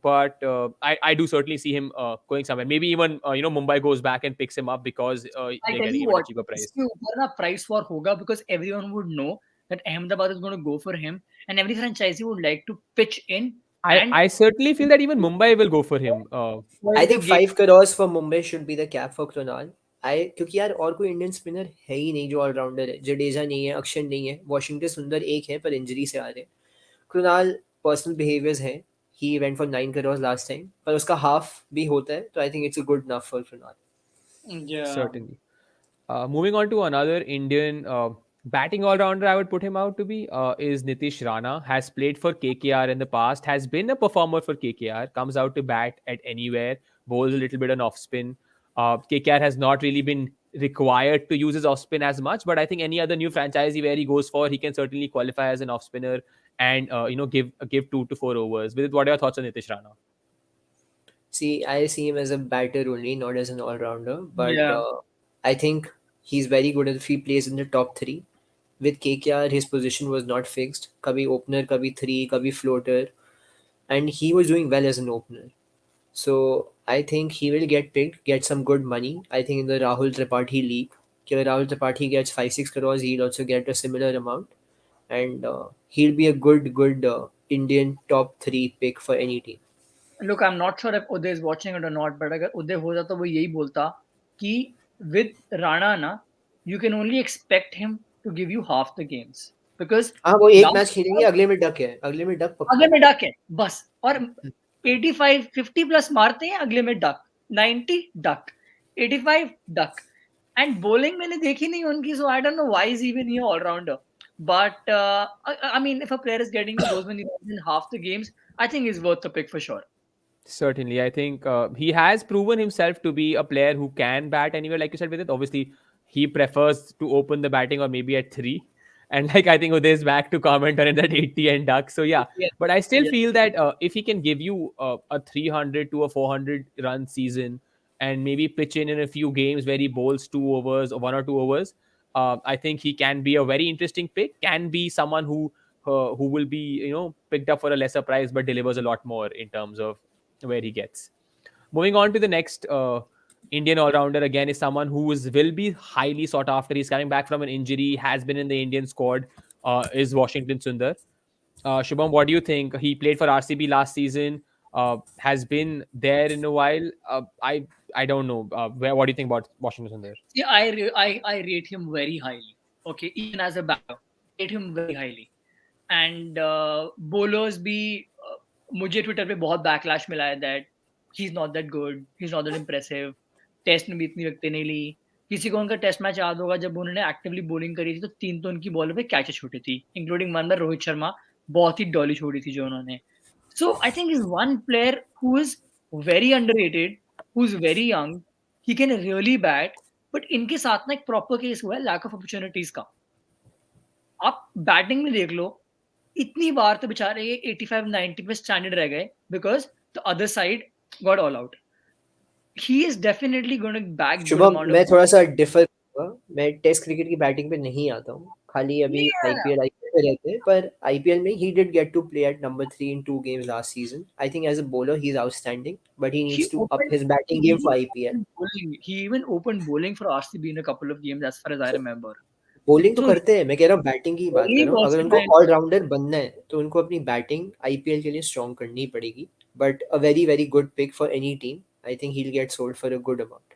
But I do certainly see him going somewhere. Maybe even Mumbai goes back and picks him up because I they're tell getting you him at a what, cheaper price. इसके ऊपर ना price war होगा because everyone would know that Ahmedabad is going to go for him, and every franchisee would like to pitch in and I certainly feel that even Mumbai will go for him. I spoil the think game. 5 crores for Mumbai should be the cap for Krunal. क्योंकि यार और कोई Indian spinner है ही नहीं जो allrounder है. जडेजा नहीं है, अक्षर नहीं है, वॉशिंगटन सुंदर एक है पर इंजरी से आ रहे हैं. कृणाल पर्सनल बिहेवियर्स हैं. He went for 9 crores last time, पर उसका हाफ भी होता है, तो I think it's a good enough for Krunal. Yeah. Certainly. Moving on to another Indian batting all rounder, I would put him out to be is Nitish Rana. Has played for KKR in the past, has been a performer for KKR, comes out to bat at anywhere, bowls a little bit on off spin. KKR has not really been required to use his off spin as much, but I think any other new franchisee where he goes for, he can certainly qualify as an off spinner and give 2 to 4 overs. With what are your thoughts on Nitish Rana? See, I see him as a batter only, not as an all-rounder. But Yeah. I think he's very good if he plays in the top three. With KKR, his position was not fixed. Kabhi opener, kabhi three, kabhi floater, and he was doing well as an opener. So I think he will get picked, get some good money. I think in the Rahul Tripathi league, if Rahul Tripathi gets 5-6 crores, he'll also get a similar amount, and he'll be a good Indian top three pick for any team. Look, I'm not sure if Uday is watching it or not, but अगर उदय होता तो वो यही बोलता कि with Rana ना, you can only expect him to give you half the games because हाँ, वो एक last मैच खेलेंगे, अगले में डक है, अगले में डक पक्का अगले है. में डक है बस और 85 50 प्लस मारते हैं अगले में duck 90 duck 85 duck and bowling मैंने देखी नहीं उनकी so I don't know why is even here all rounder but I mean if a player is getting you those many runs in half the games I think is worth a pick for sure. Certainly, I think he has proven himself to be a player who can bat anywhere. Like you said, with it, obviously he prefers to open the batting or maybe at three. And like I think Uday's back to comment on it that 80 and duck. So yeah, Yeah, but I still yeah. feel that if he can give you a 300 to a 400 run season and maybe pitch in a few games where he bowls 2 overs or 1 or 2 overs, I think he can be a very interesting pick. Can be someone who will be picked up for a lesser price but delivers a lot more in terms of where he gets. Moving on to the next Indian all-rounder again is someone who will be highly sought after. He's coming back from an injury, has been in the Indian squad, is Washington Sundar. Shubham, what do you think? He played for RCB last season, has been there in a while. I don't know. What do you think about Washington Sundar? See, I rate him very highly. Okay, even as a batter, I rate him very highly. And bowlers भी मुझे Twitter पे बहुत backlash मिला है that he is not that good he is not that impressive test में भी इतनी रखते नहीं ली किसी को उनका टेस्ट मैच याद होगा जब उन्होंने एक्टिवली बॉलिंग करी थी तो 3 तो उनकी बॉल पे कैचेस छूटी थी इंक्लूडिंग वंदर रोहित शर्मा बहुत ही डॉली छोड़ी थी जो उन्होंने so I think is one player who is very underrated who is very young he can really bat but इनके साथ ना एक प्रॉपर केस हुआ है लैक ऑफ अपॉर्चुनिटीज का आप बैटिंग में देख लो इतनी बार तो बेचारे ये 85-90 पे स्टैंडर्ड रह गए because the other side got all out he is definitely going to back good Shubham, amount मैं ऑफ थोड़ा सा डिफर करूंगा. मैं टेस्ट क्रिकेट की बैटिंग पे नहीं आता हूँ, खाली अभी आईपीएल पे रहते हैं. पर आईपीएल में he did get to play at number 3 in 2 games last season. I think as a bowler he is outstanding, but he he needs to up opened his batting game for IPL. he even opened bowling for RCB in a couple of games as far as I remember bowling तो So करते हैं, मैं कह रहा हूँ batting की बात कर bowling रहा हूँ। अगर also, उनको ऑलराउंडर बनना है तो उनको अपनी बैटिंग आईपीएल के लिए स्ट्रॉन्ग करनी पड़ेगी, but a very very good pick for any team. I think he will get sold for a good amount.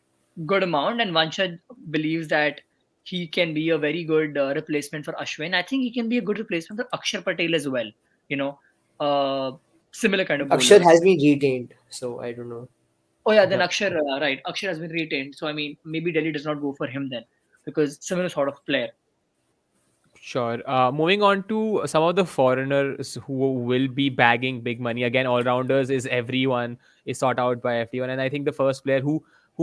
good amount, and Vansha believes that he can be a very good replacement for Ashwin. I think he can be a good replacement for Akshar Patel as well. You know, uh, similar kind of Akshar bowlers. has been retained, so I don't know. Oh yeah, then Yeah. Akshar, right? Akshar has been retained, so I mean, maybe Delhi does not go for him then, because similar sort of player. Sure. Moving on to some of the foreigners who will be bagging big money. Again, all rounders is everyone is sought out by everyone, and I think the first player who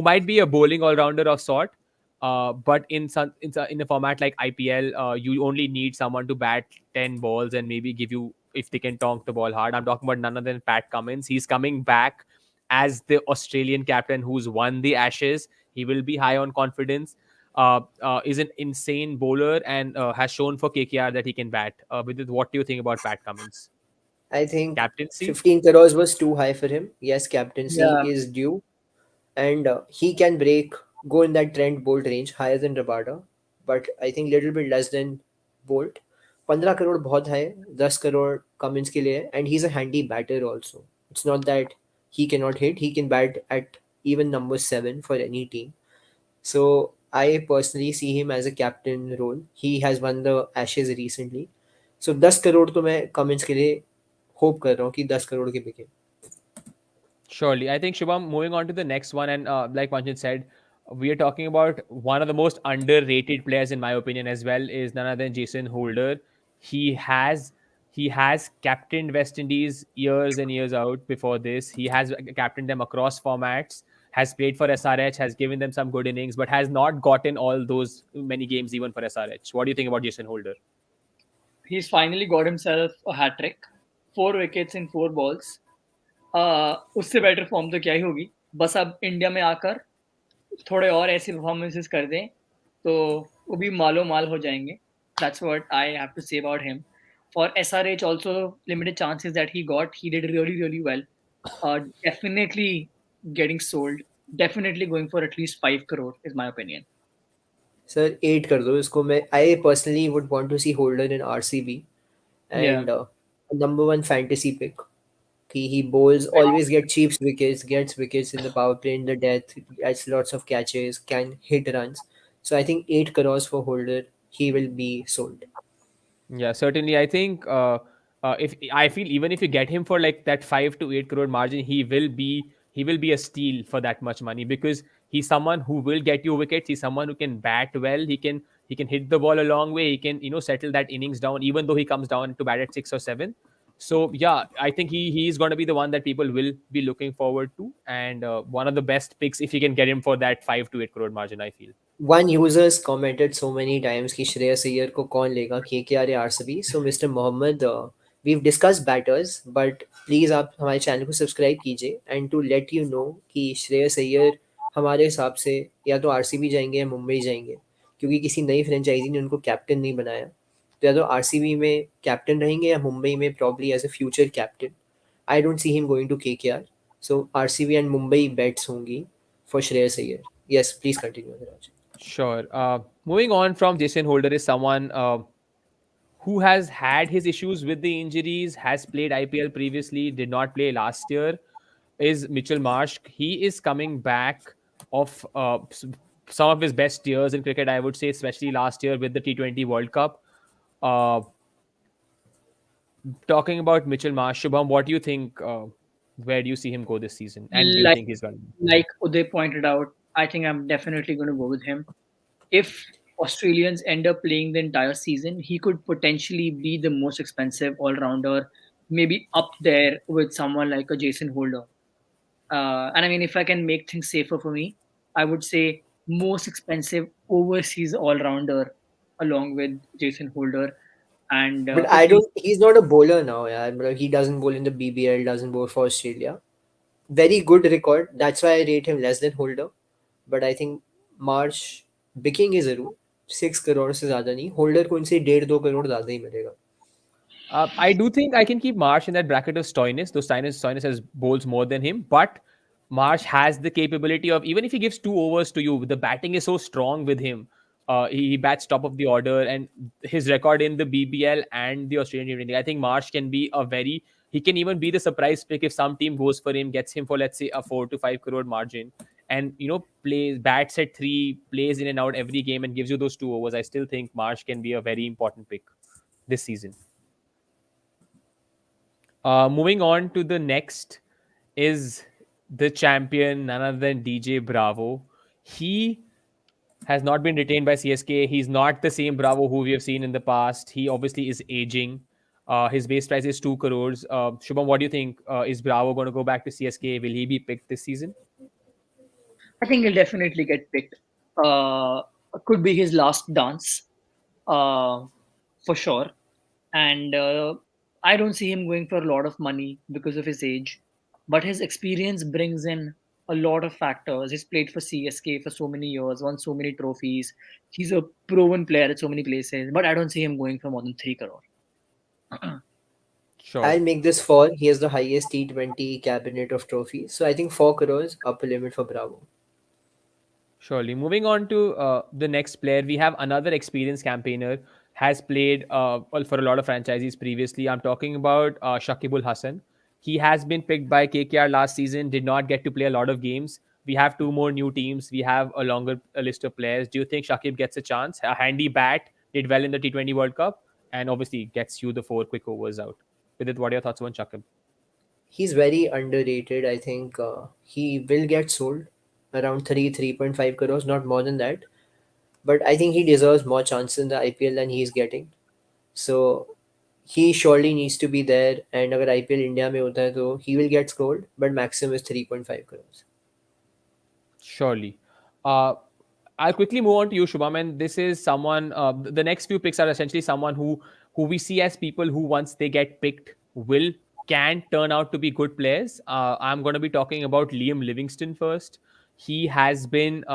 might be a bowling all rounder of sort, but in a format like IPL, you only need someone to bat 10 balls and maybe give you if they can tonk the ball hard. I'm talking about none other than Pat Cummins. He's coming back as the Australian captain who's won the Ashes. He will be high on confidence, is an insane bowler and has shown for KKR that he can bat. What do you think about Pat Cummins? I think Captaincy? 15 crores was too high for him. Yes, captaincy Yeah, is due, and he can go in that Trent Bolt range, higher than Rabata, but I think little bit less than Bolt. 15 crore बहुत है, 10 crore Cummins के लिए है, and he's a handy batter also. It's not that he cannot hit, he can bat at even number 7 for any team. So I personally see him as a captain role. He has won the Ashes recently. So 10 crore तो मैं Cummins के लिए hope कर रहा हूँ कि 10 करोड़ के बिके. Surely. I think Shubham, moving on to the next one, and like Panchan said, we are talking about one of the most underrated players, in my opinion, as well, is none other than Jason Holder. He has he has captained West Indies years and years out before this. He has captained them across formats, has played for SRH, has given them some good innings, but has not gotten all those many games even for SRH. What do you think about Jason Holder? he's finally got himself a hat trick, 4 wickets in 4 balls. उससे better form तो क्या ही होगी. बस अब India में आकर थोड़े और ऐसे परफॉर्मेंसेस कर दें तो वो भी मालो माल हो जाएंगे. That's what I have to say about him. For SRH also, limited chances that he got, he did really really well. Definitely getting sold. Definitely going for at least 5 crore is my opinion. Sir 8 कर दो इसको. मैं I personally would want to see Holder in RCB Yeah. And number one fantasy pick. He bowls, always gets wickets in the power play, in the death, gets lots of catches, can hit runs. So I think 8 crores for holder, he will be sold. Yeah, certainly. I think if I feel even if you get him for like that 5 to 8 crore margin, he will be a steal for that much money because he's someone who will get you wickets. He's someone who can bat well. He can hit the ball a long way. He can settle that innings down, even though he comes down to bat at 6 or 7. So yeah, I think he's going to be the one that people will be looking forward to, and one of the best picks if you can get him for that 5 to 8 crore margin. I feel. One user's commented so many times कि श्रेयस अय्यर को कौन लेगा KKR या RCB. So mister Mohammad, we've discussed batters, but please आप हमारे channel को subscribe कीजिए and to let you know कि श्रेयस अय्यर हमारे हिसाब से या तो आरसीबी जाएंगे या मुंबई जाएंगे, क्योंकि किसी नई फ्रेंचाइजी ने उनको कैप्टन नहीं बनाया. तो या तो आरसीबी में कैप्टन रहेंगे या मुंबई में probably as a future captain. I don't see him going to KKR. So RCB and Mumbai bets होंगी for Shreyas Iyer. Yes, please continue अगर. Sure. Moving on from Jason Holder is someone who has had his issues with the injuries, has played IPL previously, did not play last year, is Mitchell Marsh. He is coming back of some of his best years in cricket, I would say, especially last year with the T20 World Cup. Uh, Talking about Mitchell Marsh, Shubham, what do you think? Where do you see him go this season? And do you Like think he's going to be? like Uday pointed out, I think I'm definitely going to go with him. If Australians end up playing the entire season, he could potentially be the most expensive all rounder, maybe up there with someone like a Jason Holder. And I mean, if I can make things safer for me, I would say most expensive overseas all rounder along with Jason Holder. And But if I he's don't. He's not a bowler now. Yeah, but he doesn't bowl in the BBL. Doesn't bowl for Australia. Very good record. That's why I rate him less than Holder. But I think Marsh बिकेंगे जरूर. 6 करोड़ से ज्यादा नहीं. Holder को इनसे 1.5-2 करोड़ ज्यादा ही मिलेगा. I do think I can keep Marsh in that bracket of Stoinis, though Stoinis has bowls more than him. But Marsh has the capability of, even if he gives 2 overs to you, the batting is so strong with him. He bats top of the order, and his record in the BBL and the Australian Team, I think Marsh can be a very, he can even be the surprise pick if some team goes for him, gets him for let's say a 4 to 5 crore margin, and plays bats at 3, plays in and out every game, and gives you those 2 overs. I still think Marsh can be a very important pick this season. Moving on to the next is the champion, none other than DJ Bravo. He has not been retained by CSK. He's not the same Bravo who we have seen in the past. He obviously is aging. His base price is 2 crores. Shubham, what do you think? Is Bravo going to go back to CSK? Will he be picked this season? I think he'll definitely get picked. Uh, could be his last dance, uh, for sure. And I don't see him going for a lot of money because of his age, but his experience brings in a lot of factors. He's played for CSK for so many years, won so many trophies. He's a proven player at so many places, but I don't see him going for more than 3 crore. Sure. I'll make this 4. He has the highest T20 cabinet of trophies. So I think 4 crores upper limit for Bravo. Surely. Moving on to the next player, we have another experienced campaigner, has played well, for a lot of franchises previously. I'm talking about Shakibul Hassan. He has been picked by KKR last season, did not get to play a lot of games. We have 2 more new teams. We have a longer list of players. Do you think Shakib gets a chance? A handy bat, did well in the T20 World Cup, and obviously gets you the 4 quick overs out. With it, what are your thoughts on Shakib? He's very underrated. I think he will get sold around 3.5 crores, not more than that. But I think he deserves more chances in the IPL than he's getting. So he surely needs to be there. And अगर IPL India में होता है तो he will get scored, but maximum is 3.5 crores. Surely. Uh, I'll quickly move on to you, Shubham. And this is someone. The next few picks are essentially someone who we see as people who, once they get picked, will can turn out to be good players. I'm going to be talking about Liam Livingston first. He has been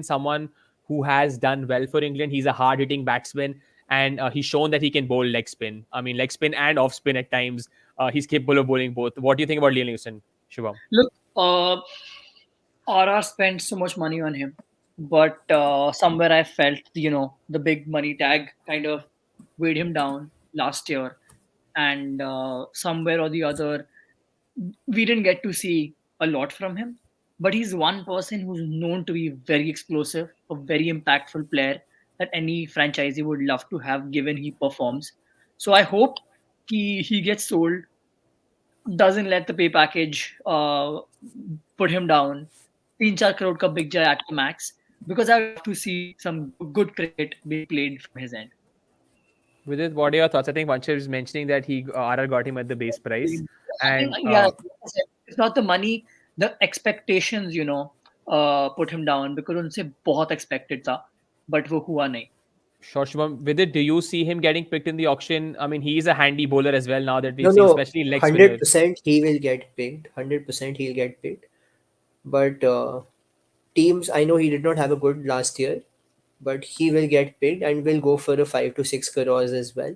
someone who has done well for England. He's a hard hitting batsman, and he's shown that he can bowl leg spin. I mean, leg spin and off spin at times. He's capable of bowling both. What do you think about Liam Livingston, Shubham? Look, RR spent so much money on him, but somewhere I felt, the big money tag kind of weighed him down last year, and somewhere or the other, we didn't get to see a lot from him. But he's one person who's known to be very explosive, a very impactful player that any franchisee would love to have given he performs. So I hope he gets sold, doesn't let the pay package put him down. 3-4 crore ka big jay at the max, because I would love to see some good cricket being played from his end. With it, what are your thoughts? I think Vanshar is mentioning that he RR got him at the base price, I think, and yeah, like I said, it's not the money, the expectations, put him down, because उनसे बहुत expected था, but वो हुआ नहीं. sure, Shubham, with it, do you see him getting picked in the auction? I mean, he is a handy bowler as well now that No, we've seen, no, especially leg spinner. 100% he will get picked. 100% he'll get picked. But teams, I know he did not have a good last year, but he will get picked and will go for a 5 to 6 crores as well.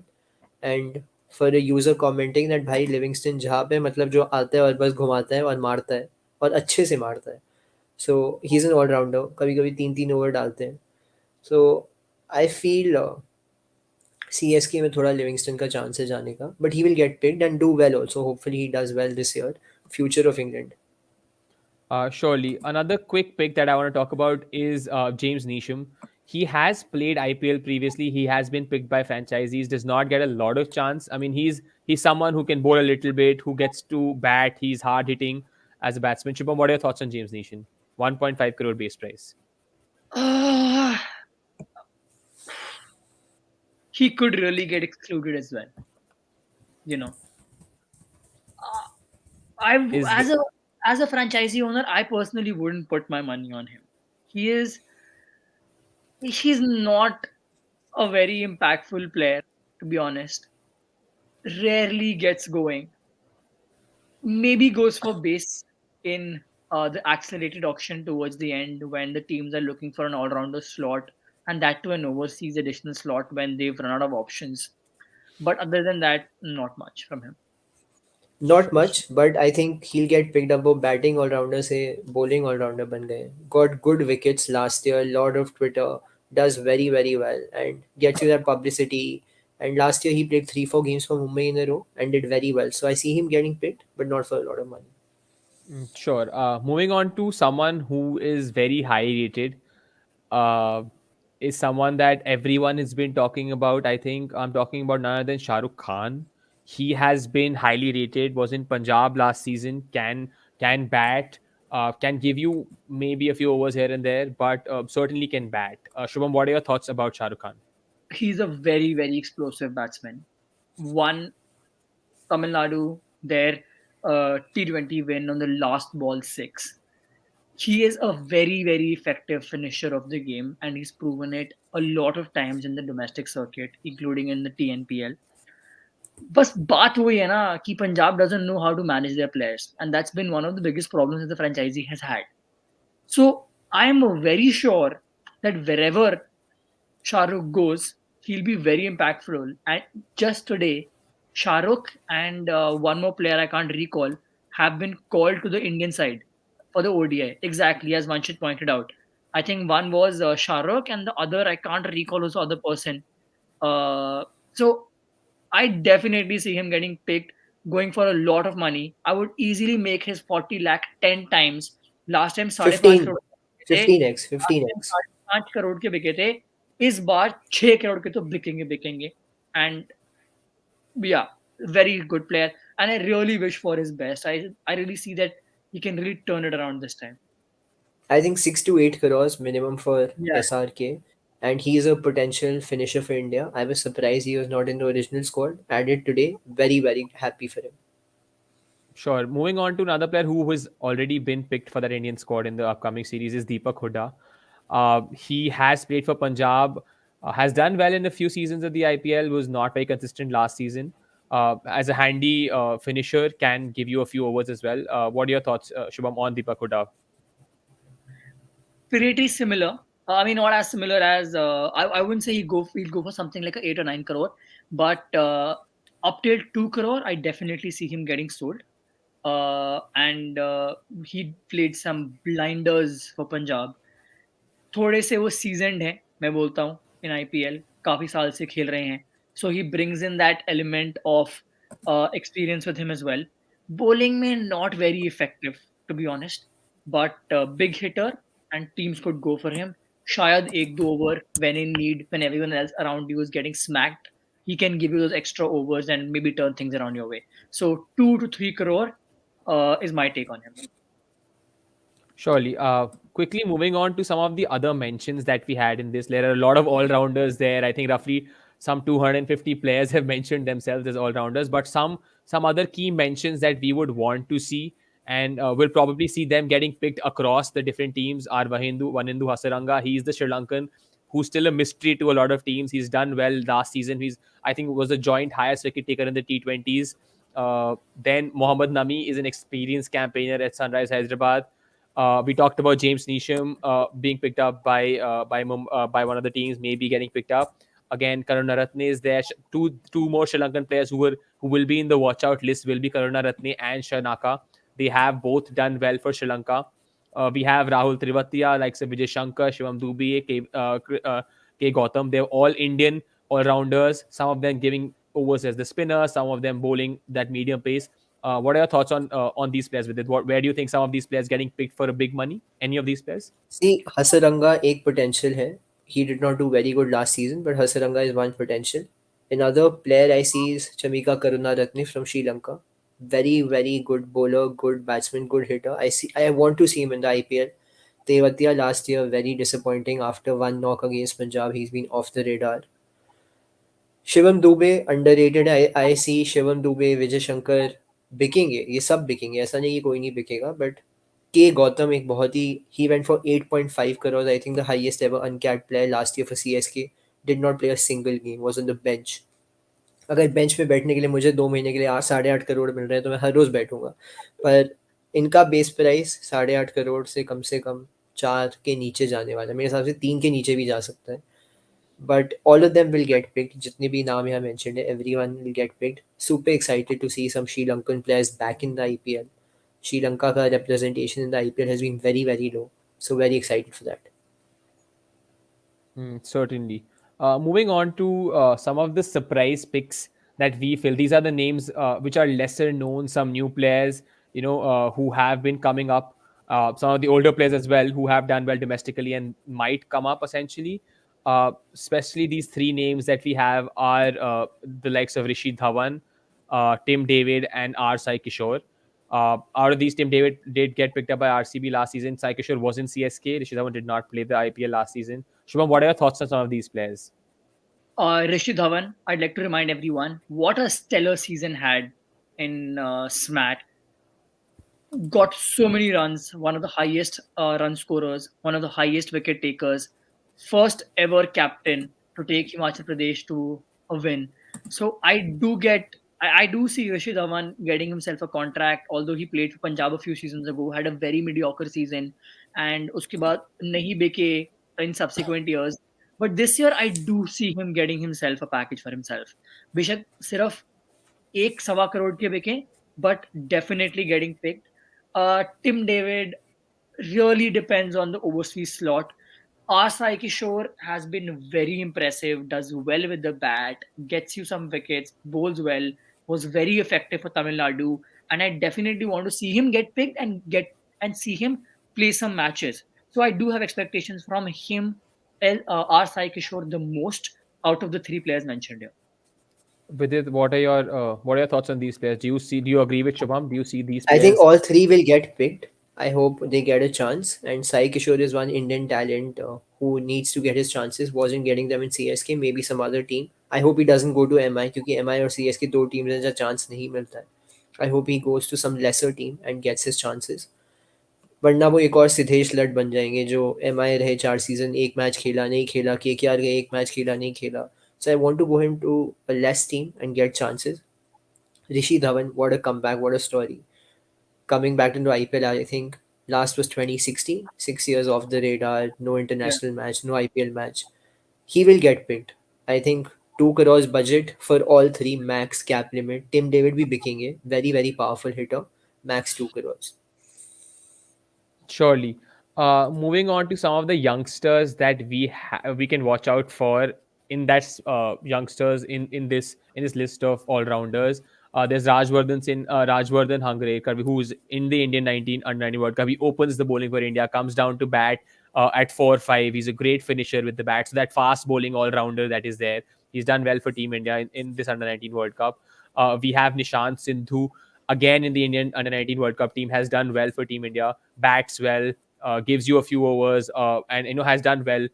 And for a user commenting that भाई Livingstone जहाँ पे मतलब जो आता है और बस घुमाता है और मारता है और अच्छे से मारता है. So he's an all-rounder. कभी कभी 3-3 ओवर डालते हैं. So I feel CSK में थोड़ा लिविंगस्टन का चांस है जाने का, but he will get picked and do well also. Hopefully he does well this year. Future of England. Surely. Another quick pick that I want to talk about is James Neesham. He has played IPL previously. He has been picked by franchisees. Does not get a lot of chance. I mean, he's someone who can bowl a little bit, who gets to bat. He's hard hitting as a batsman. Shubham, what are your thoughts on James Neesham? 1.5 crore base price. Uh, he could really get excluded as well. You know, I Is as a franchisee owner, I personally wouldn't put my money on him. He is he's not a very impactful player, to be honest. Rarely gets going. Maybe goes for base in the accelerated auction towards the end when the teams are looking for an all-rounder slot, and that to an overseas additional slot when they've run out of options. But other than that, not much from him. Not much, but I think he'll get picked up. वो batting all rounder से bowling all rounder बन गए. Got good wickets last year. Lot of Twitter does very, very well and gets you that publicity. And last year he played 3-4 games for Mumbai in a row and did very well. So I see him getting picked, but not for a lot of money. Sure. Moving on to someone who is very high rated, uh, is someone that everyone has been talking about. I think I'm talking about none other than Shahrukh Khan. He has been highly rated. Was in Punjab last season. Can bat. Can give you maybe a few overs here and there, but certainly can bat. Shubham, what are your thoughts about Shahrukh Khan? He's a very, very explosive batsman. Won Tamil Nadu their T20 win on the last ball six. He is a very, very effective finisher of the game, and he's proven it a lot of times in the domestic circuit, including in the TNPL. बस बात वही है ना कि Punjab doesn't know how to manage their players, and that's been one of the biggest problems that the franchisee has had. So I am very sure that wherever Shahrukh goes, he'll be very impactful. And just today, Shahrukh and one more player I can't recall have been called to the Indian side for the ODI. Exactly as Vanshit pointed out. I think one was Shahrukh and the other I can't recall who's the other person. So I definitely see him getting picked, going for a lot of money. I would easily make his 40 lakh 10 times. Last time 5.5 15, crore के थे, 15x, last time 15x. 5.5 crore के बिके थे, इस बार 6 करोड़ के तो बिकेंगे बिकेंगे. And yeah, very good player. And I really wish for his best. I really see that he can really turn it around this time. I think 6 to 8 crores minimum for Yeah. SRK, and he's a potential finisher for India. I was surprised he was not in the original squad. Added today, very, very happy for him. Sure. Moving on to another player who has already been picked for that Indian squad in the upcoming series is Deepak Khuda. He has played for Punjab, has done well in a few seasons of the IPL, was not very consistent last season. As a handy finisher, can give you a few overs as well. What are your thoughts, Shubham, on Deepak Khuda? Pretty similar. I mean, not as similar as I wouldn't say he'll go for something like a 8 or 9 crore, but up till 2 crore, I definitely see him getting sold. And he played some blinders for Punjab. थोड़े से वो seasoned हैं, मैं बोलता हूँ, in IPL काफ़ी साल से खेल रहे हैं. So he brings in that element of experience with him as well. Bowling में not very effective to be honest, but big hitter and teams could go for him. शायद 1-2 over when in need, when everyone else around you is getting smacked, he can give you those extra overs and maybe turn things around your way. So 2 to 3 crore is my take on him. Surely. Quickly moving on to some of the other mentions that we had in this. There are a lot of all rounders there. I think roughly some 250 players have mentioned themselves as all rounders, but some other key mentions that we would want to see, and we'll probably see them getting picked across the different teams are Vanindu Hasaranga. He's the Sri Lankan who's still a mystery to a lot of teams. He's done well last season. I think, was a joint highest wicket taker in the T20s. Then Mohammad Nami is an experienced campaigner at Sunrise Hyderabad. We talked about James Neesham being picked up by one of the teams, maybe getting picked up. Again, Karunaratne is there. Two more Sri Lankan players who will be in the watch out list will be Karunaratne and Shanaka. They have both done well for Sri Lanka. We have Rahul Trivatia, like Vijay Shankar, Shivam Dubey, K. Gautam. They're all Indian all rounders. Some of them giving overs as the spinner, some of them bowling that medium pace. What are your thoughts on these players with it? Where do you think some of these players getting picked for a big money? Any of these players? See, Hasaranga एक potential है. He did not do very good last season, but Hasaranga is one potential. Another player I see is Chamika Karunaratne from Sri Lanka. Very, very good bowler, good batsman, good hitter. I want to see him in the IPL. Tewatia last year, very disappointing after one knock against Punjab. He's been off the radar. Shivam Dubey underrated है. आई सी शिवम दुबे, विजय शंकर बिकेंगे, ये सब बिकेंगे, ऐसा नहीं कि कोई नहीं बिकेगा. But के गौतम एक बहुत ही went for 8.5 crore, I think the highest ever uncapped player last year for CSK. Did not play a single game, was on the bench. अगर बेंच पे बैठने के लिए मुझे 2 महीने के लिए 8.5 करोड़ मिल रहे हैं तो मैं हर रोज़ बैठूंगा. पर इनका बेस प्राइस 8.5 करोड़ से कम 4 के नीचे जाने वाला है. मेरे हिसाब से 3 के नीचे भी जा सकता है. But all of them will get picked. जितने भी नाम यहाँ mentioned है, everyone will get picked. Super excited to see some Sri Lankan players back in the IPL. Sri Lanka का representation in the IPL has been very, very low. So very excited for that. Certainly. Moving on to some of the surprise picks that we feel. These are the names which are lesser known, some new players, who have been coming up. Some of the older players as well who have done well domestically and might come up essentially. Especially these three names that we have are the likes of Rishi Dhawan, Tim David, and R. Sai Kishore. Out of these, Tim David did get picked up by RCB last season. Sai Kishore was in CSK. Rishi Dhawan did not play the IPL last season. Shubham, what are your thoughts on some of these players? Rishi Dhawan, I'd like to remind everyone what a stellar season had in SMAT. Got so many runs, one of the highest run scorers, one of the highest wicket takers, first ever captain to take Himachal Pradesh to a win. So I do see Rishi Dhawan getting himself a contract, although he played for Punjab a few seasons ago, had a very mediocre season, and uske baad nahi beke in subsequent years. But this year, I do see him getting himself a package for himself. बेशक सिर्फ 1 सवा करोड़ के बिके, but definitely getting picked. Tim David really depends on the overseas slot. Our Sai Kishore has been very impressive, does well with the bat, gets you some wickets, bowls well, was very effective for Tamil Nadu, and I definitely want to see him get picked and see him play some matches. So I do have expectations from him, R. Sai Kishore the most out of the three players mentioned here. Vidit, what are your thoughts on these players? Do you agree with Shubham? Do you see these I think players? all three will get picked. I hope they get a chance. And Sai Kishore is one Indian talent who needs to get his chances. Wasn't getting them in CSK, maybe some other team. I hope he doesn't go to MI because MI or CSK दो teams हैं जहाँ chance नहीं मिलता है. I hope he goes to some lesser team and gets his chances. वरना वो एक और सिद्धेश लट बन जाएंगे जो MI रहे 4 सीजन, एक मैच खेला नहीं खेला, KKR गए एक मैच खेला नहीं खेला. So I want to go into a less team and get chances. Rishi Dhawan, what a comeback, what a story. Coming back into IPL, I think last was 2016, 6 years off the radar, no Yeah. international match, no IPL match. He will get picked. I think 2 crores budget for all three, max cap limit. Tim David be picking a very, very powerful hitter, max 2 crores. Surely. Moving on to some of the youngsters that we can watch out for in that youngsters in this list of all rounders. There's Rajvardhan Hangarekar, who's in the Indian 19 under 19 World Cup. He opens the bowling for India, comes down to bat at 4-5. He's a great finisher with the bat. So that fast bowling all rounder that is there. He's done well for Team India in this under 19 World Cup. We have Nishant Sindhu again in the Indian under 19 World Cup team, has done well for Team India, bats well, gives you a few overs, and has done well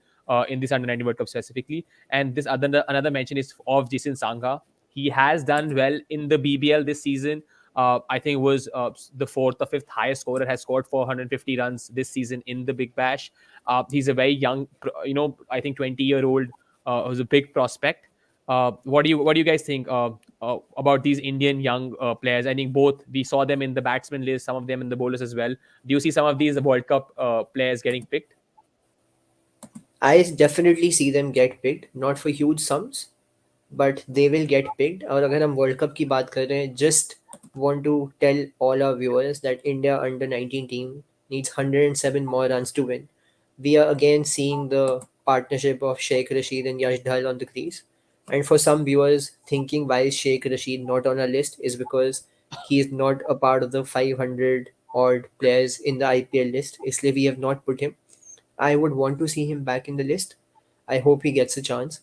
in this under 19 World Cup specifically. And this another mention is of Jason Sangha. He has done well in the BBL this season. I think it was the fourth or fifth highest scorer, has scored 450 runs this season in the Big Bash. He's a very young, I think 20-year-old, who's a big prospect. What do you guys think about these Indian young players? I think both we saw them in the batsman list, some of them in the bowlers as well. Do you see some of these World Cup players getting picked? I definitely see them get picked, not for huge sums, but they will get picked. और अगर हम world cup की बात कर रहे हैं, just want to tell all our viewers that India under 19 team needs 107 more runs to win. We are again seeing the partnership of Sheikh Rashid and Yash Dhal on the crease. And for some viewers thinking why is Sheikh Rashid not on our list is because he is not a part of the 500 odd players in the IPL list. इसलिए we have not put him. I would want to see him back in the list. I hope he gets a chance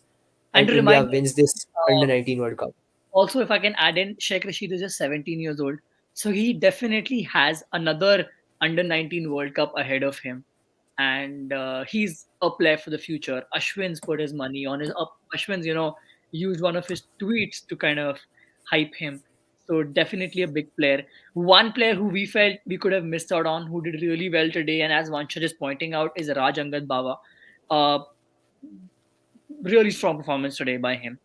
And and to India remind wins this under uh, 19 World Cup. also, if I can add in, Sheikh Rashid is just 17 years old. So he definitely has another under 19 World Cup ahead of him. And he's a player for the future. Ashwin's put his money on his up. Ashwin's, used one of his tweets to kind of hype him. So definitely a big player. One player who we felt we could have missed out on, who did really well today, and as Vanshad is pointing out, is Raj Angad Bawa. Uh, really strong performance today by him.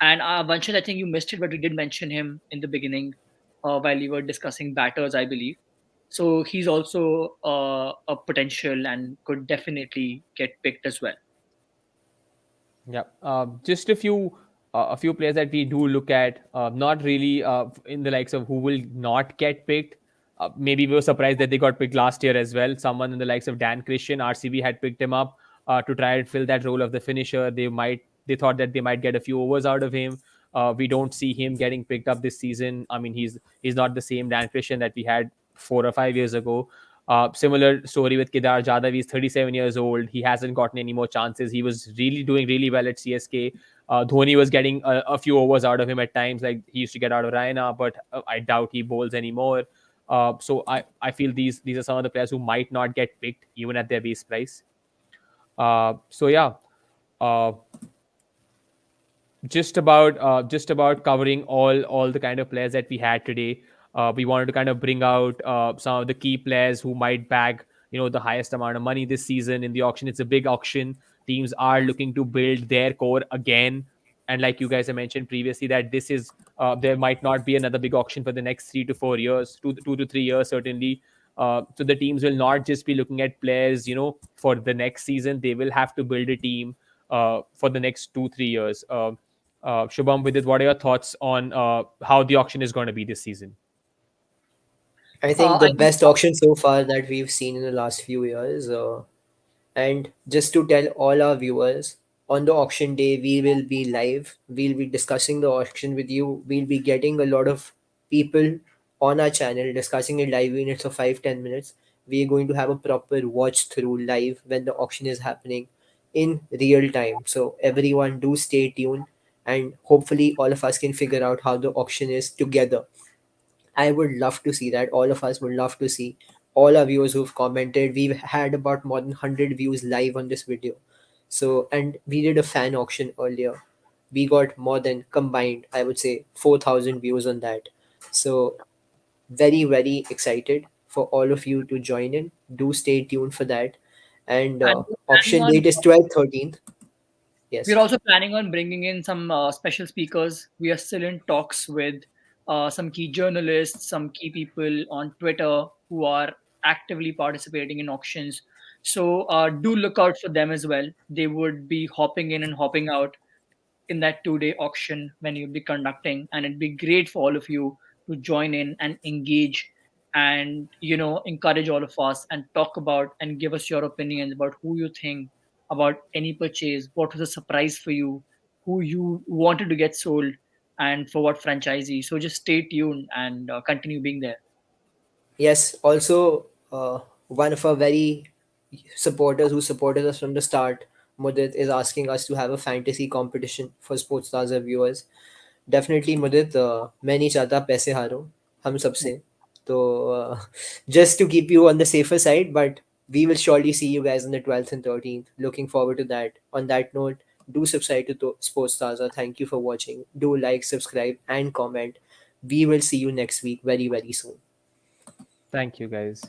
And Vanshad, I think you missed it, but we did mention him in the beginning while we were discussing batters, I believe. So he's also a potential and could definitely get picked as well. Yeah, just a few players that we do look at, not really in the likes of who will not get picked. Maybe we were surprised that they got picked last year as well. Someone in the likes of Dan Christian, RCB had picked him up. to try and fill that role of the finisher. They thought that they might get a few overs out of him. We don't see him getting picked up this season. I mean, he's not the same Dan Christian that we had 4 or 5 years ago. Similar story with Kedar Jadhav. He's 37 years old. He hasn't gotten any more chances. He was really doing really well at CSK. Dhoni was getting a few overs out of him at times, like he used to get out of Raina, but I doubt he bowls anymore. So I feel these are some of the players who might not get picked even at their base price. So yeah, uh, just about covering all the kind of players that we had today. We wanted to kind of bring out some of the key players who might bag the highest amount of money this season in the auction. It's a big auction. Teams are looking to build their core again, and like you guys have mentioned previously, that this is there might not be another big auction for the next 3 to 4 years, 2 to 3 years certainly. So the teams will not just be looking at players for the next season. They will have to build a team for the next 2 3 years. Shubham, with it, what are your thoughts on how the auction is going to be this season? I think the I think best auction so far that we've seen in the last few years. And just to tell all our viewers, on the auction day, we will be live. We'll be discussing the auction with you. We'll be getting a lot of people on our channel discussing it live in it's of 5 10 minutes. We're going to have a proper watch through live when the auction is happening in real time. So everyone do stay tuned, and hopefully all of us can figure out how the auction is together. I would love to see that. All of us would love to see all our viewers who've commented. We've had about more than 100 views live on this video. So, and we did a fan auction earlier. We got more than combined, I would say, 4,000 views on that. So, very, very excited for all of you to join in. Do stay tuned for that. And and we're planning auction on date is 12th, 13th. Yes. we're also planning on bringing in some special speakers. We are still in talks with some key journalists, some key people on Twitter who are actively participating in auctions. So do look out for them as well. They would be hopping in and hopping out in that 2 day auction when you'll be conducting, and it'd be great for all of you to join in and engage and encourage all of us and talk about and give us your opinions about who you think about any purchase, what was a surprise for you, who you wanted to get sold, and for what franchisee. So just stay tuned and continue being there. Yes. Also, one of our very supporters who supported us from the start, Mudit, is asking us to have a fantasy competition for Sports Plaza viewers. Definitely, Mudit, मैं नहीं चाहता पैसे हारो हम सबसे. तो just to keep you on the safer side, but we will surely see you guys on the 12th and 13th. Looking forward to that. On that note, do subscribe to Sports Plaza. Thank you for watching. Do like, subscribe, and comment. We will see you next week very, very soon. Thank you, guys.